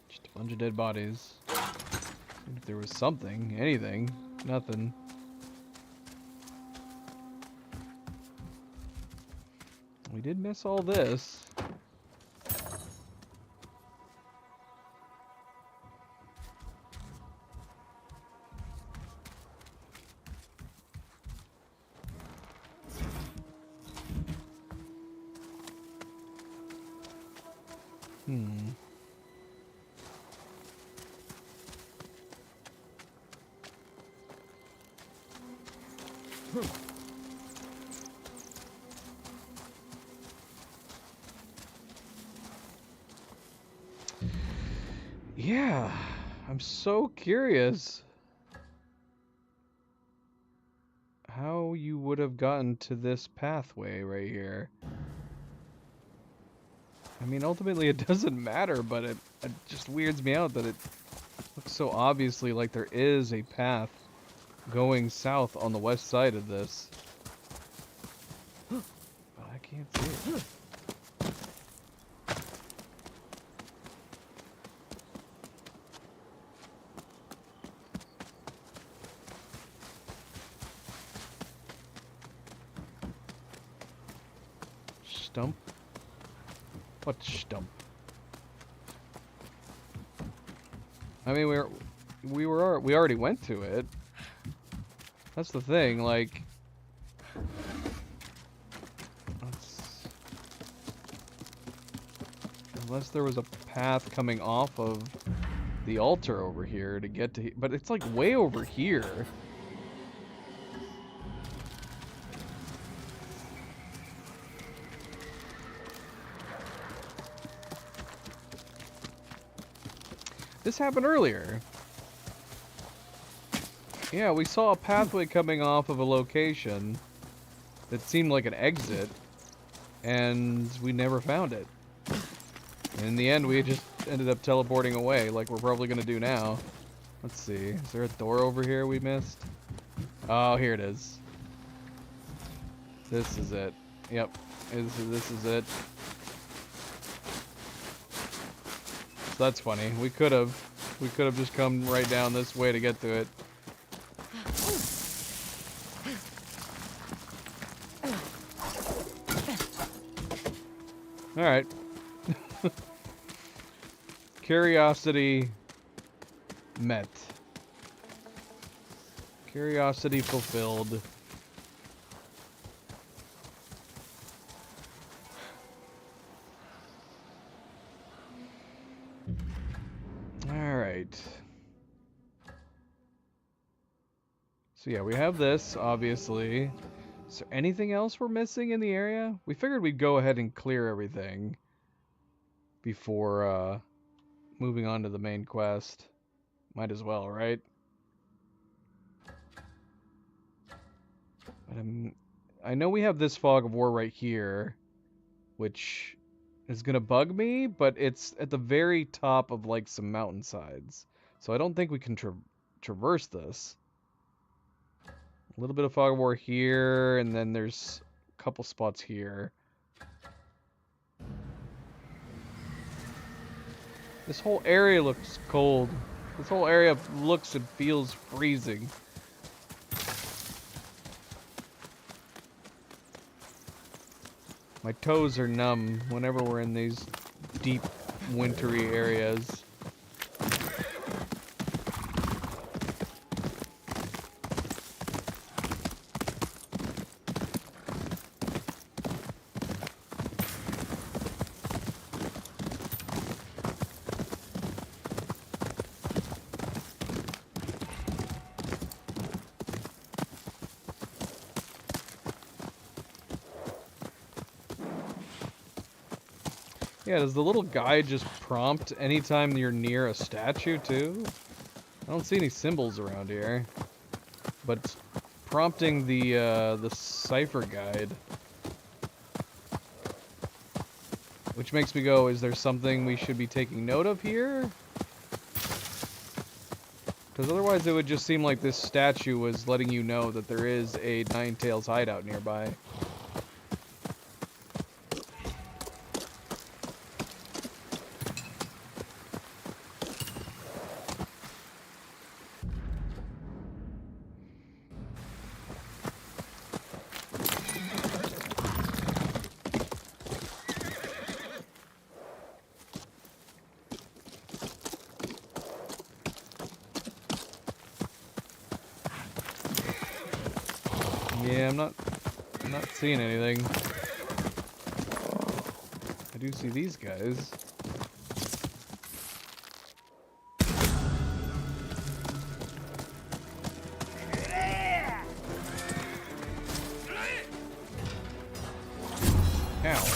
Just a bunch of dead bodies. If there was something, anything, nothing. We did miss all this. Yeah, I'm so curious how you would have gotten to this pathway right here. I mean, ultimately it doesn't matter, but it just weirds me out that it looks so obviously like there is a path going south on the west side of this. But I can't see it. Stump? What stump? I mean, we already went to it. That's the thing, like... Unless there was a path coming off of the altar over here to get to... But it's like way over here. This happened earlier. Yeah, we saw a pathway coming off of a location that seemed like an exit, and we never found it. And in the end, we just ended up teleporting away, like we're probably gonna do now. Let's see, is there a door over here we missed? Oh, here it is. This is it. Yep, this is it. So that's funny. We could have just come right down this way to get to it. All right. Curiosity met. Curiosity fulfilled. Alright. So yeah, we have this, obviously. Is there anything else we're missing in the area? We figured we'd go ahead and clear everything before moving on to the main quest. Might as well, right? But I know we have this fog of war right here, which is gonna bug me, but it's at the very top of like some mountainsides, so I don't think we can traverse this. A little bit of fog of war here, and then there's a couple spots here. This whole area looks cold. This whole area looks and feels freezing. My toes are numb whenever we're in these deep, wintry areas. Yeah, does the little guide just prompt anytime you're near a statue, too? I don't see any symbols around here. But it's prompting the cipher guide. Which makes me go, is there something we should be taking note of here? Because otherwise it would just seem like this statue was letting you know that there is a Nine-Tails hideout nearby. Yeah, I'm not seeing anything. I do see these guys. Ow.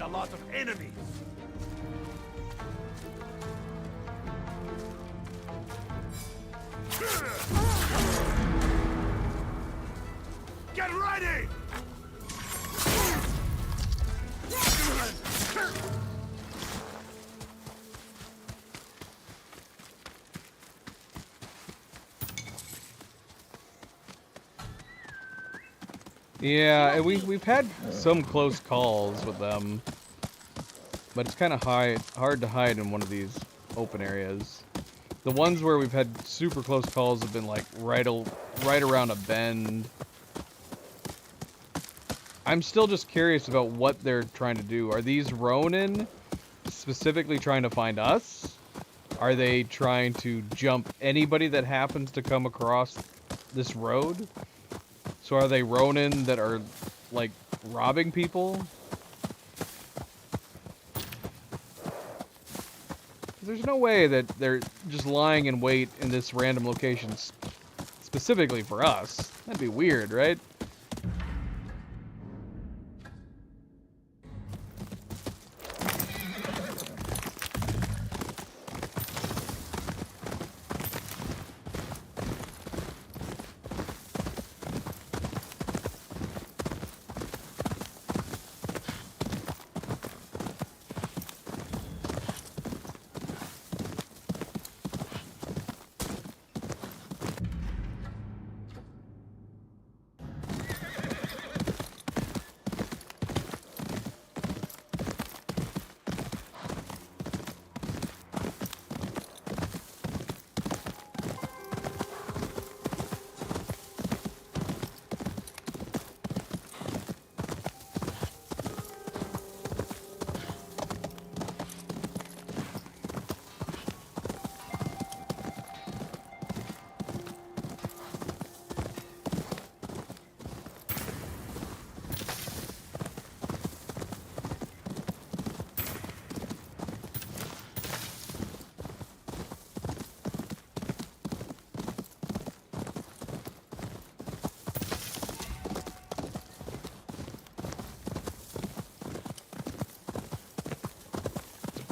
A lot of enemies. Get ready! Yeah, and we've had some close calls with them, but it's kind of hard to hide in one of these open areas. The ones where we've had super close calls have been like right around a bend. I'm still just curious about what they're trying to do. Are these Ronin specifically trying to find us? Are they trying to jump anybody that happens to come across this road? So are they Ronin that are, like, robbing people? There's no way that they're just lying in wait in this random location specifically for us. That'd be weird, right?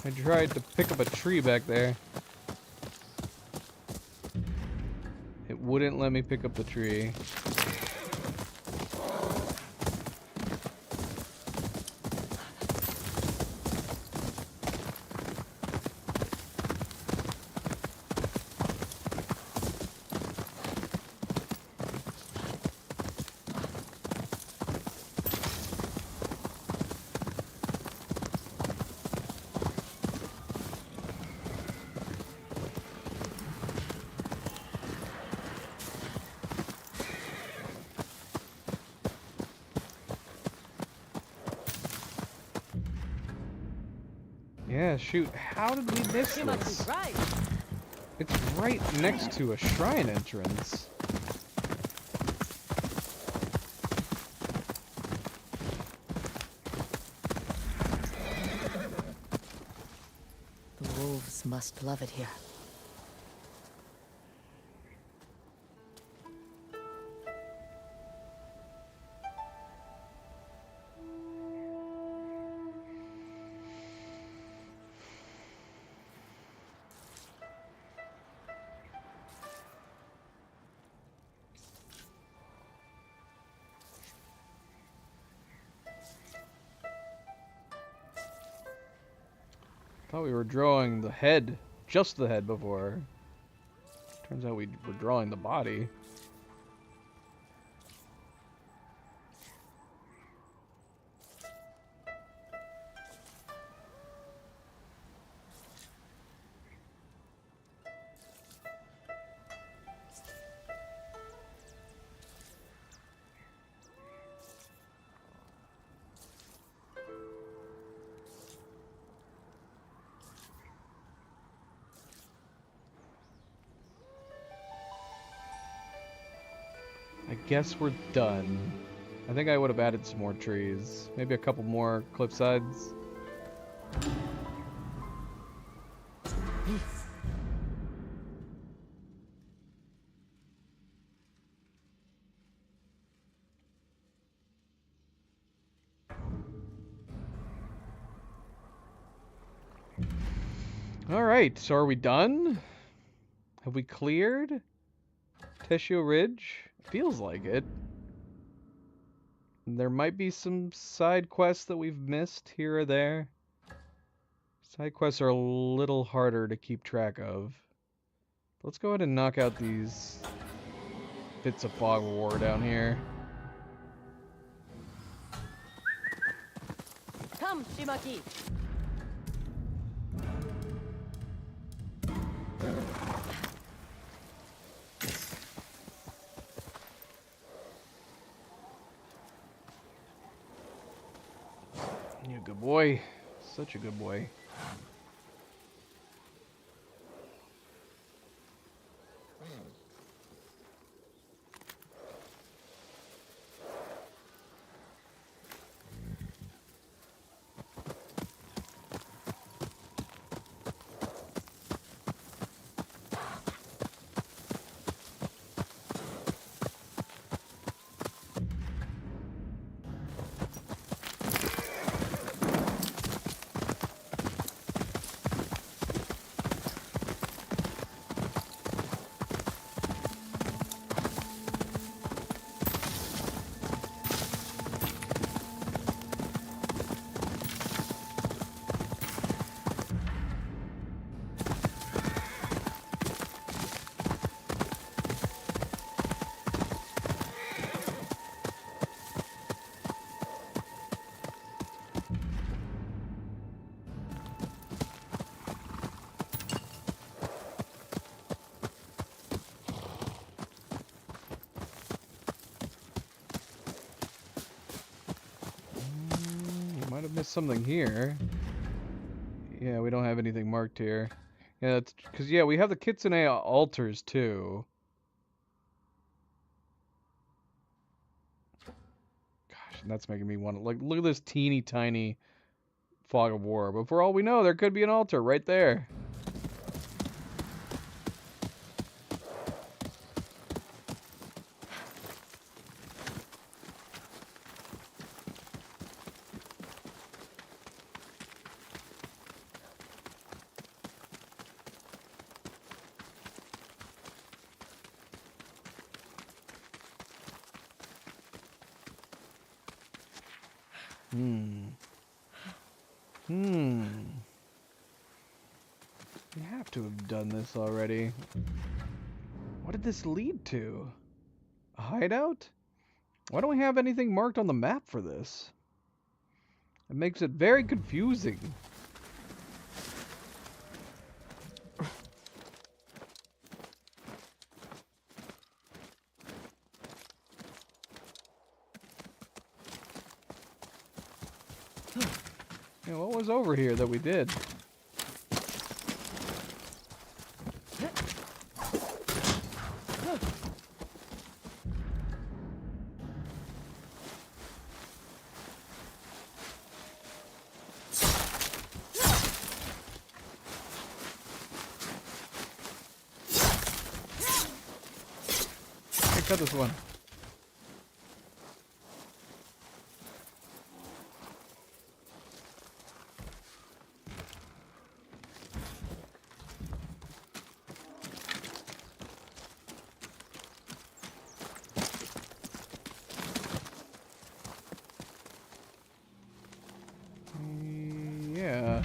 I tried to pick up a tree back there. It wouldn't let me pick up the tree. Yeah, shoot. How did we miss this? Right. It's right next to a shrine entrance. The wolves must love it here. Thought we were drawing the head, just the head before. Turns out we were drawing the body. I guess we're done. I think I would have added some more trees. Maybe a couple more cliff sides. Alright, so are we done? Have we cleared Teshio Ridge? Feels like it. There might be some side quests that we've missed here or there. Side quests are a little harder to keep track of. Let's go ahead and knock out these bits of fog of war down here. Come, Shimaki. You good boy. Such a good boy. Might have missed something here. Yeah, we don't have anything marked here. Yeah, that's because yeah, we have the Kitsune altars too. Gosh, and that's making me want to like look at this teeny tiny fog of war. But for all we know, there could be an altar right there. We have to have done this already. What did this lead to? A hideout? Why don't we have anything marked on the map for this? It makes it very confusing. Yeah, what was over here that we did? Hey, cut this one. Yeah.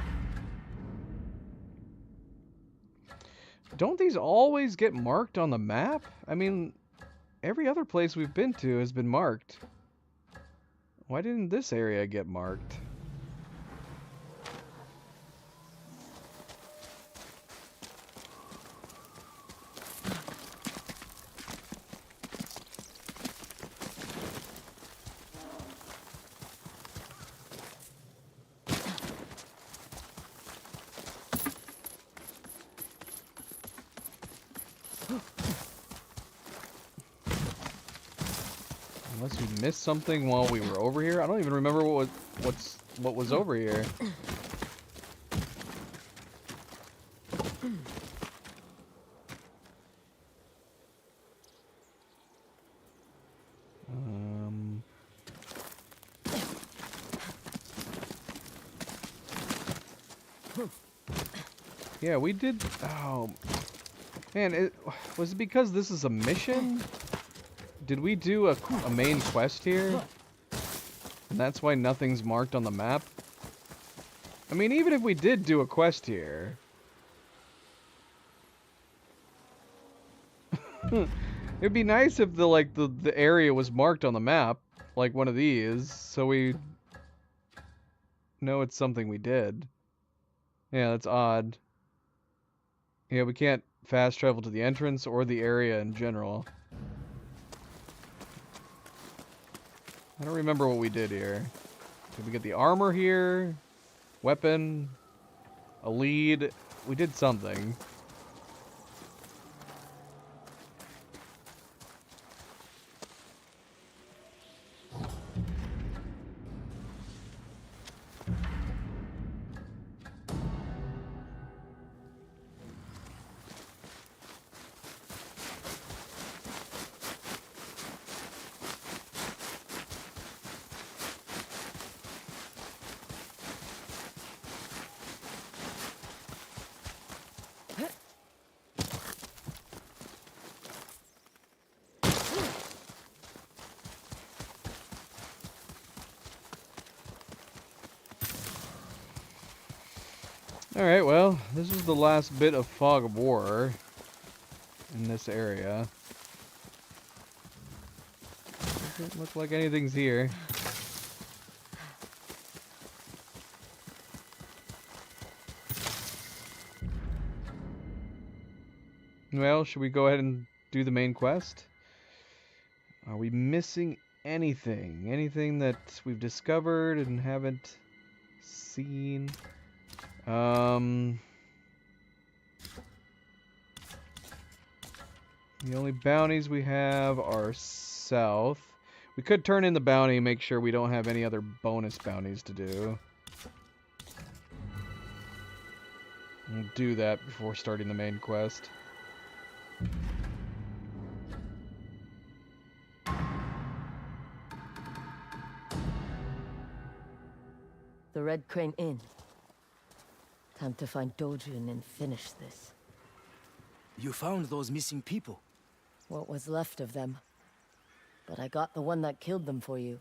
Don't these always get marked on the map? I mean, every other place we've been to has been marked. Why didn't this area get marked? Unless we missed something while we were over here. I don't even remember what was over here. Yeah, we did. Oh, man, was it because this is a mission? Did we do a main quest here? And that's why nothing's marked on the map? I mean, even if we did do a quest here... It'd be nice if the area was marked on the map, like one of these, so we know it's something we did. Yeah, that's odd. Yeah, we can't fast travel to the entrance or the area in general. I don't remember what we did here. Did we get the armor here? Weapon? A lead? We did something. Alright, well, this is the last bit of Fog of War in this area. Doesn't look like anything's here. Well, should we go ahead and do the main quest? Are we missing anything? Anything that we've discovered and haven't seen? The only bounties we have are south. We could turn in the bounty and make sure we don't have any other bonus bounties to do. We'll do that before starting the main quest. The Red Crane Inn. Time to find Dojin and finish this. You found those missing people. What was left of them. But I got the one that killed them for you.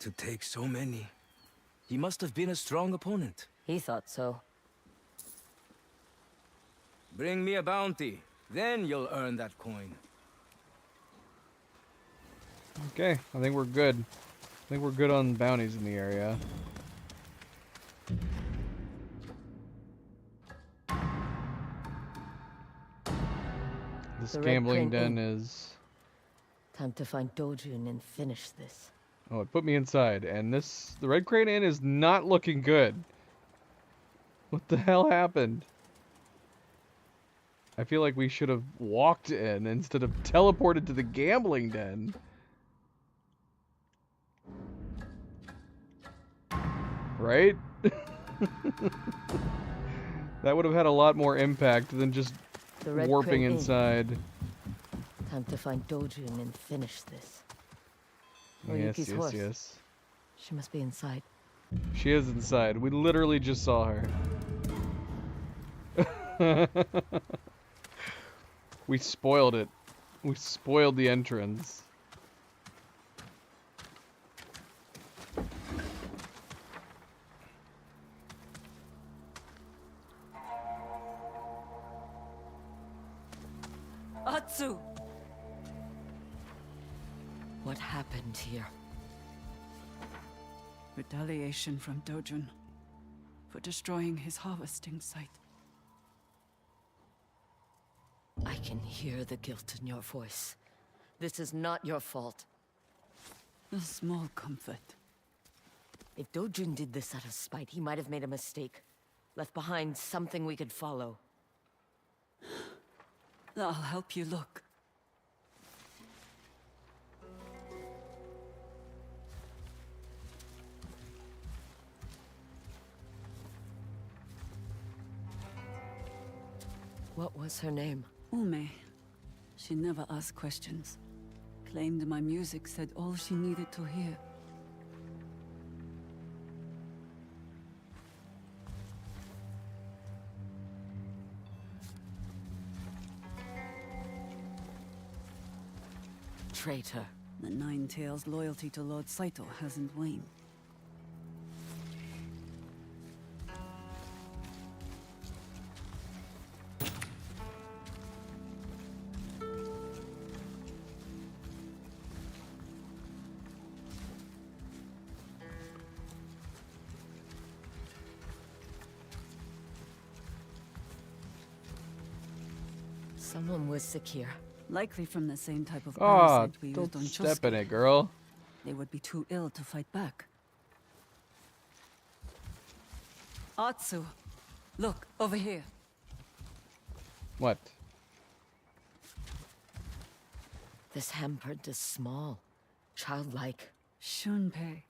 To take so many. He must have been a strong opponent. He thought so. Bring me a bounty. Then you'll earn that coin. Okay, I think we're good. I think we're good on bounties in the area. This The Red gambling Crane den Inn. is... Time to find Dojun and finish this. Oh, it put me inside, and the Red Crane Inn is not looking good. What the hell happened? I feel like we should have walked in instead of teleported to the gambling den. Right? That would have had a lot more impact than just The Red warping Crane Inn. inside. Time to find Dojun and finish this. Yes, Oyuki's yes, horse. yes. She must be inside. She is inside. We literally just saw her. We spoiled it. We spoiled the entrance. Atsu! What happened here? Retaliation from Dojun for destroying his harvesting site. I can hear the guilt in your voice. This is not your fault. A small comfort. If Dojun did this out of spite, he might have made a mistake. Left behind something we could follow. I'll help you look. What was her name? Ume. She never asked questions. Claimed my music said all she needed to hear. Traitor. The Nine Tails' loyalty to Lord Saito hasn't waned. Someone was sick here. Likely from the same type of Ah, parasite we used don't on step Chusky. in it, girl. They would be too ill to fight back. Atsu, look, over here. What? This handprint is small. Childlike. Shunpei,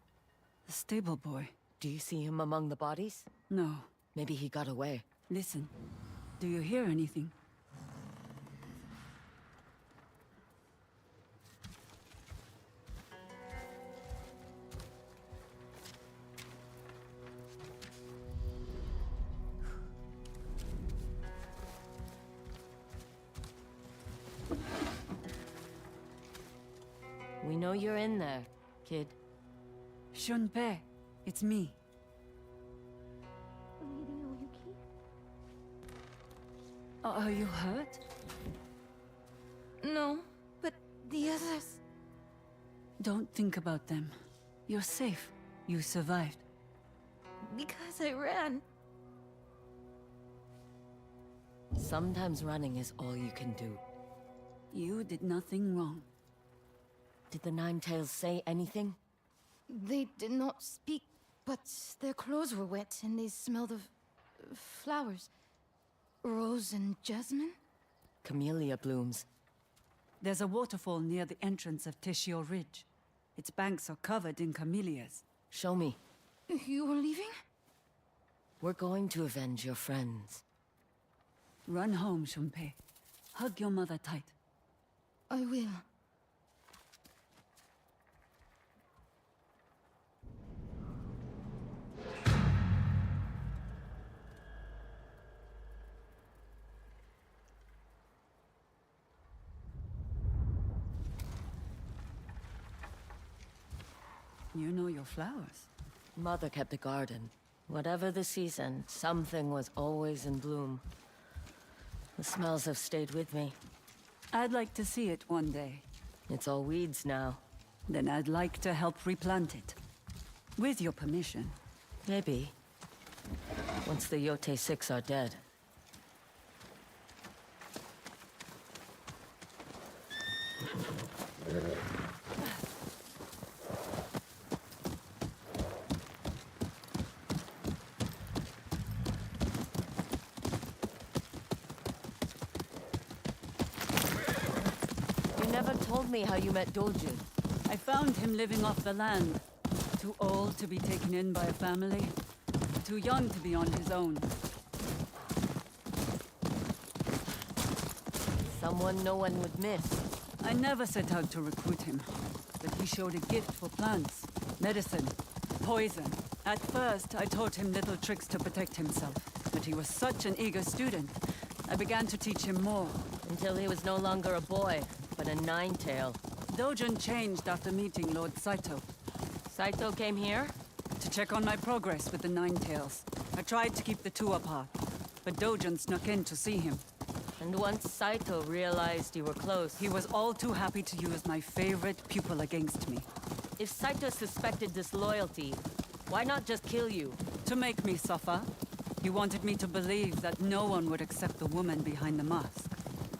the stable boy. Do you see him among the bodies? No, Maybe he got away. listen. Do you hear anything? We know you're in there, kid. Shunpei, it's me. Are you hurt? No, but the others... Don't think about them. You're safe. You survived. Because I ran. Sometimes running is all you can do. You did nothing wrong. Did the Nine Tails say anything? They did not speak, but their clothes were wet and they smelled of flowers. Rose and jasmine? Camellia blooms. There's a waterfall near the entrance of Teshio Ridge. Its banks are covered in camellias. Show me. You were leaving? We're going to avenge your friends. Run home, Shunpei. Hug your mother tight. I will. You know your flowers. Mother kept a garden. Whatever the season, something was always in bloom. The smells have stayed with me. I'd like to see it one day. It's all weeds now. Then I'd like to help replant it. With your permission. Maybe. Once the Yote Six are dead. You never told me how you met Dojun. I found him living off the land. Too old to be taken in by a family. Too young to be on his own. Someone no one would miss. I never set out to recruit him, but he showed a gift for plants, medicine, poison. At first, I taught him little tricks to protect himself, but he was such an eager student. I began to teach him more. Until he was no longer a boy, but a nine-tail. Dojun changed after meeting Lord Saito. Saito came here? To check on my progress with the Nine-Tails. I tried to keep the two apart, but Dojun snuck in to see him. And once Saito realized you were close... He was all too happy to use my favorite pupil against me. If Saito suspected disloyalty, why not just kill you? To make me suffer. He wanted me to believe that no one would accept the woman behind the mask.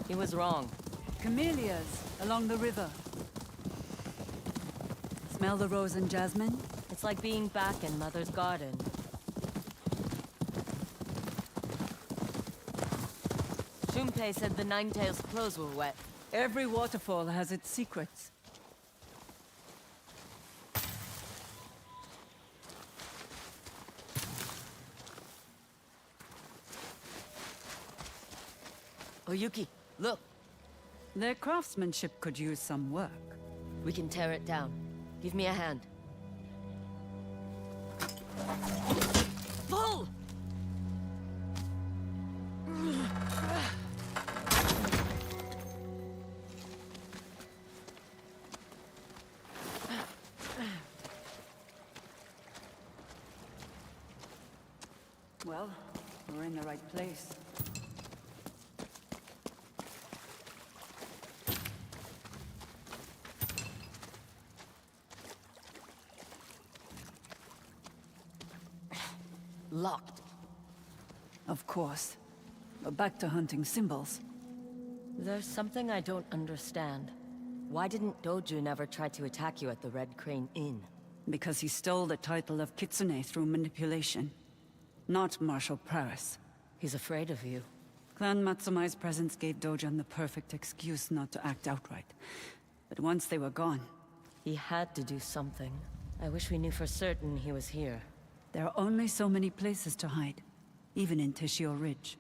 He was wrong. Camellias along the river. Smell the rose and jasmine? It's like being back in Mother's garden. Junpei said the Nine-Tails' clothes were wet. Every waterfall has its secrets. Oyuki, look! Their craftsmanship could use some work. We can tear it down. Give me a hand. Pull! Well, we're in the right place. Locked. Of course. But back to hunting symbols. There's something I don't understand. Why didn't Dojun ever try to attack you at the Red Crane Inn? Because he stole the title of Kitsune through manipulation. Not Marshal Paris. He's afraid of you. Clan Matsumai's presence gave Dojun the perfect excuse not to act outright. But once they were gone... He had to do something. I wish we knew for certain he was here. There are only so many places to hide, even in Tishio Ridge.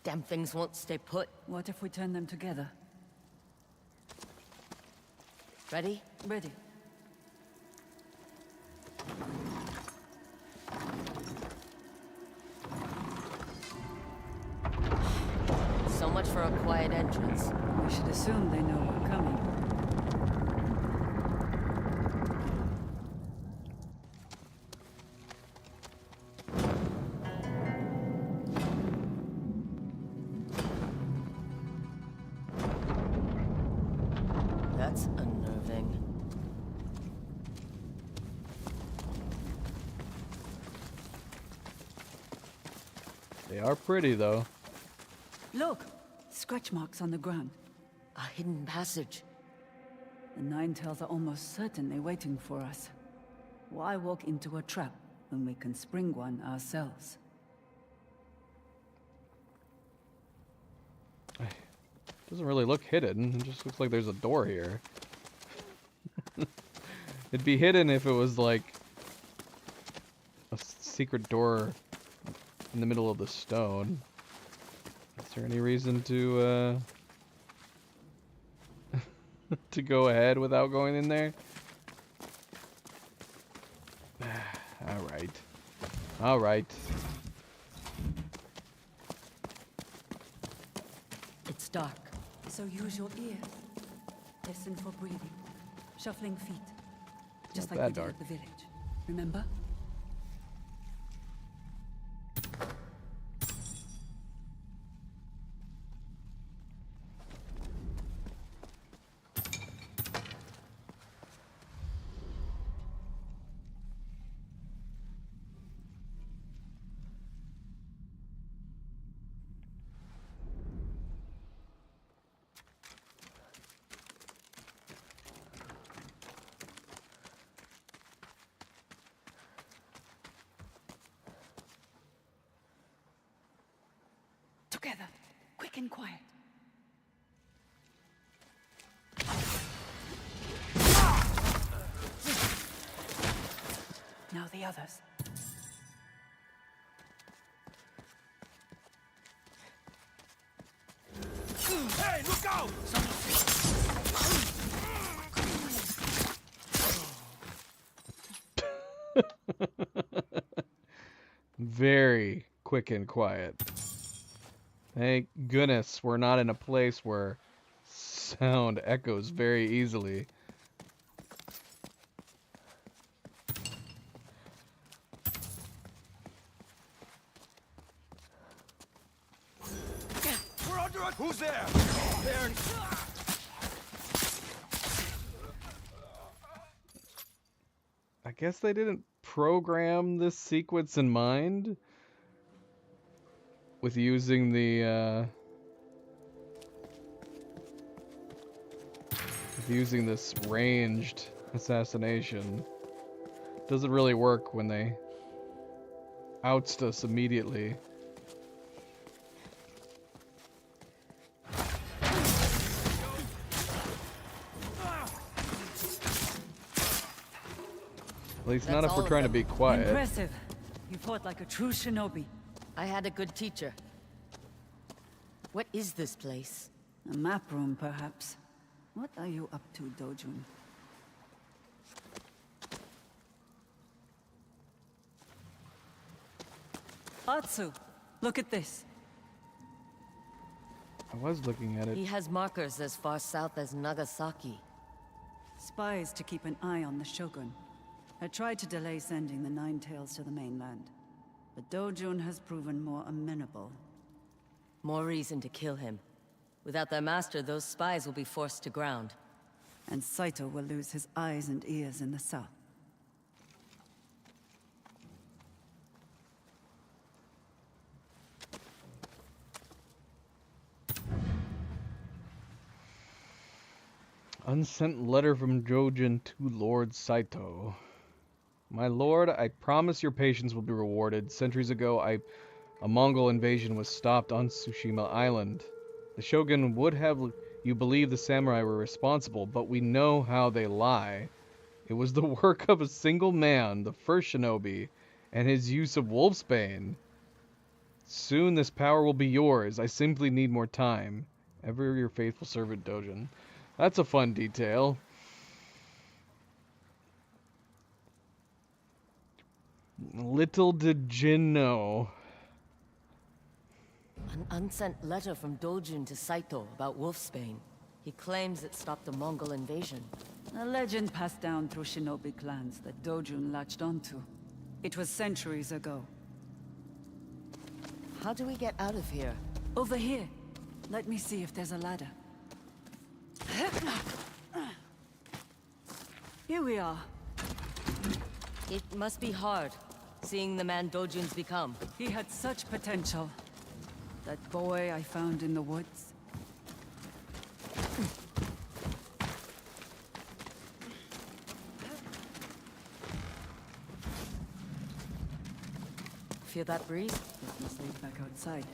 Damn things won't stay put. What if we turn them together? Ready? Ready. So much for a quiet entrance. We should assume they know we're coming. That's unnerving. They are pretty, though. Look! Scratch marks on the ground. A hidden passage. The Ninetales are almost certainly waiting for us. Why walk into a trap when we can spring one ourselves? Doesn't really look hidden. It just looks like there's a door here. It'd be hidden if it was like a secret door in the middle of the stone. Is there any reason to to go ahead without going in there? Alright. Alright. It's dark, so use your ears. Listen for breathing, shuffling feet. Just Not like we that did dark. at the village. Remember? Together, quick and quiet. Now the others. Hey, look out! Very quick and quiet. Thank goodness we're not in a place where sound echoes very easily. We're under a... Who's there? There. I guess they didn't program this sequence in mind with using the with using this ranged assassination. Doesn't really work when they oust us immediately. At least not That's if all we're of trying to them. be quiet. Impressive. You fought like a true shinobi. I had a good teacher. What is this place? A map room, perhaps. What are you up to, Dojun? Atsu, look at this. I was looking at it. He has markers as far south as Nagasaki. Spies to keep an eye on the Shogun. I tried to delay sending the Ninetales to the mainland, but Dojun has proven more amenable. More reason to kill him. Without their master, those spies will be forced to ground. And Saito will lose his eyes and ears in the south. Unsent letter from Jojen to Lord Saito. My lord, I promise your patience will be rewarded. Centuries ago, a Mongol invasion was stopped on Tsushima Island. The Shogun would have you believe the samurai were responsible, but we know how they lie. It was the work of a single man, the first shinobi, and his use of Wolfsbane. Soon this power will be yours. I simply need more time. Ever your faithful servant, Dojin. That's a fun detail. Little did Jin know. An unsent letter from Dojun to Saito about Wolfsbane. He claims it stopped the Mongol invasion. A legend passed down through shinobi clans that Dojun latched onto. It was centuries ago. How do we get out of here? Over here. Let me see if there's a ladder. Here we are. It must be hard, seeing the man Dojun's become. He had such potential. That boy I found in the woods. Feel that breeze? Let me sleep back outside.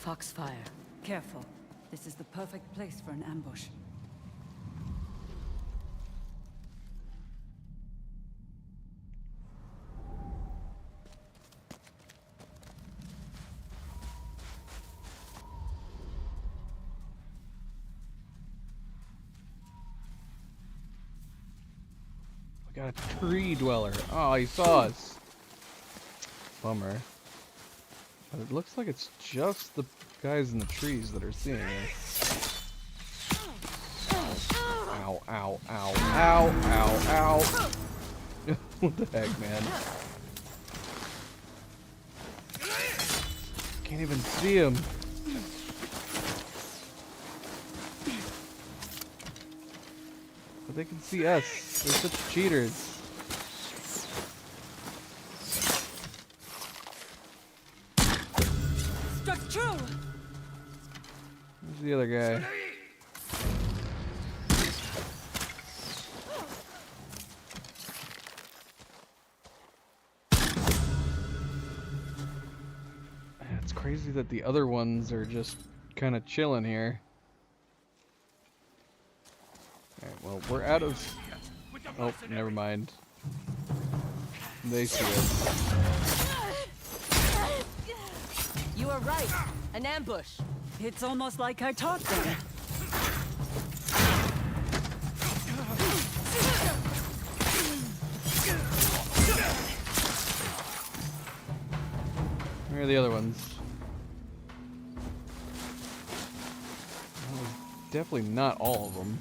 Foxfire. Careful. This is the perfect place for an ambush. We got a tree dweller. Oh, he saw us. Bummer. But it looks like it's just the guys in the trees that are seeing us. Ow, ow, ow, ow, ow, ow. What the heck, man? Can't even see him. But they can see us. They're such cheaters. Struck true! Where's the other guy? It's crazy that the other ones are just kind of chilling here. Alright, well, we're out of... Oh, never mind. They see us. You are right. An ambush. It's almost like I taught them. Where are the other ones? Well, definitely not all of them.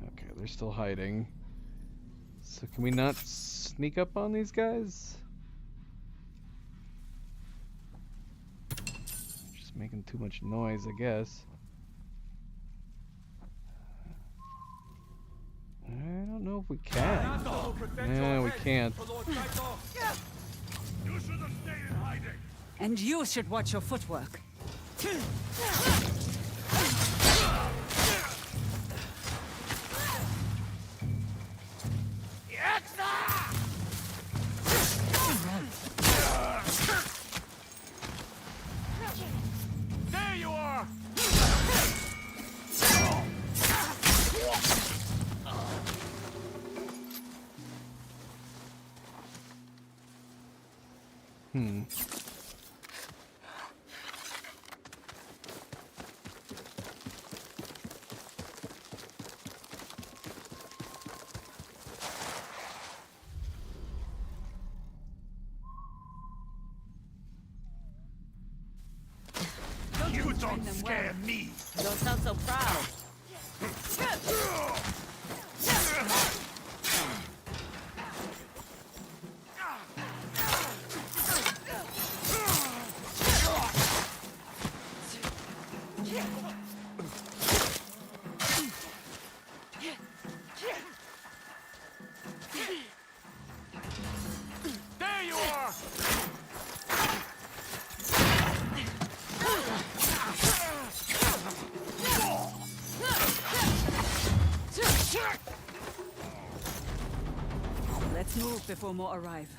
Okay, they're still hiding. So can we not sneak up on these guys? Just making too much noise, I guess. I don't know if we can. No, we can't. You should have stayed in hiding. And you should watch your footwork. There you are. You don't scare me. You don't sound so proud. There you are. Let's move before more arrive.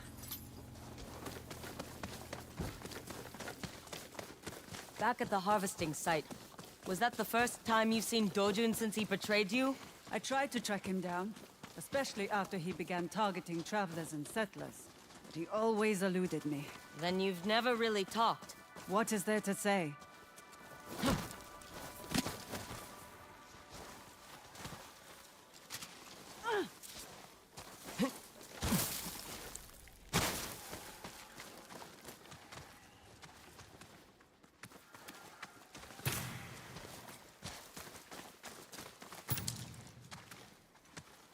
Back at the harvesting site. Was that the first time you've seen Dojun since he betrayed you? I tried to track him down, especially after he began targeting travelers and settlers. But he always eluded me. Then you've never really talked. What is there to say?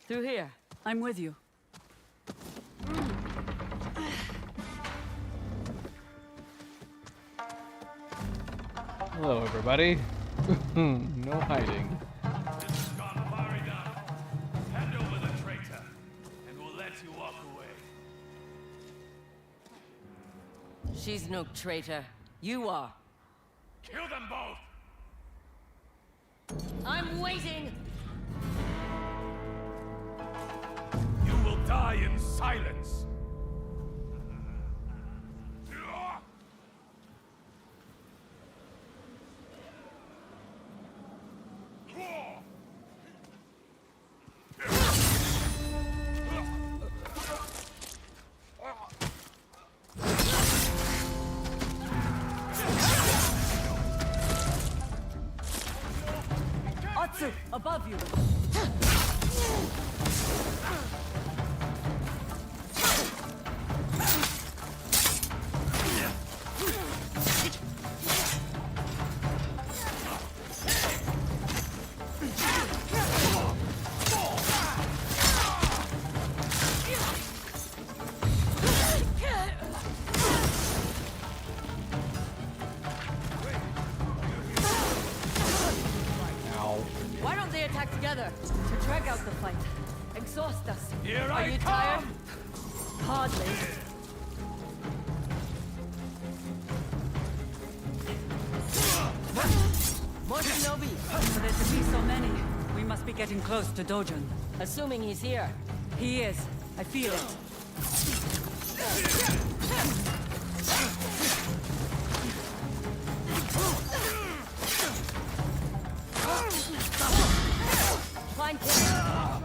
Through here. I'm with you. Hello, everybody. No hiding. This has gone far enough. Hand over the traitor, and we'll let you walk away. She's no traitor. You are. Kill them both! I'm waiting! You will die in silence! Atsu, above you! Why don't they attack together? To drag out the fight. Exhaust us. Here Are I you come! tired? Hardly. More shinobi! For there to be so many, we must be getting close to Dojun. Assuming he's here. He is. I feel it. Flank him!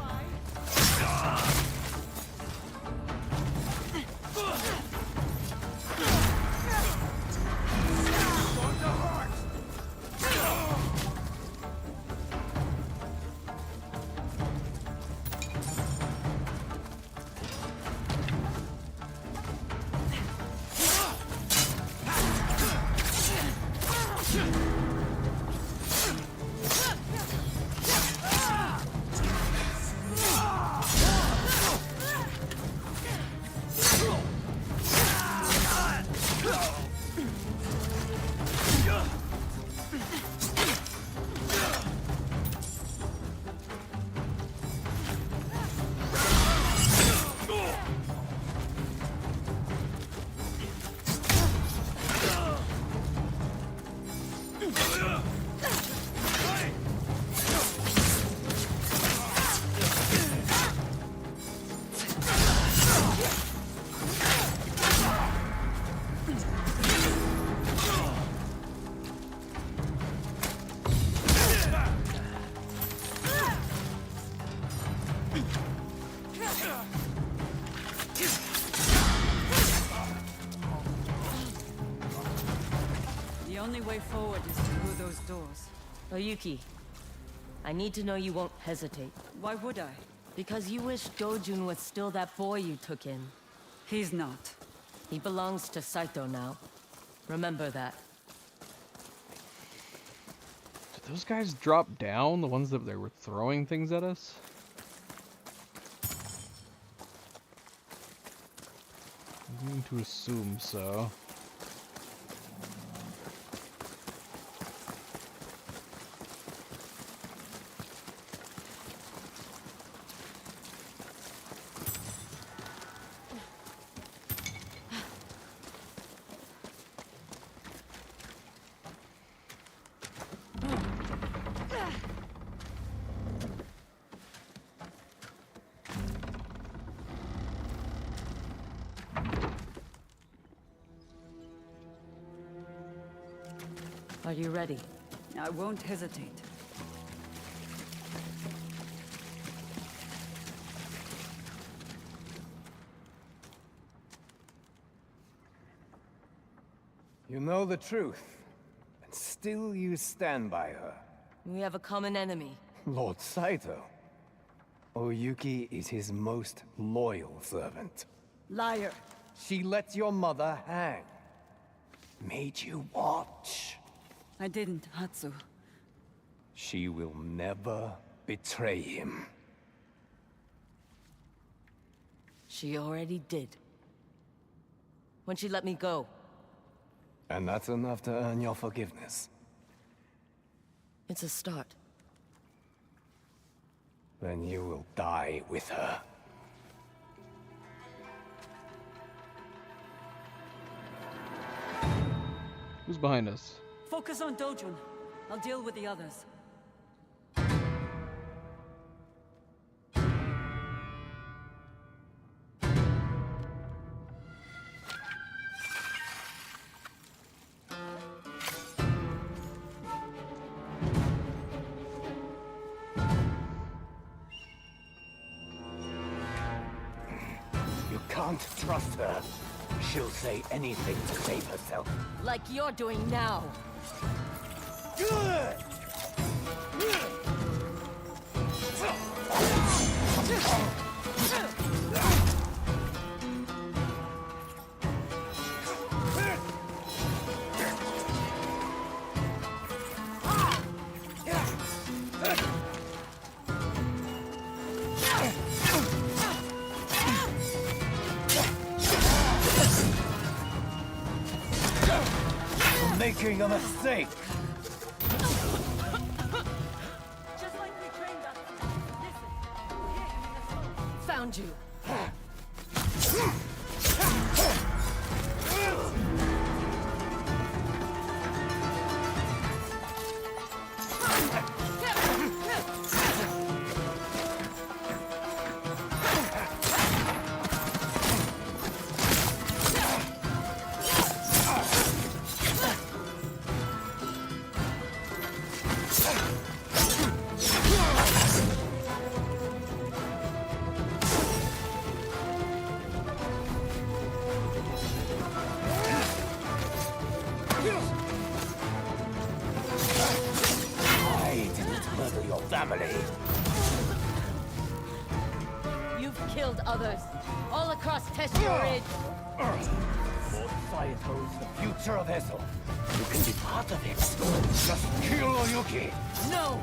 The only way forward is through those doors. Oyuki, I need to know you won't hesitate. Why would I? Because you wish Dojun was still that boy you took in. He's not. He belongs to Saito now. Remember that. Did those guys drop down? The ones that they were throwing things at us? I'm going to assume so. Are you ready? I won't hesitate. You know the truth, and still you stand by her. We have a common enemy. Lord Saito. Oyuki is his most loyal servant. Liar! She let your mother hang. Made you watch. I didn't, Hatsu. She will never betray him. She already did. When she let me go. And that's enough to earn your forgiveness. It's a start. Then you will die with her. Who's behind us? Focus on Dojun. I'll deal with the others. You can't trust her. She'll say anything to save herself. Like you're doing now. You're making a mistake. Just like we trained us. Listen. Here, Found you. I didn't murder your family. You've killed others. All across Teshio Ridge. Fort Sayato's the future of Esso. You can be part of it. Just kill Oyuki. No!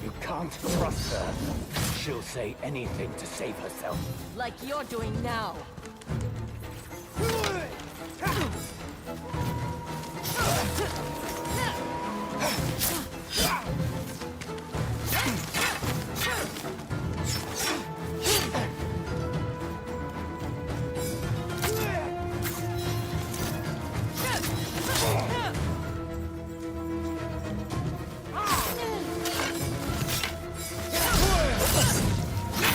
You can't trust her. She'll say anything to save herself. Like you're doing now.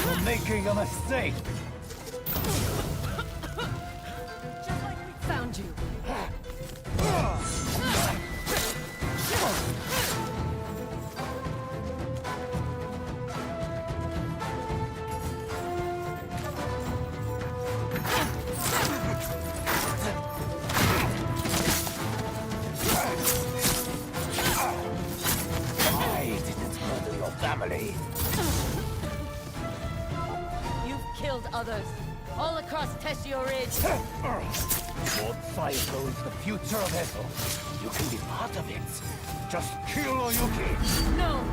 You're making a mistake. Found you. I didn't murder your family. You've killed others. All across Teshio Ridge. Fort Saito is the future of Esso. You can be part of it. Just kill Oyuki. No!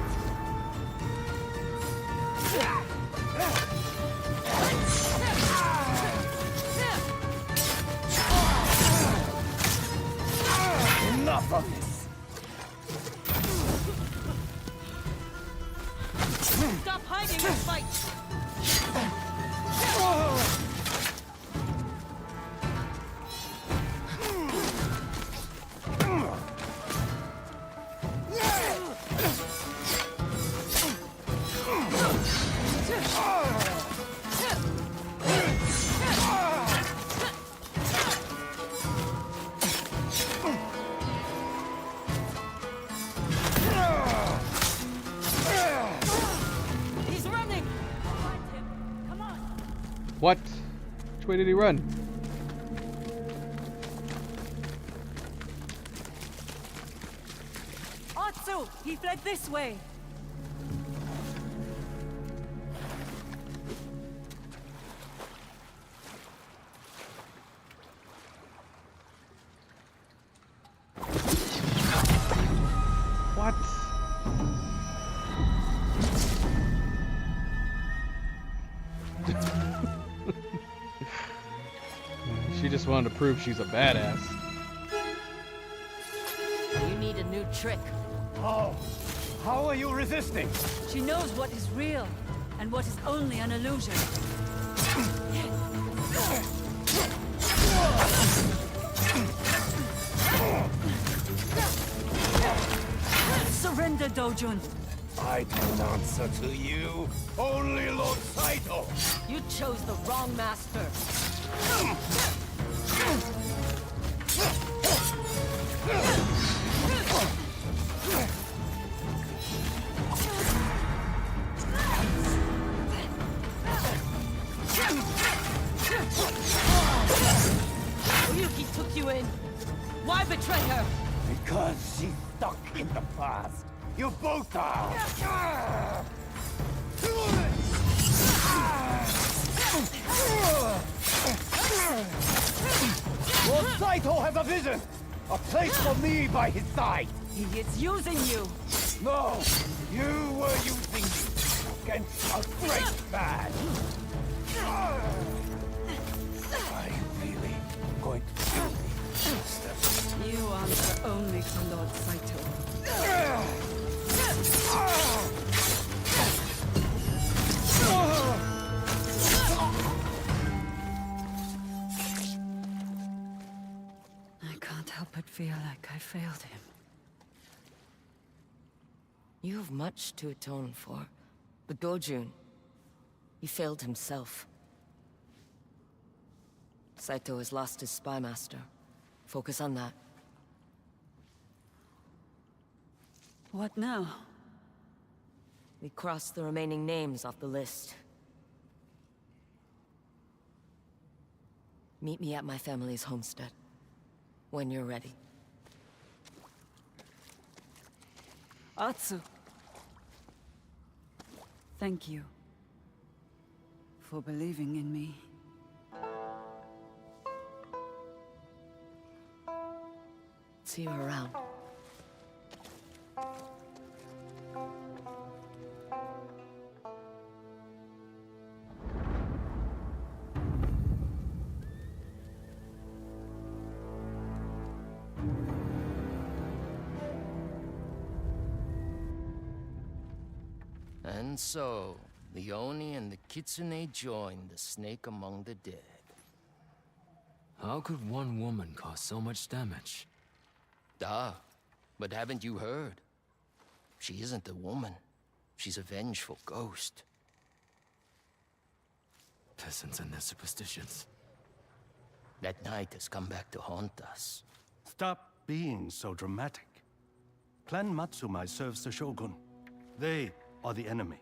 Enough of this. Stop hiding and fight! What? Which way did he run? Atsu! He fled this way! What? She just wanted to prove she's a badass. You need a new trick. How? How are you resisting? She knows what is real, and what is only an illusion. Surrender, Dojun! I don't answer to you. Only Lord Saito. You chose the wrong master. Oyuki took you in. Why betray her? Because she's stuck in the past. You both are. Lord Saito has a vision. A place for me by his side. He is using you! No, you were using me against a great man. Are you really going to kill me, Master? You answer only to Lord Saito. I can't help but feel like I failed him. You have much to atone for. But Dojun, he failed himself. Saito has lost his spy master. Focus on that. What now? We cross the remaining names off the list. Meet me at my family's homestead. When you're ready. Atsu. Thank you. For believing in me. See you around. And so, the Oni and the Kitsune joined the Snake Among the Dead. How could one woman cause so much damage? But haven't you heard? She isn't a woman. She's a vengeful ghost. Peasants and their superstitions. That night has come back to haunt us. Stop being so dramatic. Clan Matsumai serves the Shogun. They are the enemy,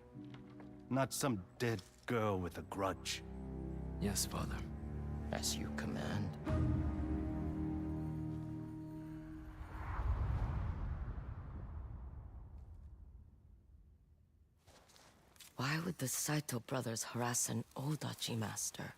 not some dead girl with a grudge. Yes, father. As you command. Why would the Saito brothers harass an Odachi master?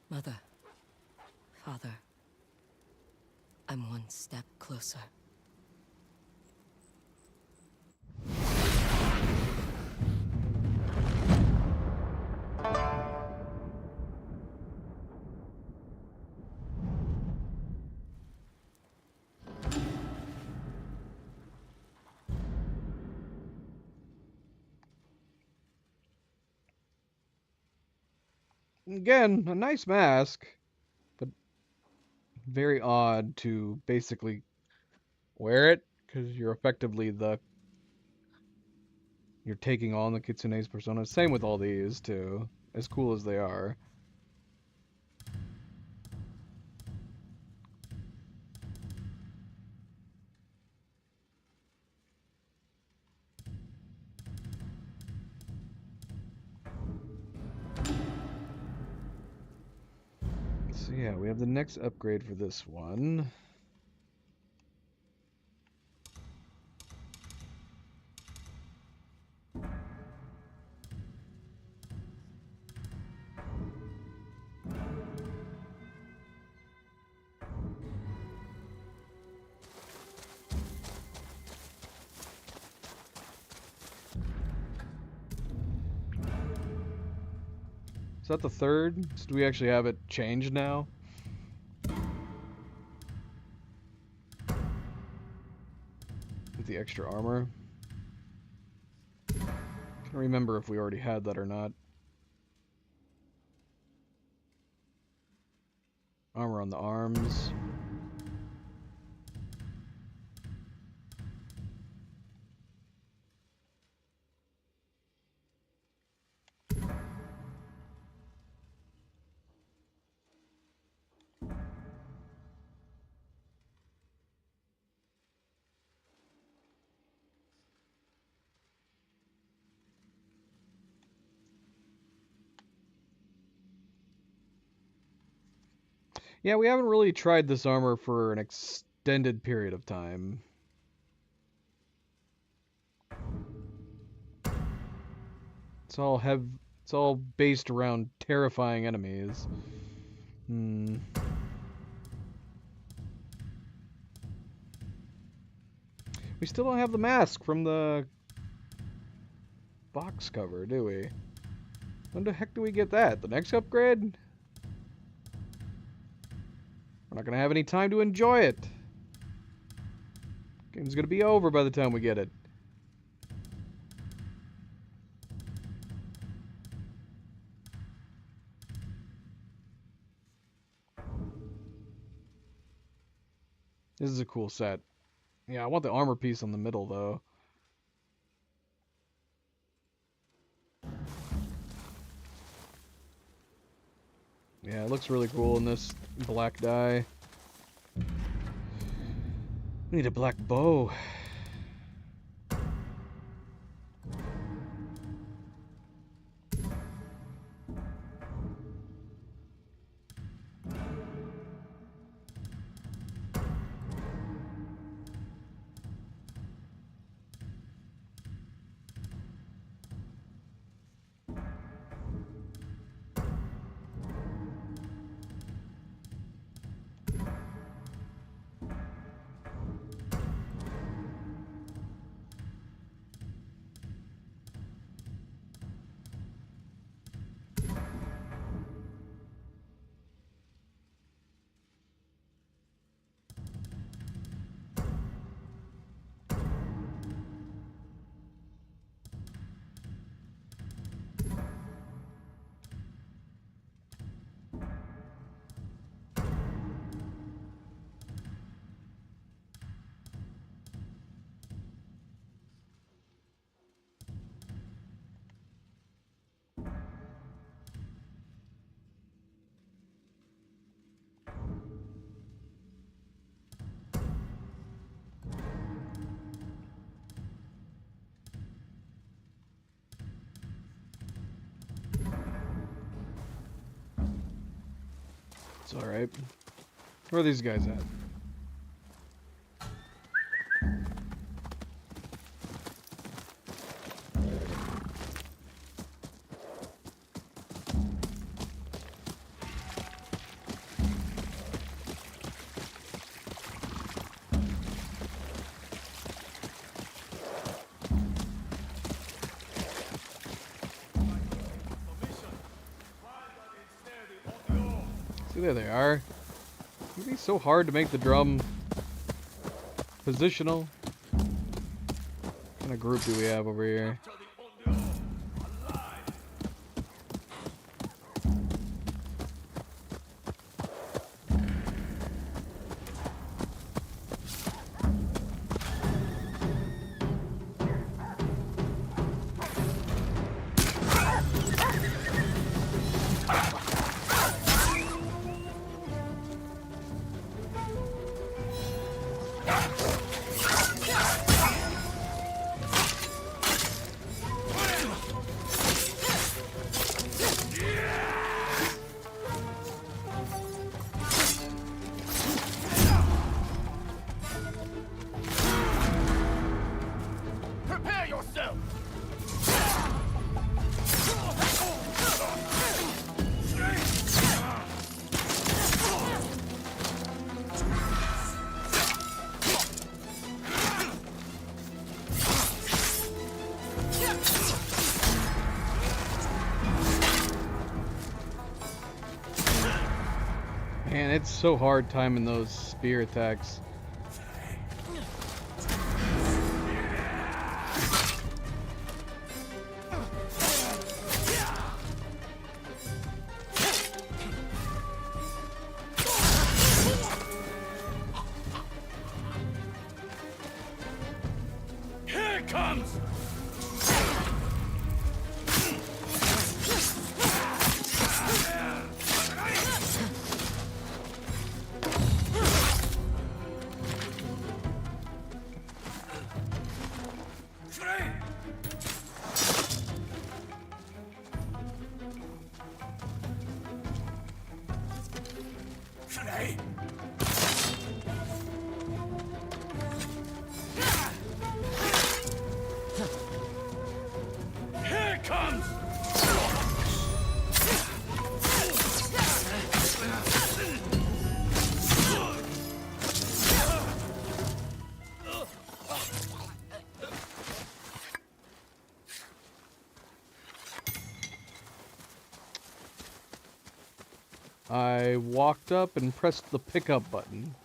Mother, Father, I'm one step closer. again, a nice mask, but very odd to basically wear it, because you're effectively you're taking on the Kitsune's persona. Same with all these, too, as cool as they are. So yeah, we have the next upgrade for this one. Is that the third? So do we actually have it changed now? With the extra armor? Can't remember if we already had that or not. Armor on the arms. Yeah, we haven't really tried this armor for an extended period of time. It's all based around terrifying enemies. We still don't have the mask from the box cover, do we? When the heck do we get that? The next upgrade? We're not gonna have any time to enjoy it. Game's gonna be over by the time we get it. This is a cool set. Yeah, I want the armor piece on the middle, though. Yeah, it looks really cool in this black dye. We need a black bow. It's alright. Where are these guys at? See, there they are. It'd be so hard to make the drum positional. What kind of group do we have over here? Man, it's so hard timing those spear attacks. Here it comes! Here it comes! I walked up and pressed the pickup button.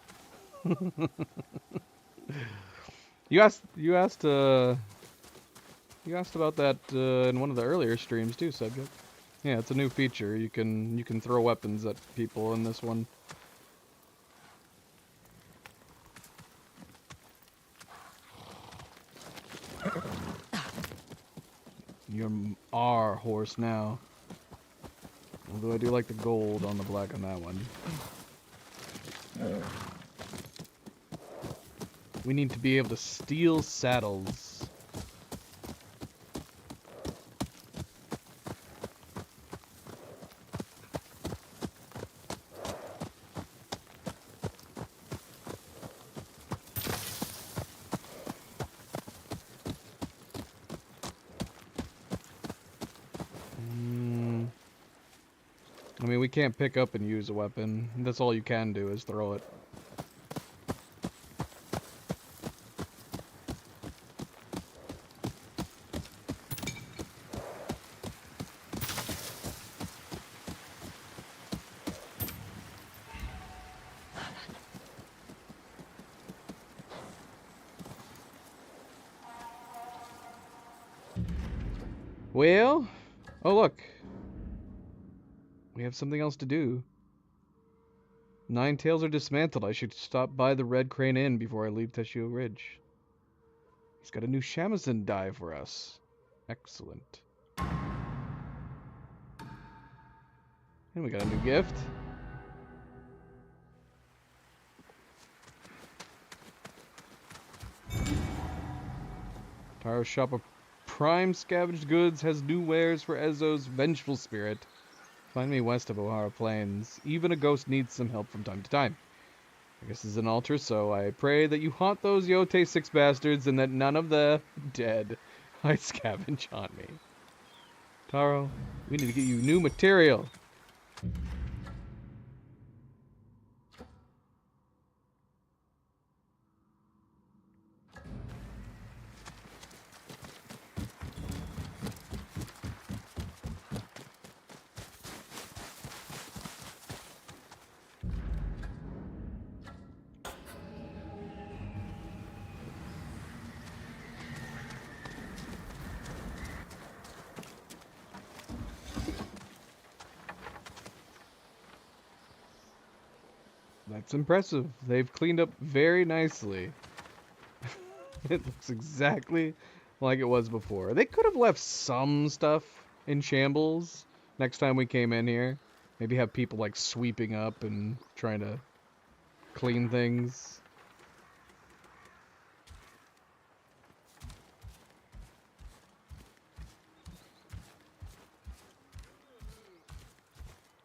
You asked about that in one of the earlier streams too, Subject. Yeah, it's a new feature. You can throw weapons at people in this one. You're our horse now. Although I do like the gold on the black on that one. We need to be able to steal saddles. I mean, we can't pick up and use a weapon. That's all you can do is throw it. Well, oh look. We have something else to do. Nine Tails are dismantled. I should stop by the Red Crane Inn before I leave Teshio Ridge. He's got a new Shamisen die for us. Excellent. And we got a new gift. Taro's shop of prime scavenged goods has new wares for Ezo's vengeful spirit. Find me west of Ohara Plains. Even a ghost needs some help from time to time. I guess it's an altar, so I pray that you haunt those Yote 6 bastards and that none of the dead might scavenge on me. Taro, we need to get you new material. That's impressive. They've cleaned up very nicely. It looks exactly like it was before. They could have left some stuff in shambles next time we came in here. Maybe have people like sweeping up and trying to clean things.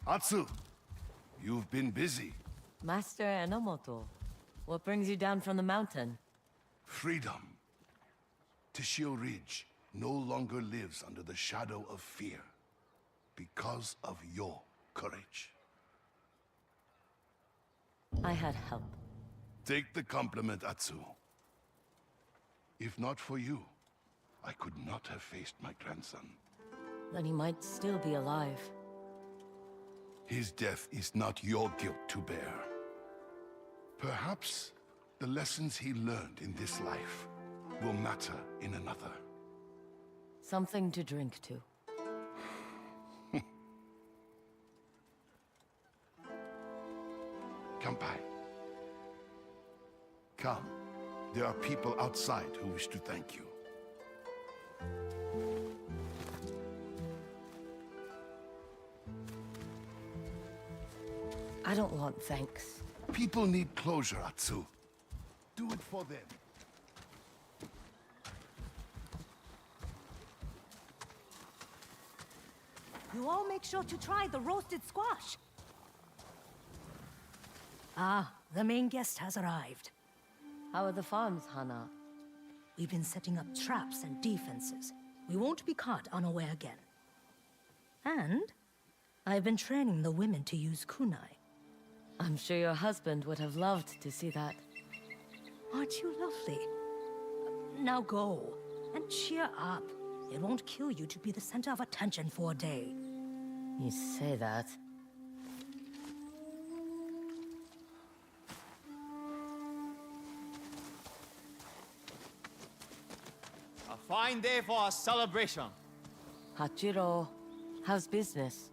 Atsu, you've been busy. Master Enomoto, what brings you down from the mountain? Freedom. Teshio Ridge no longer lives under the shadow of fear because of your courage. I had help. Take the compliment, Atsu. If not for you, I could not have faced my grandson. Then he might still be alive. His death is not your guilt to bear. Perhaps the lessons he learned in this life will matter in another. Something to drink to. Kampai. Come. There are people outside who wish to thank you. I don't want thanks. People need closure, Atsu. Do it for them. You all make sure to try the roasted squash. Ah, the main guest has arrived. How are the farms, Hana? We've been setting up traps and defenses. We won't be caught unaware again. And I've been training the women to use kunai. I'm sure your husband would have loved to see that. Aren't you lovely? Now go, and cheer up. It won't kill you to be the center of attention for a day. You say that. A fine day for a celebration. Hachiro, how's business?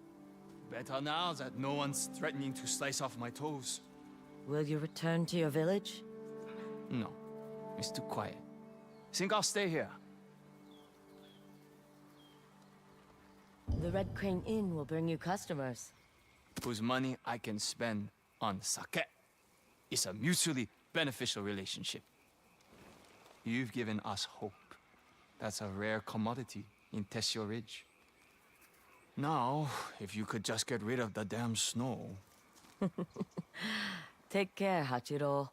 Better now that no one's threatening to slice off my toes. Will you return to your village? No, it's too quiet. Think I'll stay here. The Red Crane Inn will bring you customers. Whose money I can spend on sake. It's a mutually beneficial relationship. You've given us hope. That's a rare commodity in Tessio Ridge. Now, if you could just get rid of the damn snow. Take care, Hachiro.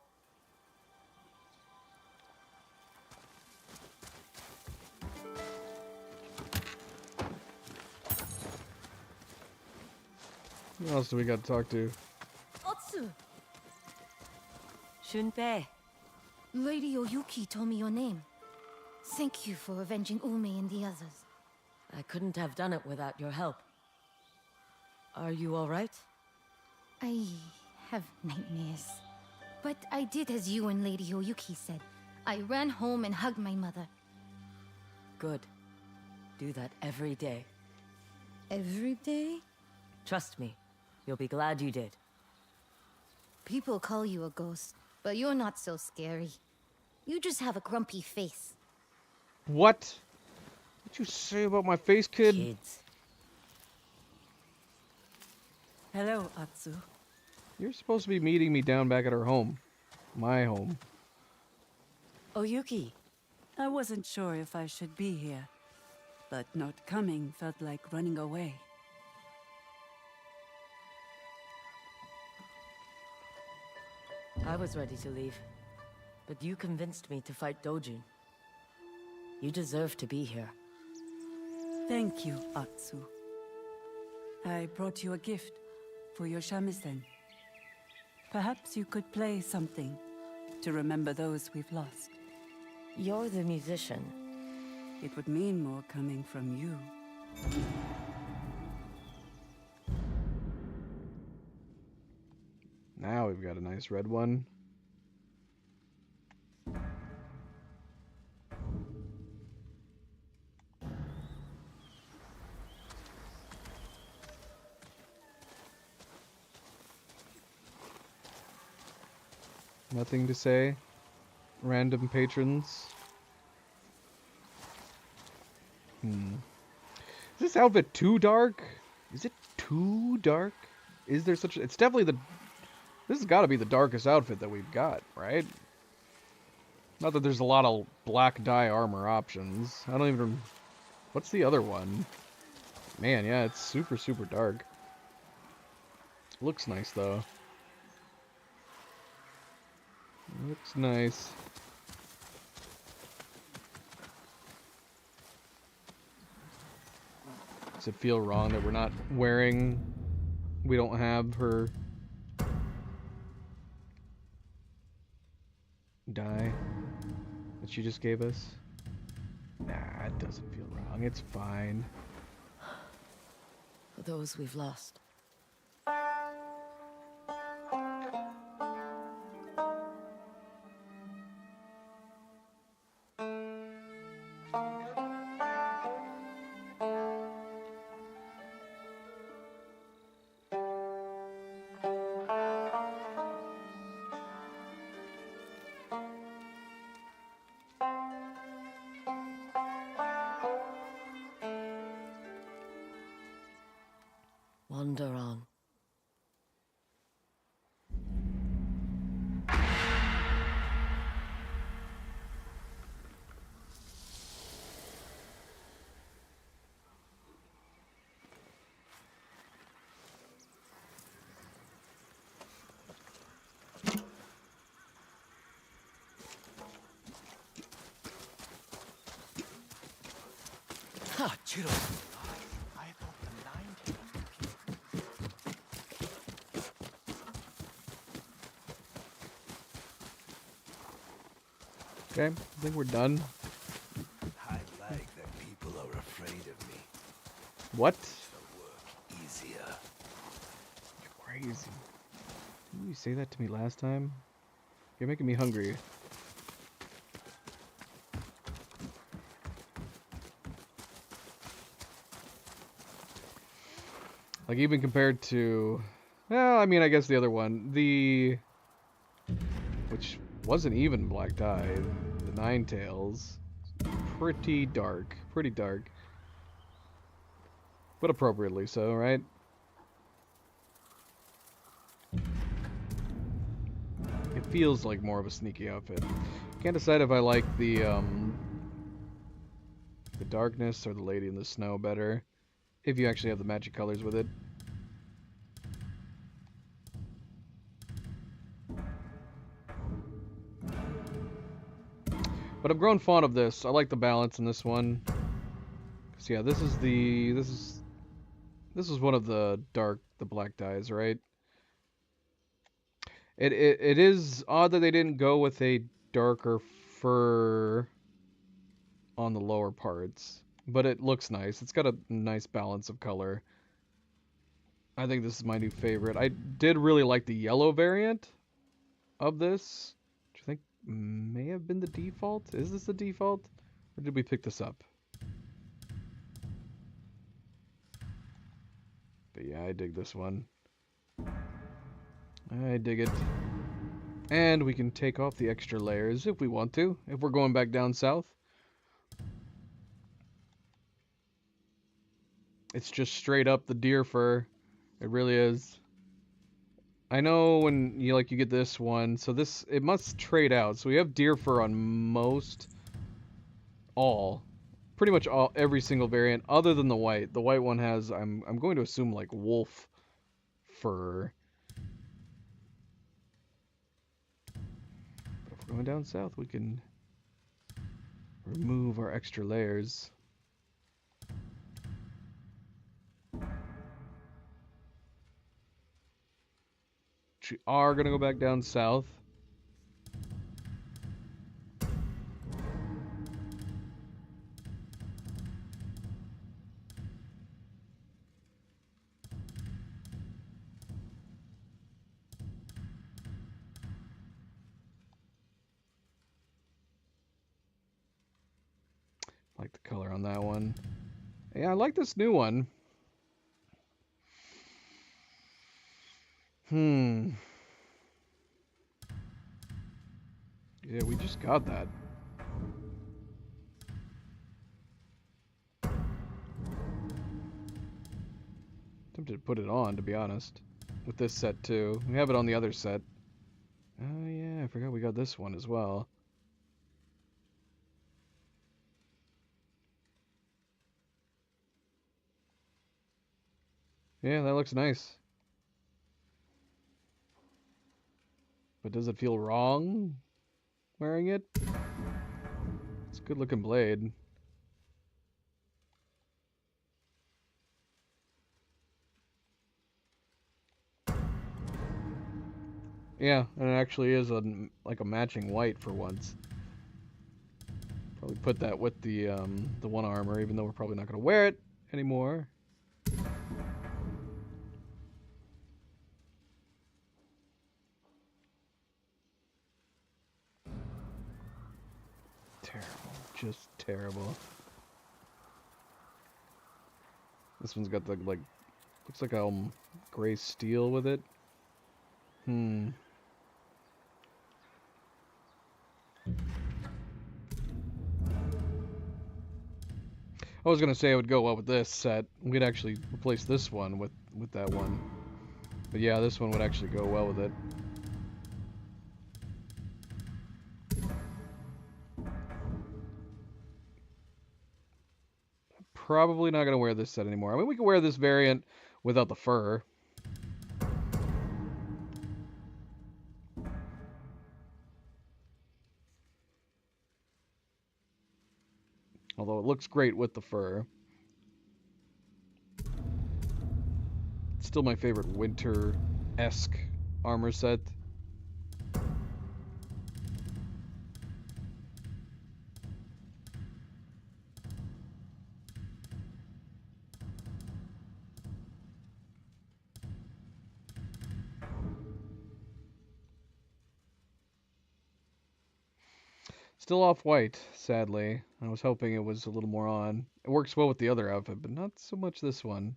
Who else do we got to talk to? Otsu! Shunpei. Lady Oyuki told me your name. Thank you for avenging Ume and the others. I couldn't have done it without your help. Are you all right? I have nightmares. But I did as you and Lady Oyuki said. I ran home and hugged my mother. Good. Do that every day. Every day? Trust me, you'll be glad you did. People call you a ghost, but you're not so scary. You just have a grumpy face. What? What'd you say about my face, kid? Kids. Hello, Atsu. You're supposed to be meeting me down back at our home. My home. Oyuki. I wasn't sure if I should be here, but not coming felt like running away. I was ready to leave, but you convinced me to fight Dojin. You deserve to be here. Thank you, Atsu. I brought you a gift for your shamisen. Perhaps you could play something to remember those we've lost. You're the musician. It would mean more coming from you. Now we've got a nice red one. Nothing to say. Random patrons. Is this outfit too dark? Is it too dark? Is there such a... It's definitely the... This has got to be the darkest outfit that we've got, right? Not that there's a lot of black dye armor options. I don't even... What's the other one? Man, yeah, it's super, super dark. Looks nice, though. Looks nice. Does it feel wrong that we're not wearing... We don't have her... dye that she just gave us? Nah, it doesn't feel wrong. It's fine. For those we've lost. Onderon. Ah, Chiro. I thought the Nine-Tails Okay, I think we're done. I like that people are afraid of me. What? The work easier. You're crazy. Didn't you say that to me last time? You're making me hungry. Like, even compared to... Well, I mean, I guess the other one. Which wasn't even black dye. The Nine-Tails. Pretty dark. Pretty dark. But appropriately so, right? It feels like more of a sneaky outfit. Can't decide if I like the darkness or the Lady in the Snow better. If you actually have the magic colors with it. But I've grown fond of this. I like the balance in this one. Cause yeah, this is one of the black dyes, right? It is odd that they didn't go with a darker fur on the lower parts, but it looks nice. It's got a nice balance of color. I think this is my new favorite. I did really like the yellow variant of this, which I think may have been the default. Is this the default? Or did we pick this up? But yeah, I dig this one. I dig it. And we can take off the extra layers if we want to, if we're going back down south. It's just straight up the deer fur. It really is. I know when you get this one, so it must trade out. So we have deer fur on pretty much every single variant other than the white. The white one has, I'm going to assume, like wolf fur. But if we're going down south, we can remove our extra layers. We are going to go back down south. I like the color on that one. Yeah, I like this new one. Yeah, we just got that. Tempted to put it on, to be honest. With this set, too. We have it on the other set. Oh, yeah, I forgot we got this one as well. Yeah, that looks nice. But does it feel wrong wearing it? It's a good looking blade. Yeah, and it actually is like a matching white for once. Probably put that with the one armor, even though we're probably not going to wear it anymore. Just terrible. This one's got the, like, looks like a gray steel with it. I was gonna say it would go well with this set. We'd actually replace this one with with that one. But yeah, this one would actually go well with it. Probably not going to wear this set anymore. I mean, we can wear this variant without the fur. Although it looks great with the fur. It's still my favorite winter-esque armor set. Still off-white, sadly. I was hoping it was a little more on. It works well with the other outfit, but not so much this one.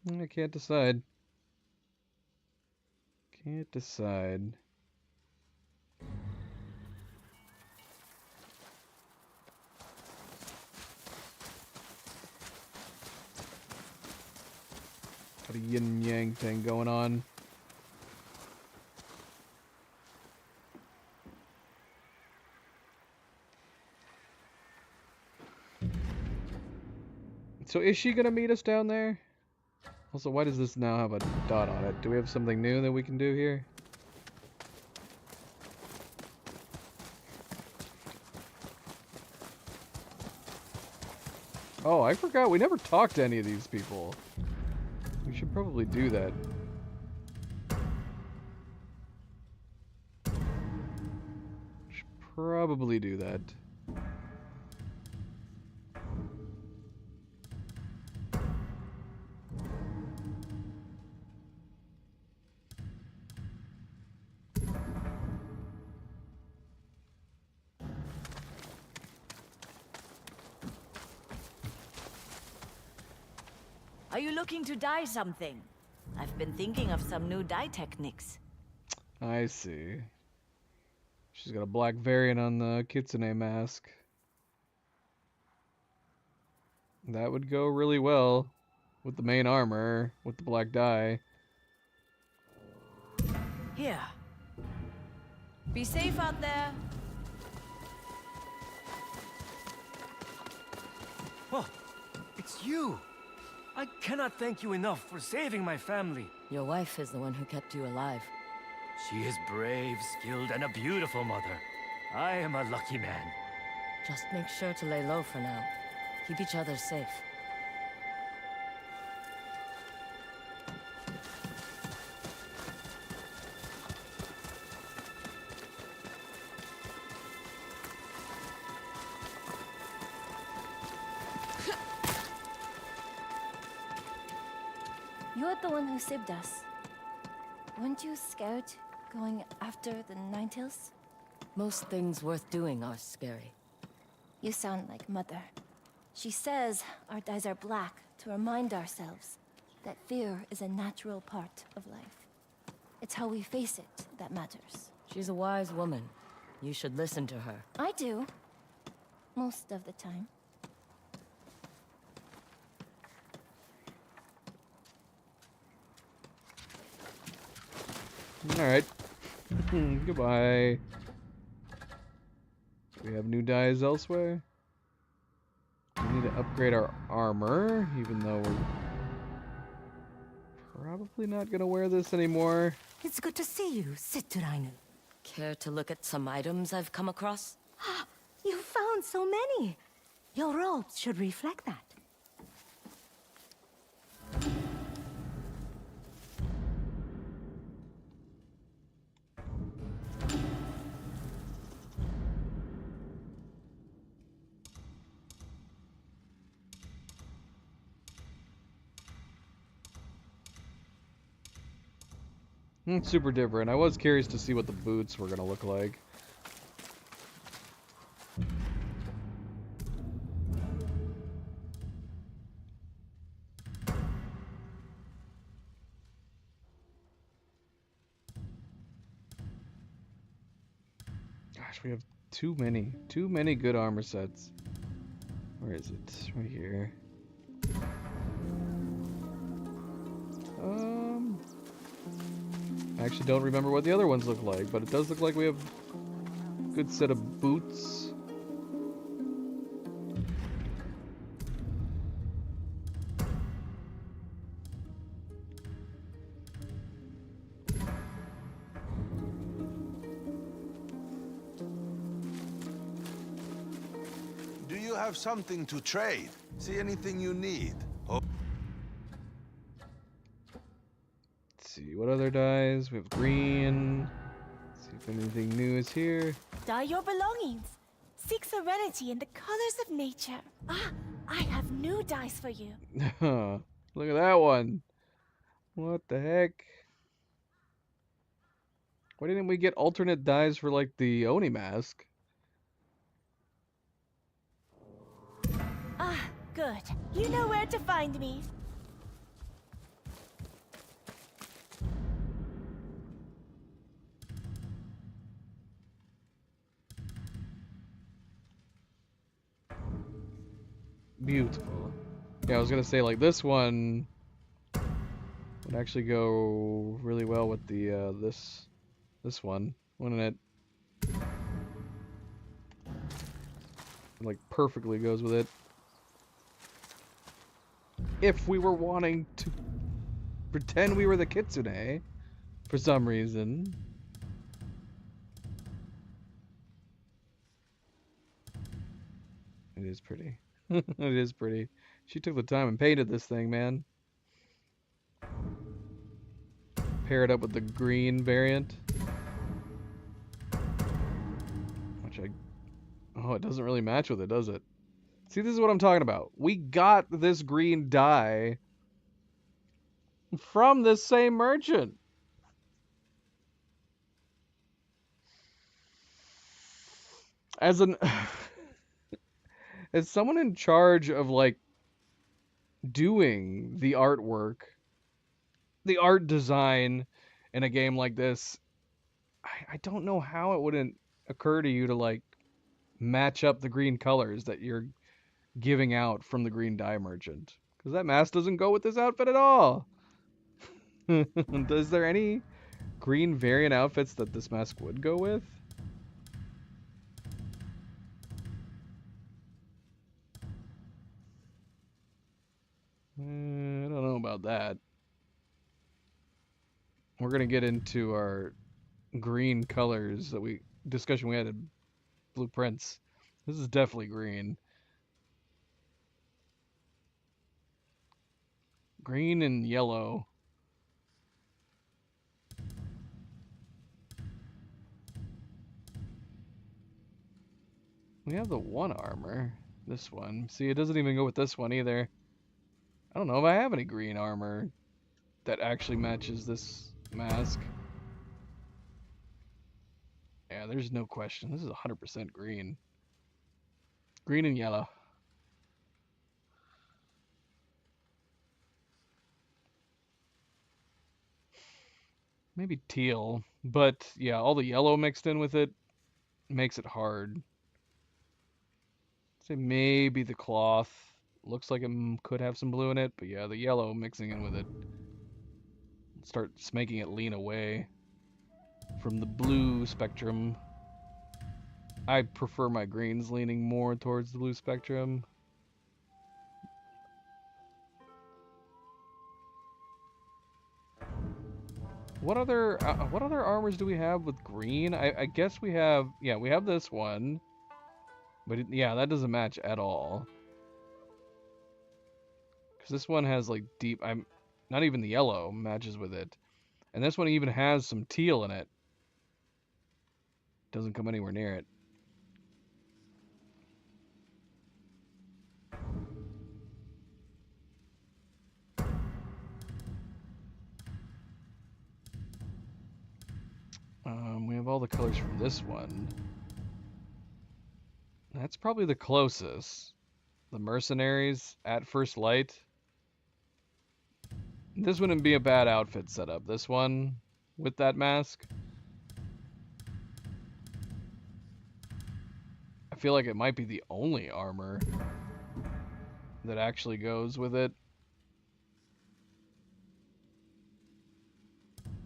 I can't decide. Can't decide. Got a yin yang thing going on. So is she gonna meet us down there? Also, why does this now have a dot on it? Do we have something new that we can do here? Oh, I forgot. We never talked to any of these people. We should probably do that. Should probably do that. Are you looking to dye something? I've been thinking of some new dye techniques. I see. She's got a black variant on the Kitsune mask. That would go really well with the main armor, with the black dye. Here. Be safe out there. Oh, it's you! I cannot thank you enough for saving my family. Your wife is the one who kept you alive. She is brave, skilled, and a beautiful mother. I am a lucky man. Just make sure to lay low for now. Keep each other safe. You're the one who saved us. Weren't you scared going after the Ninetales? Most things worth doing are scary. You sound like Mother. She says our dyes are black to remind ourselves that fear is a natural part of life. It's how we face it that matters. She's a wise woman. You should listen to her. I do. Most of the time. Alright. Goodbye. Do we have new dyes elsewhere? We need to upgrade our armor, even though we're probably not going to wear this anymore. It's good to see you, Siturainu. Care to look at some items I've come across? You found so many. Your robes should reflect that. Super different. I was curious to see what the boots were going to look like. Gosh, we have too many good armor sets. Where is it? Right here. I actually don't remember what the other ones look like, but it does look like we have a good set of boots. Do you have something to trade? See anything you need? Oh. Let's see, what other dyes? We have green. Let's see if anything new is here. Dye your belongings. Seek serenity in the colors of nature. Ah, I have new dyes for you. Look at that one. What the heck? Why didn't we get alternate dyes for like the Oni mask? Ah, good. You know where to find me. Beautiful. Yeah, I was gonna say like this one would actually go really well with the this one, wouldn't it? Like perfectly goes with it. If we were wanting to pretend we were the Kitsune for some reason. It is pretty. It is pretty. She took the time and painted this thing, man. Pair it up with the green variant. Which oh, it doesn't really match with it, does it? See, this is what I'm talking about. We got this green dye from this same merchant. As an... as someone in charge of, like, doing the artwork, the art design in a game like this, I don't know how it wouldn't occur to you to, like, match up the green colors that you're giving out from the green dye merchant. Because that mask doesn't go with this outfit at all. Is there any green variant outfits that this mask would go with? I don't know about that. We're gonna get into our green colors that discussion we had in Blueprints. This is definitely green. Green and yellow. We have the one armor. This one. See, it doesn't even go with this one either. I don't know if I have any green armor that actually matches this mask. Yeah, there's no question. This is 100% green. Green and yellow. Maybe teal. But yeah, all the yellow mixed in with it makes it hard. Say maybe the cloth. Looks like it could have some blue in it, but yeah, the yellow mixing in with it starts making it lean away from the blue spectrum. I prefer my greens leaning more towards the blue spectrum. What other armors do we have with green? I guess we have, yeah, we have this one, but yeah, that doesn't match at all. Because this one has like deep, not even the yellow matches with it. And this one even has some teal in it. Doesn't come anywhere near it. We have all the colors from this one. That's probably the closest. The Mercenaries at First Light. This wouldn't be a bad outfit setup. This one with that mask. I feel like it might be the only armor that actually goes with it.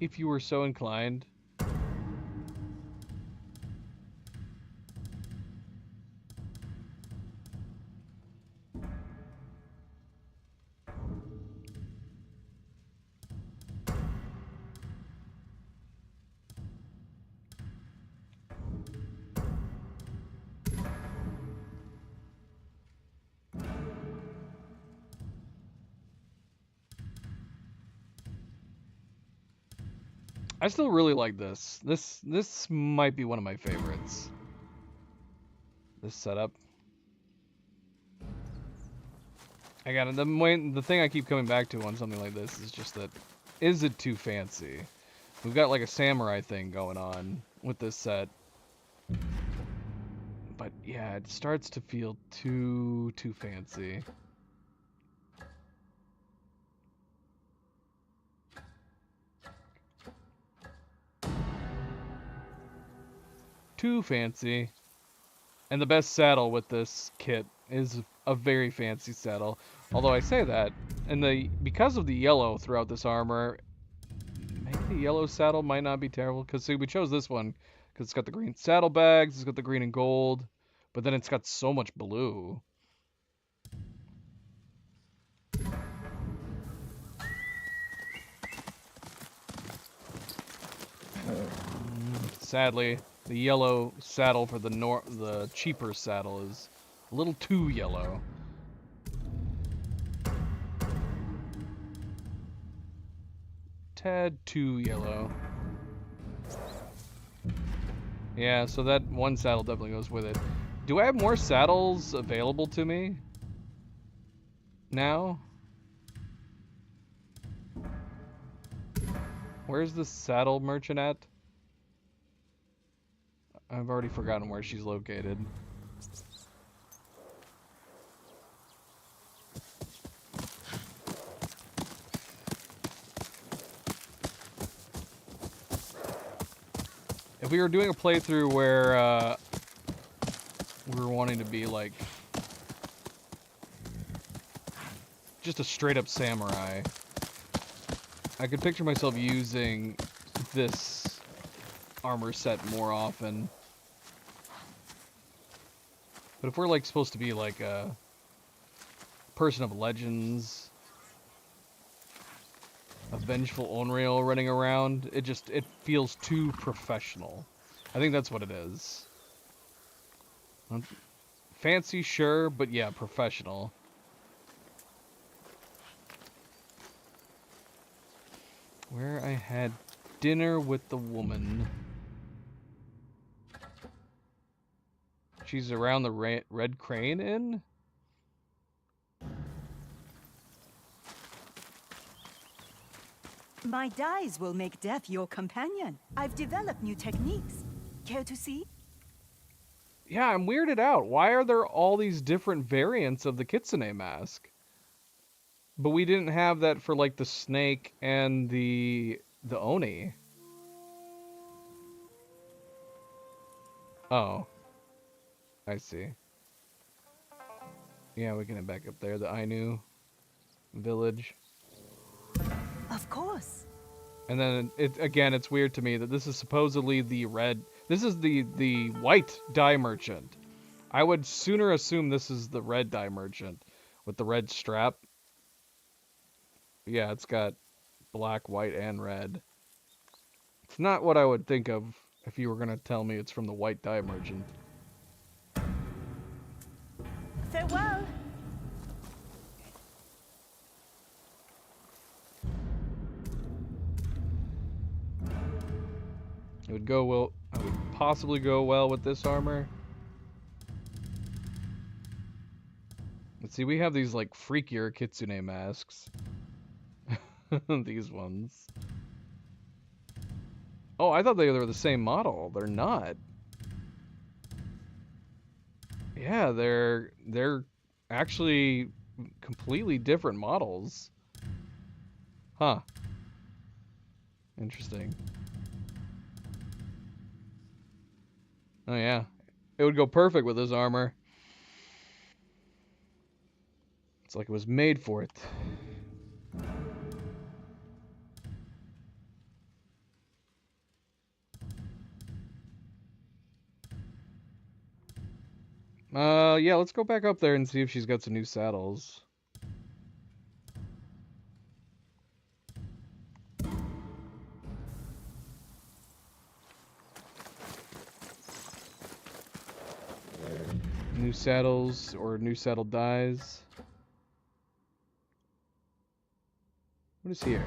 If you were so inclined. I still really like this. This might be one of my favorites. This setup. I got it. The thing I keep coming back to on something like this is just that, is it too fancy? We've got like a samurai thing going on with this set. But yeah, it starts to feel too fancy. Too fancy. And the best saddle with this kit is a very fancy saddle. Although I say that, and because of the yellow throughout this armor, maybe the yellow saddle might not be terrible. Because see, we chose this one because it's got the green saddlebags, it's got the green and gold, but then it's got so much blue. Sadly, the yellow saddle for the cheaper saddle is a little too yellow. Tad too yellow. Yeah, so that one saddle definitely goes with it. Do I have more saddles available to me now? Where's the saddle merchant at? I've already forgotten where she's located. If we were doing a playthrough where we were wanting to be like just a straight up samurai, I could picture myself using this armor set more often. But if we're like supposed to be like a person of legends, a vengeful Onryo running around, it feels too professional. I think that's what it is. Fancy, sure, but yeah, professional. Where I had dinner with the woman. She's around the Red Crane Inn? My dyes will make death your companion. I've developed new techniques. Care to see? Yeah, I'm weirded out. Why are there all these different variants of the Kitsune mask? But we didn't have that for like the snake and the Oni. Oh. I see. Yeah, we can head back up there, the Ainu village. Of course. And then it's weird to me that this is supposedly the white dye merchant. I would sooner assume this is the red dye merchant with the red strap. Yeah, it's got black, white, and red. It's not what I would think of if you were going to tell me it's from the white dye merchant. Farewell. It would go well. It would possibly go well with this armor. Let's see, we have these like freakier Kitsune masks. These ones. Oh, I thought they were the same model. They're not. Yeah, they're actually completely different models. Huh. Interesting. Oh yeah. It would go perfect with this armor. It's like it was made for it. Yeah, let's go back up there and see if she's got some new saddles. New saddles or new saddle dyes. What is here?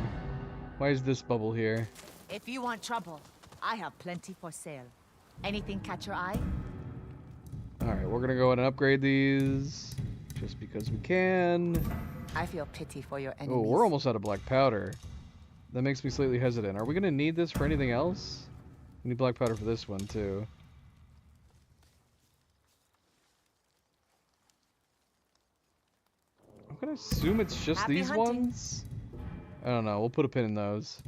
Why is this bubble here? If you want trouble, I have plenty for sale. Anything catch your eye? Alright, we're gonna go ahead and upgrade these. Just because we can. I feel pity for your Oh, enemies. we're almost out of black powder. That makes me slightly hesitant. Are we gonna need this for anything else? We need black powder for this one, too. I'm gonna assume it's just Happy these hunting. ones? I don't know. We'll put a pin in those.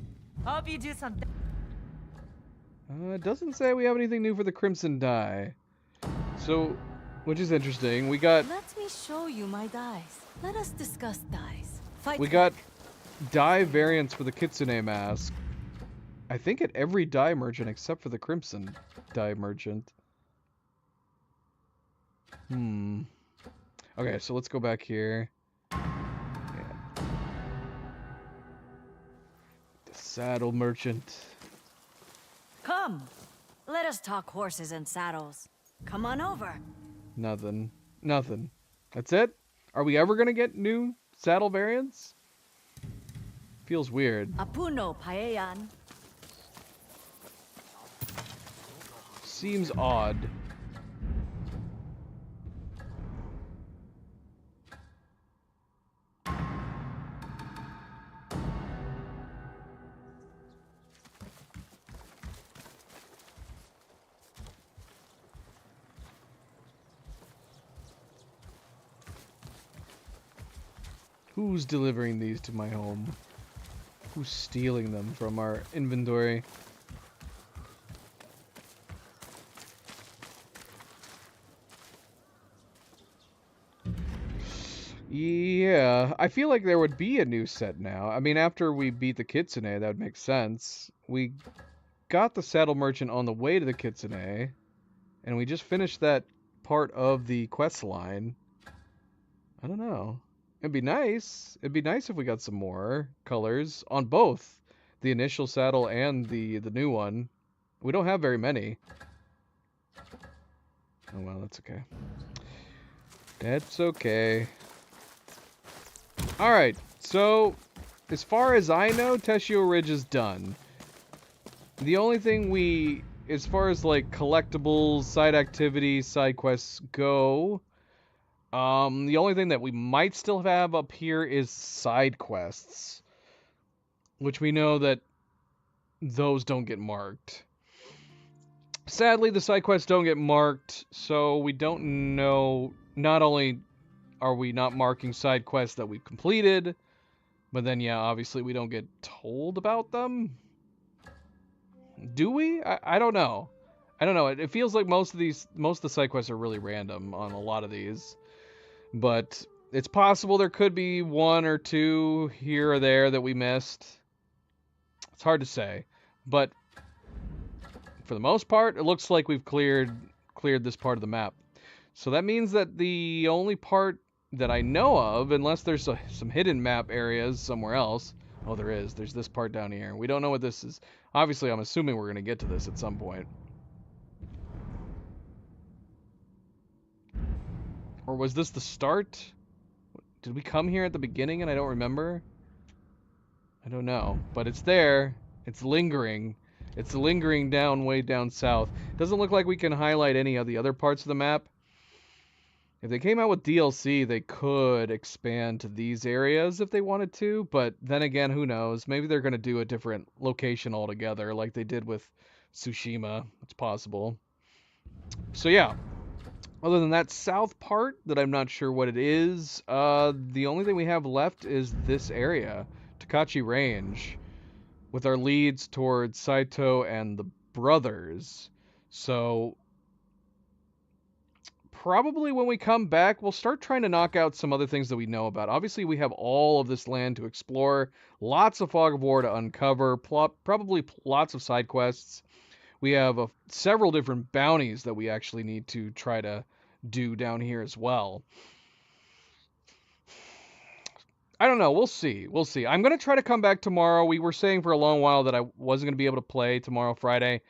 Hope you do something. It doesn't say we have anything new for the Crimson dye. So, which is interesting. We got Let me show you my dyes. Let us discuss dyes. Fight we back. got dye variants for the Kitsune mask. I think at every dye merchant except for the Crimson dye merchant. Okay, so let's go back here. Yeah. The saddle merchant. Come, let us talk horses and saddles. Come on over. Nothing. Nothing. That's it? Are we ever gonna get new saddle variants? Feels weird. Apuno paean. Seems odd. Who's delivering these to my home? Who's stealing them from our inventory? Yeah, I feel like there would be a new set now. I mean, after we beat the Kitsune, that would make sense. We got the Saddle Merchant on the way to the Kitsune, and we just finished that part of the quest line. I don't know. It'd be nice. It'd be nice if we got some more colors on both the initial saddle and the new one. We don't have very many. Oh well, that's okay. That's okay. Alright, so as far as I know, Teshio Ridge is done. The only thing we, as far as like collectibles, side activities, side quests go, the only thing that we might still have up here is side quests, which we know that those don't get marked. Sadly, the side quests don't get marked, so we don't know. Not only are we not marking side quests that we've completed, but then, yeah, obviously we don't get told about them. Do we? I don't know. I don't know. It feels like most of the side quests are really random on a lot of these. But it's possible there could be one or two here or there that we missed. It's hard to say. But for the most part, it looks like we've cleared this part of the map. So that means that the only part that I know of, unless there's some hidden map areas somewhere else. Oh, there is. There's this part down here. We don't know what this is. Obviously, I'm assuming we're going to get to this at some point. Or was this the start? Did we come here at the beginning and I don't remember? I don't know. But it's there. It's lingering. It's lingering down, way down south. Doesn't look like we can highlight any of the other parts of the map. If they came out with DLC, they could expand to these areas if they wanted to. But then again, who knows? Maybe they're going to do a different location altogether like they did with Tsushima. It's possible. So yeah. Other than that south part that I'm not sure what it is, the only thing we have left is this area, Takachi Range, with our leads towards Saito and the brothers. So probably when we come back, we'll start trying to knock out some other things that we know about. Obviously, we have all of this land to explore, lots of Fog of War to uncover, probably lots of side quests. We have several different bounties that we actually need to try to do down here as well. I don't know. We'll see. We'll see. I'm going to try to come back tomorrow. We were saying for a long while that I wasn't going to be able to play tomorrow, Friday.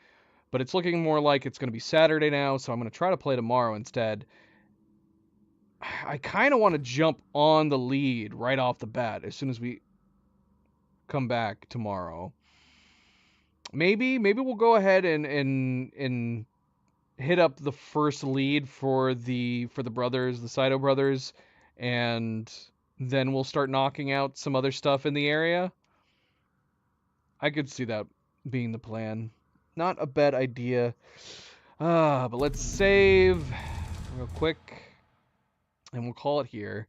But it's looking more like it's going to be Saturday now, so I'm going to try to play tomorrow instead. I kind of want to jump on the lead right off the bat as soon as we come back tomorrow. Maybe we'll go ahead and hit up the first lead for the brothers, the Saito brothers, and then we'll start knocking out some other stuff in the area. I could see that being the plan. Not a bad idea. But let's save real quick. And we'll call it here.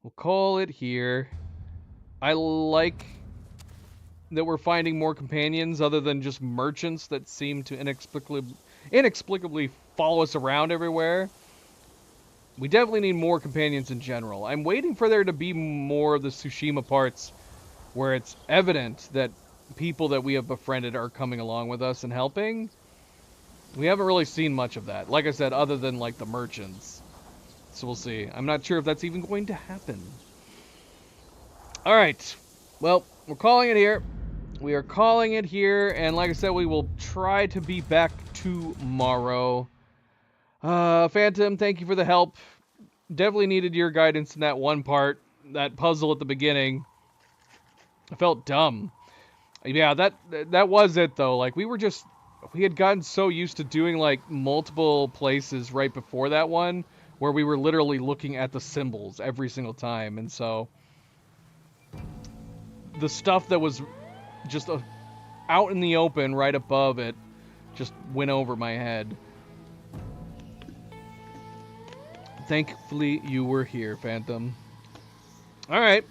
We'll call it here. I like that we're finding more companions other than just merchants that seem to inexplicably follow us around everywhere. We definitely need more companions in general. I'm waiting for there to be more of the Tsushima parts where it's evident that people that we have befriended are coming along with us and helping. We haven't really seen much of that. Like I said, other than like the merchants. So we'll see. I'm not sure if that's even going to happen. Alright. Well, we're calling it here. We are calling it here. And like I said, we will try to be back tomorrow. Phantom, thank you for the help. Definitely needed your guidance in that one part. That puzzle at the beginning. I felt dumb. Yeah, that was it though. Like we had gotten so used to doing like multiple places right before that one where we were literally looking at the symbols every single time. And so the stuff that was just out in the open right above it just went over my head. Thankfully, you were here, Phantom. All right.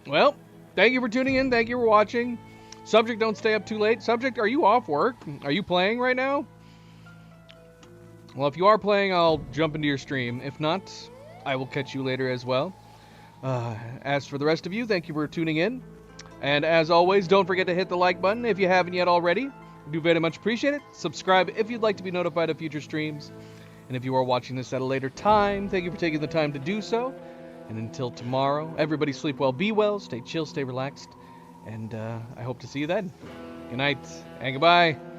Well, thank you for tuning in. Thank you for watching. Subject, don't stay up too late. Subject, are you off work? Are you playing right now? Well, if you are playing, I'll jump into your stream. If not, I will catch you later as well. As for the rest of you, thank you for tuning in. And as always, don't forget to hit the like button if you haven't yet already. I do very much appreciate it. Subscribe if you'd like to be notified of future streams. And if you are watching this at a later time, thank you for taking the time to do so. And until tomorrow, everybody sleep well, be well, stay chill, stay relaxed. And I hope to see you then. Good night and goodbye.